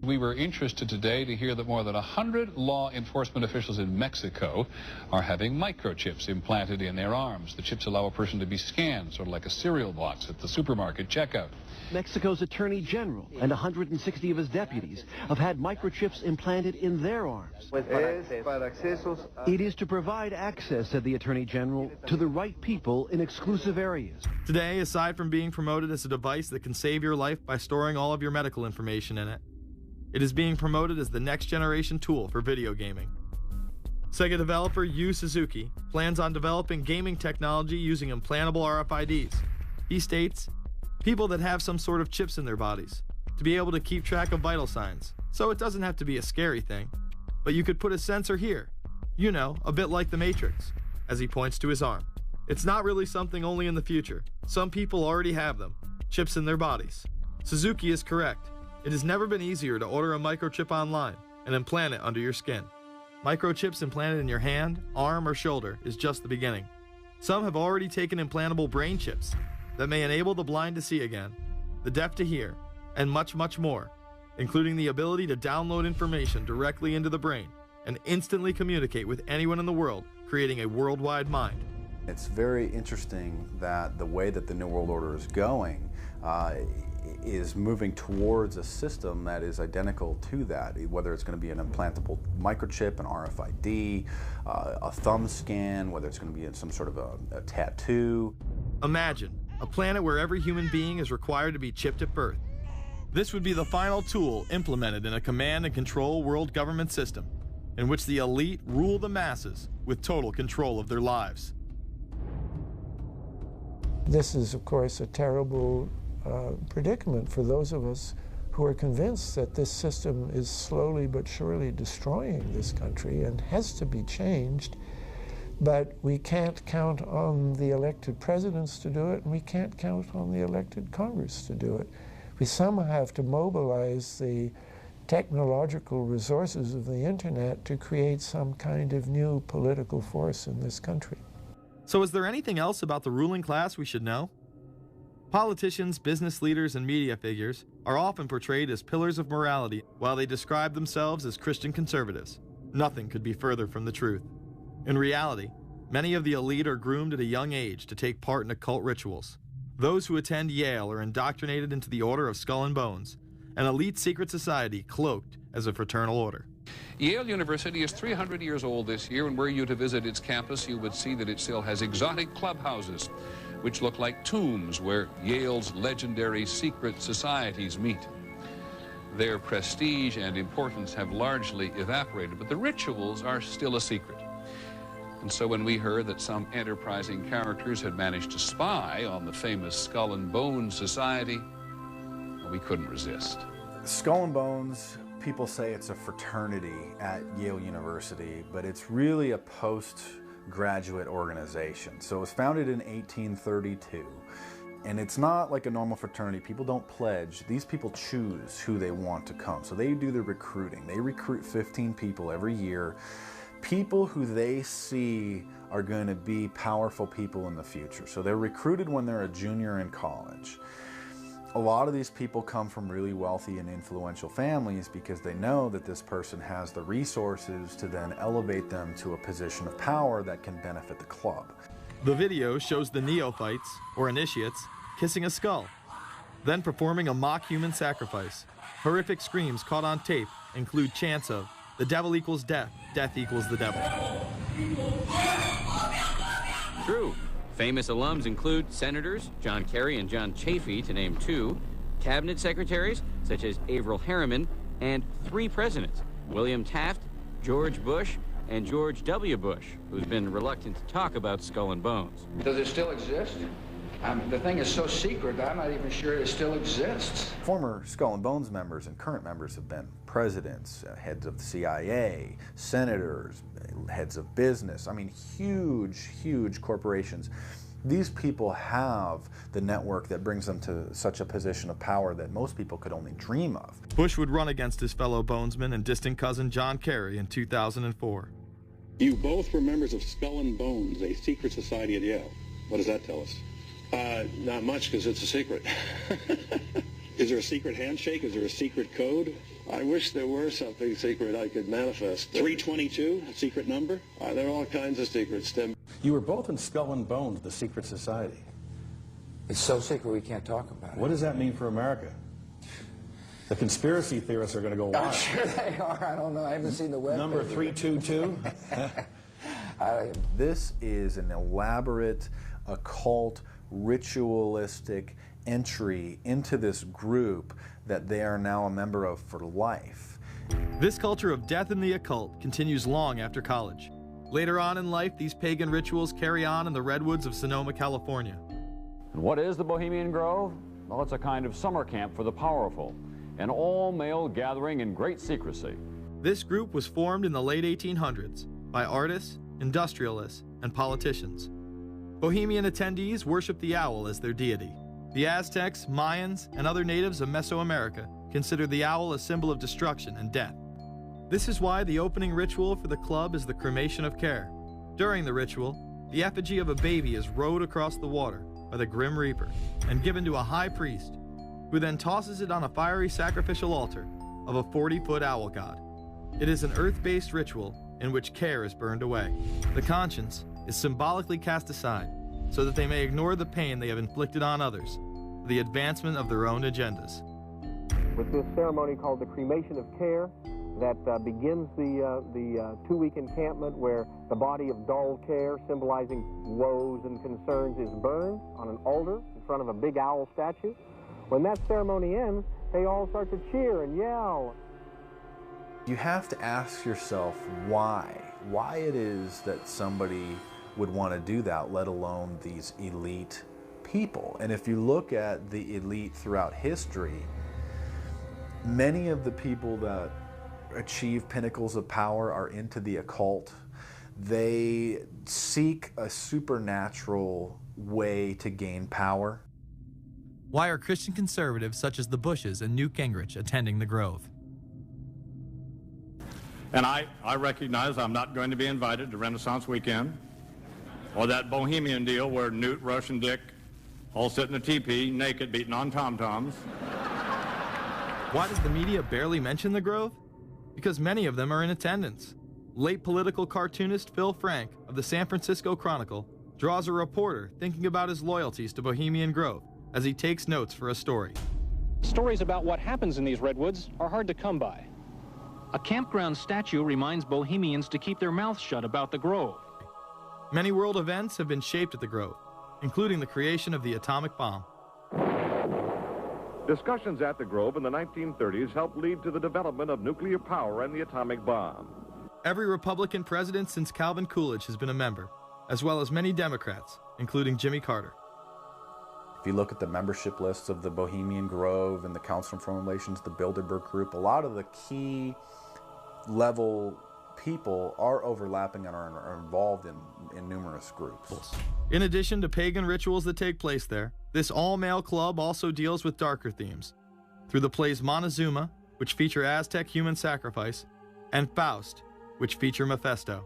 We were interested today to hear that more than 100 law enforcement officials in Mexico are having microchips implanted in their arms. The chips allow a person to be scanned, sort of like a cereal box at the supermarket checkout. Mexico's Attorney General and 160 of his deputies have had microchips implanted in their arms. It is to provide access, said the Attorney General, to the right people in exclusive areas. Today, aside from being promoted as a device that can save your life by storing all of your medical information in it, it is being promoted as the next generation tool for video gaming. Sega developer Yu Suzuki plans on developing gaming technology using implantable RFIDs. He states, people that have some sort of chips in their bodies, to be able to keep track of vital signs, so it doesn't have to be a scary thing. But you could put a sensor here, you know, a bit like the Matrix, as he points to his arm. It's not really something only in the future. Some people already have them, chips in their bodies. Suzuki is correct. It has never been easier to order a microchip online and implant it under your skin. Microchips implanted in your hand, arm, or shoulder is just the beginning. Some have already taken implantable brain chips that may enable the blind to see again, the deaf to hear, and much, much more, including the ability to download information directly into the brain and instantly communicate with anyone in the world, creating a worldwide mind. It's very interesting that the way that the New World Order is going is moving towards a system that is identical to that, whether it's going to be an implantable microchip, an RFID, a thumb scan, whether it's going to be some sort of a tattoo. Imagine a planet where every human being is required to be chipped at birth. This would be the final tool implemented in a command and control world government system in which the elite rule the masses with total control of their lives. This is, of course, a terrible predicament for those of us who are convinced that this system is slowly but surely destroying this country and has to be changed. But we can't count on the elected presidents to do it, and we can't count on the elected Congress to do it. We somehow have to mobilize the technological resources of the internet to create some kind of new political force in this country. So is there anything else about the ruling class we should know? Politicians, business leaders, and media figures are often portrayed as pillars of morality while they describe themselves as Christian conservatives. Nothing could be further from the truth. In reality, many of the elite are groomed at a young age to take part in occult rituals. Those who attend Yale are indoctrinated into the Order of Skull and Bones, an elite secret society cloaked as a fraternal order. Yale University is 300 years old this year, and were you to visit its campus, you would see that it still has exotic clubhouses, which look like tombs where Yale's legendary secret societies meet. Their prestige and importance have largely evaporated, but the rituals are still a secret. And so when we heard that some enterprising characters had managed to spy on the famous Skull and Bones Society, we couldn't resist. Skull and Bones, people say it's a fraternity at Yale University, but it's really a postgraduate organization. So it was founded in 1832, and it's not like a normal fraternity. People don't pledge. These people choose who they want to come. So they do the recruiting. They recruit 15 people every year people who they see are going to be powerful people in the future. So they're recruited when they're a junior in college. A lot of these people come from really wealthy and influential families because they know that this person has the resources to then elevate them to a position of power that can benefit the club. The video shows the neophytes, or initiates, kissing a skull, then performing a mock human sacrifice. Horrific screams caught on tape include chants of, "The devil equals death, death equals the devil." True. Famous alums include Senators John Kerry and John Chafee, to name two, cabinet secretaries such as Averell Harriman, and 3 presidents, William Taft, George Bush, and George W. Bush, who's been reluctant to talk about Skull and Bones. Does it still exist? The thing is so secret that I'm not even sure it still exists. Former Skull and Bones members and current members have been presidents, heads of the CIA, senators, heads of business. I mean, huge, huge corporations. These people have the network that brings them to such a position of power that most people could only dream of. Bush would run against his fellow bonesman and distant cousin John Kerry in 2004. You both were members of Skull and Bones, a secret society at Yale. What does that tell us? Not much, because it's a secret. Is there a secret handshake? Is there a secret code? I wish there were something secret I could manifest. 322, a secret number? There are all kinds of secrets, Tim. You were both in Skull and Bones, the secret society. It's so secret we can't talk about it. What does that mean for America? The conspiracy theorists are going to go wild. I'm sure they are. I don't know. I haven't seen the web. Number 322? This is an elaborate, occult, ritualistic entry into this group that they are now a member of for life. This culture of death and the occult continues long after college. Later on in life, these pagan rituals carry on in the redwoods of Sonoma, California. And what is the Bohemian Grove? Well, it's a kind of summer camp for the powerful, an all-male gathering in great secrecy. This group was formed in the late 1800s by artists, industrialists, and politicians. Bohemian attendees worship the owl as their deity. The Aztecs, Mayans, and other natives of Mesoamerica considered the owl a symbol of destruction and death. This is why the opening ritual for the club is the cremation of care. During the ritual, the effigy of a baby is rowed across the water by the Grim Reaper and given to a high priest, who then tosses it on a fiery sacrificial altar of a 40-foot owl god. It is an earth-based ritual in which care is burned away. The conscience is symbolically cast aside so that they may ignore the pain they have inflicted on others for the advancement of their own agendas. With this ceremony called the cremation of care, that begins the 2-week encampment where the body of dull care, symbolizing woes and concerns, is burned on an altar in front of a big owl statue. When that ceremony ends, they all start to cheer and yell. You have to ask yourself why it is that somebody would want to do that, let alone these elite people. And if you look at the elite throughout history, many of the people that achieve pinnacles of power are into the occult. They seek a supernatural way to gain power. Why are Christian conservatives such as the Bushes and Newt Gingrich attending the Grove? And I recognize I'm not going to be invited to Renaissance Weekend or that Bohemian deal where Newt, Rush, and Dick all sit in a teepee naked beating on tom-toms. Why does the media barely mention the Grove? Because many of them are in attendance. Late political cartoonist Phil Frank of the San Francisco Chronicle draws a reporter thinking about his loyalties to Bohemian Grove as he takes notes for a story. Stories about what happens in these redwoods are hard to come by. A campground statue reminds Bohemians to keep their mouths shut about the Grove. Many world events have been shaped at the Grove, including the creation of the atomic bomb. Discussions at the Grove in the 1930s helped lead to the development of nuclear power and the atomic bomb. Every Republican president since Calvin Coolidge has been a member, as well as many Democrats, including Jimmy Carter. If you look at the membership lists of the Bohemian Grove and the Council on Foreign Relations, the Bilderberg Group, a lot of the key level people are overlapping and are involved in numerous groups. In addition to pagan rituals that take place there, this all-male club also deals with darker themes. Through the plays Montezuma, which feature Aztec human sacrifice, and Faust, which feature Mephisto.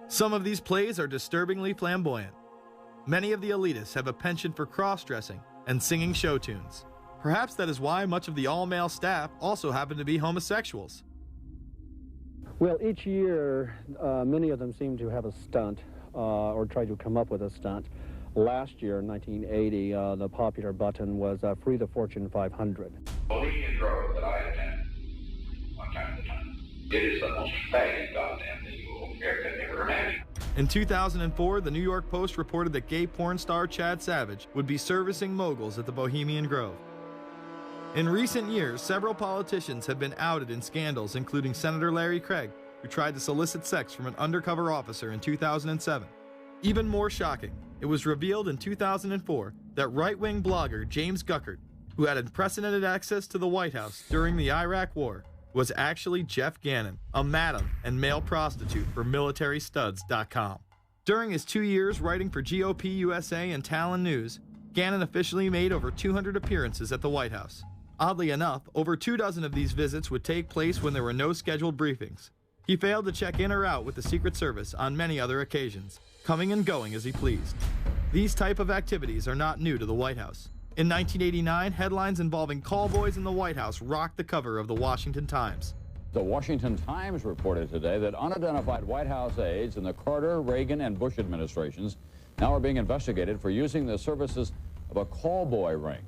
Some of these plays are disturbingly flamboyant. Many of the elitists have a penchant for cross-dressing and singing show tunes. Perhaps that is why much of the all-male staff also happen to be homosexuals. Well, each year, many of them seem to have a stunt or try to come up with a stunt. Last year, in 1980, the popular button was Free the Fortune 500. Bohemian Grove that I attend one time at a time. It is the most faggot goddamn thing you will ever imagine. In 2004, the New York Post reported that gay porn star Chad Savage would be servicing moguls at the Bohemian Grove. In recent years, several politicians have been outed in scandals, including Senator Larry Craig, who tried to solicit sex from an undercover officer in 2007. Even more shocking, it was revealed in 2004 that right-wing blogger James Guckert, who had unprecedented access to the White House during the Iraq War, was actually Jeff Gannon, a madam and male prostitute for militarystuds.com. During his 2 years writing for GOP USA and Talon News, Gannon officially made over 200 appearances at the White House. Oddly enough, over 24 of these visits would take place when there were no scheduled briefings. He failed to check in or out with the Secret Service on many other occasions, coming and going as he pleased. These type of activities are not new to the White House. In 1989, headlines involving callboys in the White House rocked the cover of the Washington Times. The Washington Times reported today that unidentified White House aides in the Carter, Reagan, and Bush administrations now are being investigated for using the services of a callboy ring.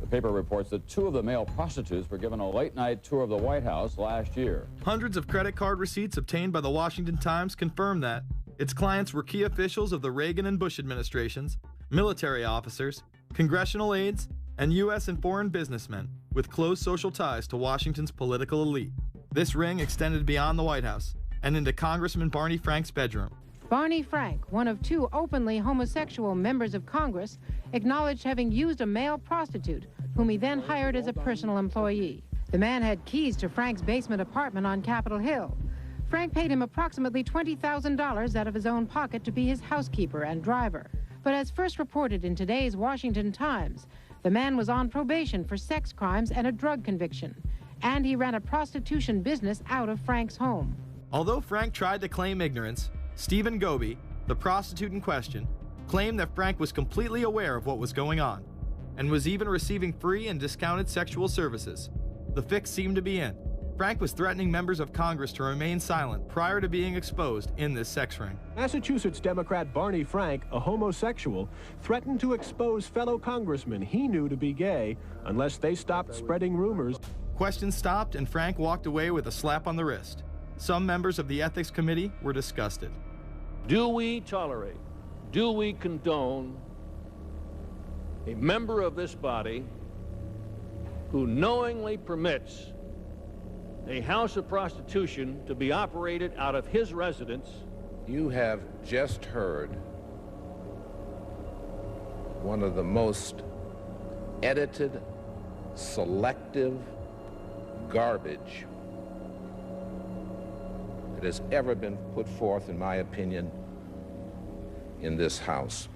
The paper reports that 2 of the male prostitutes were given a late-night tour of the White House last year. Hundreds of credit card receipts obtained by the Washington Times confirm that its clients were key officials of the Reagan and Bush administrations, military officers, congressional aides, and U.S. and foreign businessmen with close social ties to Washington's political elite. This ring extended beyond the White House and into Congressman Barney Frank's bedroom. Barney Frank, one of 2 openly homosexual members of Congress, acknowledged having used a male prostitute, whom he then hired as a personal employee. The man had keys to Frank's basement apartment on Capitol Hill. Frank paid him approximately $20,000 out of his own pocket to be his housekeeper and driver. But as first reported in today's Washington Times, the man was on probation for sex crimes and a drug conviction, and he ran a prostitution business out of Frank's home. Although Frank tried to claim ignorance, Stephen Goby, the prostitute in question, claimed that Frank was completely aware of what was going on and was even receiving free and discounted sexual services. The fix seemed to be in. Frank was threatening members of Congress to remain silent prior to being exposed in this sex ring. Massachusetts Democrat Barney Frank, a homosexual, threatened to expose fellow congressmen he knew to be gay unless they stopped spreading rumors. Questions stopped and Frank walked away with a slap on the wrist. Some members of the Ethics Committee were disgusted. Do we tolerate, do we condone a member of this body who knowingly permits a house of prostitution to be operated out of his residence? You have just heard one of the most edited, selective garbage that has ever been put forth, in my opinion, in this House.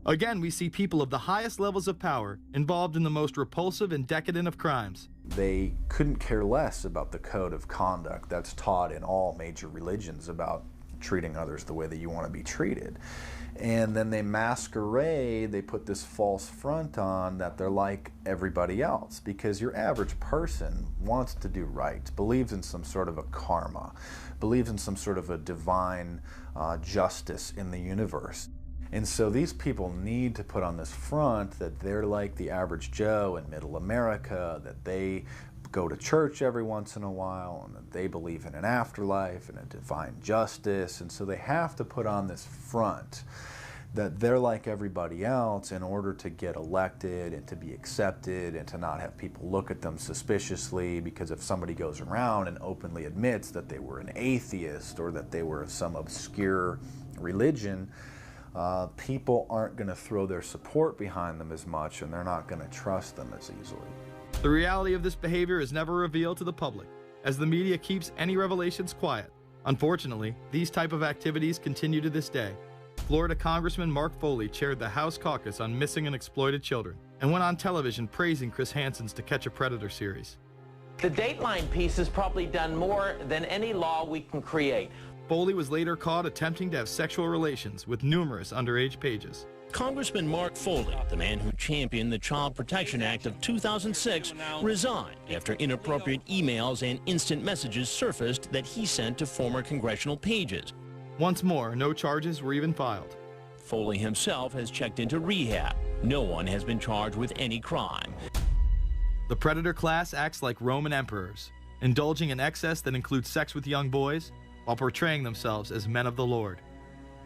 Again, we see people of the highest levels of power involved in the most repulsive and decadent of crimes. They couldn't care less about the code of conduct that's taught in all major religions about treating others the way that you want to be treated. And then they masquerade, they put this false front on that they're like everybody else, because your average person wants to do right, believes in some sort of a karma, believes in some sort of a divine justice in the universe. And so these people need to put on this front that they're like the average Joe in middle America, that they go to church every once in a while, and that they believe in an afterlife and a divine justice. And so they have to put on this front that they're like everybody else in order to get elected and to be accepted and to not have people look at them suspiciously, because if somebody goes around and openly admits that they were an atheist or that they were of some obscure religion, people aren't going to throw their support behind them as much, and they're not going to trust them as easily. The reality of this behavior is never revealed to the public, as the media keeps any revelations quiet. Unfortunately, these type of activities continue to this day. Florida Congressman Mark Foley chaired the House caucus on missing and exploited children, and went on television praising Chris Hansen's To Catch a Predator series. The Dateline piece has probably done more than any law we can create. Foley was later caught attempting to have sexual relations with numerous underage pages. Congressman Mark Foley, the man who championed the Child Protection Act of 2006, resigned after inappropriate emails and instant messages surfaced that he sent to former congressional pages. Once more, no charges were even filed. Foley himself has checked into rehab. No one has been charged with any crime. The predator class acts like Roman emperors, indulging in excess that includes sex with young boys while portraying themselves as men of the Lord.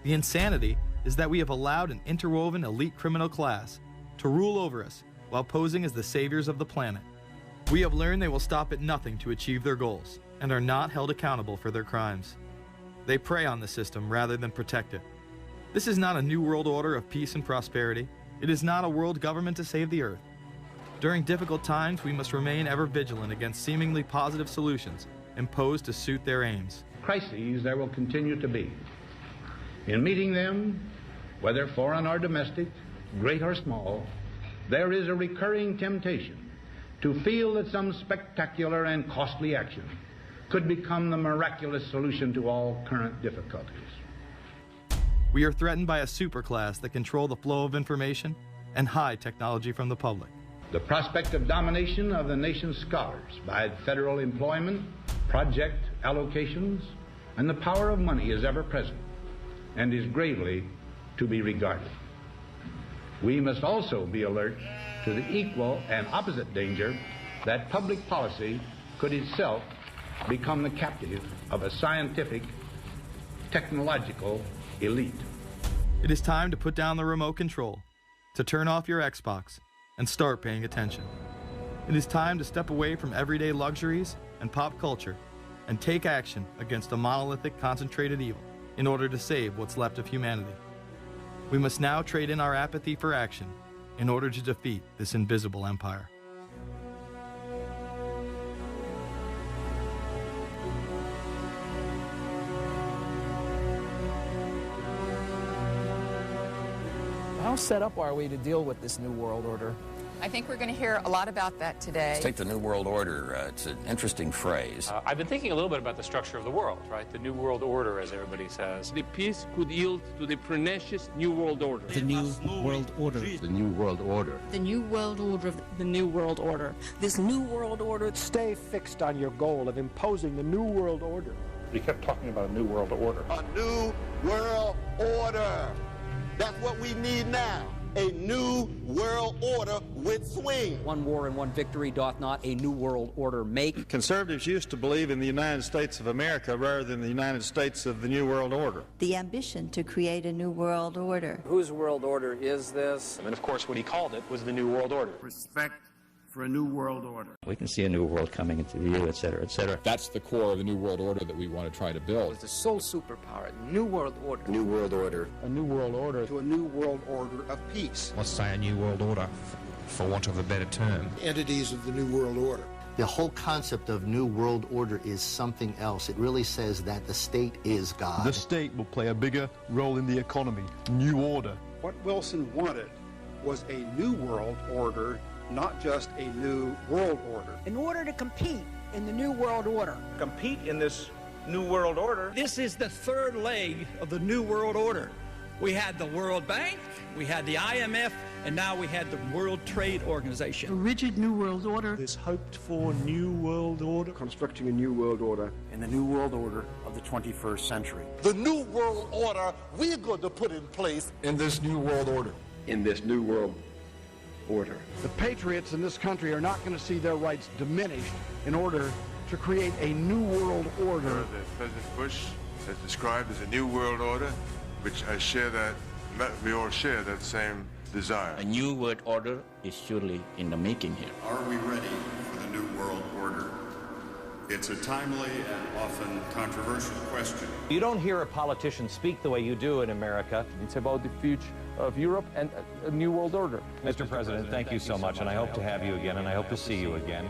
The insanity is that we have allowed an interwoven elite criminal class to rule over us while posing as the saviors of the planet. We have learned they will stop at nothing to achieve their goals and are not held accountable for their crimes. They prey on the system rather than protect it. This is not a new world order of peace and prosperity. It is not a world government to save the earth. During difficult times, we must remain ever vigilant against seemingly positive solutions imposed to suit their aims. Crises there will continue to be. In meeting them, whether foreign or domestic, great or small, there is a recurring temptation to feel that some spectacular and costly action could become the miraculous solution to all current difficulties. We are threatened by a superclass that control the flow of information and hide technology from the public. The prospect of domination of the nation's scholars by federal employment, project allocations, and the power of money is ever present and is gravely to be regarded. We must also be alert to the equal and opposite danger that public policy could itself become the captive of a scientific, technological elite. It is time to put down the remote control, to turn off your Xbox, and start paying attention. It is time to step away from everyday luxuries and pop culture and take action against a monolithic, concentrated evil in order to save what's left of humanity. We must now trade in our apathy for action in order to defeat this invisible empire. How set up are we to deal with this New World Order? I think we're going to hear a lot about that today. Let's take the New World Order. It's an interesting phrase. I've been thinking a little bit about the structure of the world, right? The New World Order, as everybody says. The peace could yield to the pernicious New World Order. The New World Order. The New World Order. The New World Order. The New World Order. This New World Order. Stay fixed on your goal of imposing the New World Order. We kept talking about a New World Order. A New World Order. That's what we need now. A new world order with swing. One war and one victory doth not a new world order make. Conservatives used to believe in the United States of America rather than the United States of the New World Order. The ambition to create a new world order. Whose world order is this? And of course what he called it was the New World Order. Respect for a new world order. We can see a new world coming into view, etc., etc. That's the core of the New World Order that we want to try to build. It's the sole superpower, New World Order. New World Order. A new world order. To a new world order of peace. Let's say a new world order, for want of a better term. Entities of the new world order. The whole concept of New World Order is something else. It really says that the state is God. The state will play a bigger role in the economy. New order. What Wilson wanted was a new world order, not just a new world order. In order to compete in the New World Order. Compete in this new world order. This is the third leg of the New World Order. We had the World Bank, we had the IMF, and now we had the World Trade Organization. A rigid New World Order. This hoped-for new world order. Constructing a new world order in the new world order of the 21st century. The new world order we're going to put in place in this new world order. In this new world order. The patriots in this country are not going to see their rights diminished in order to create a new world order. That President Bush has described as a new world order, which I share that, we all share that same desire. A new world order is surely in the making here. Are we ready for the new world order? It's a timely and often controversial question. You don't hear a politician speak the way you do in America. It's about the future of Europe and a new world order. Mr. President, thank you so much, and I hope to have you again, and I hope to see you again.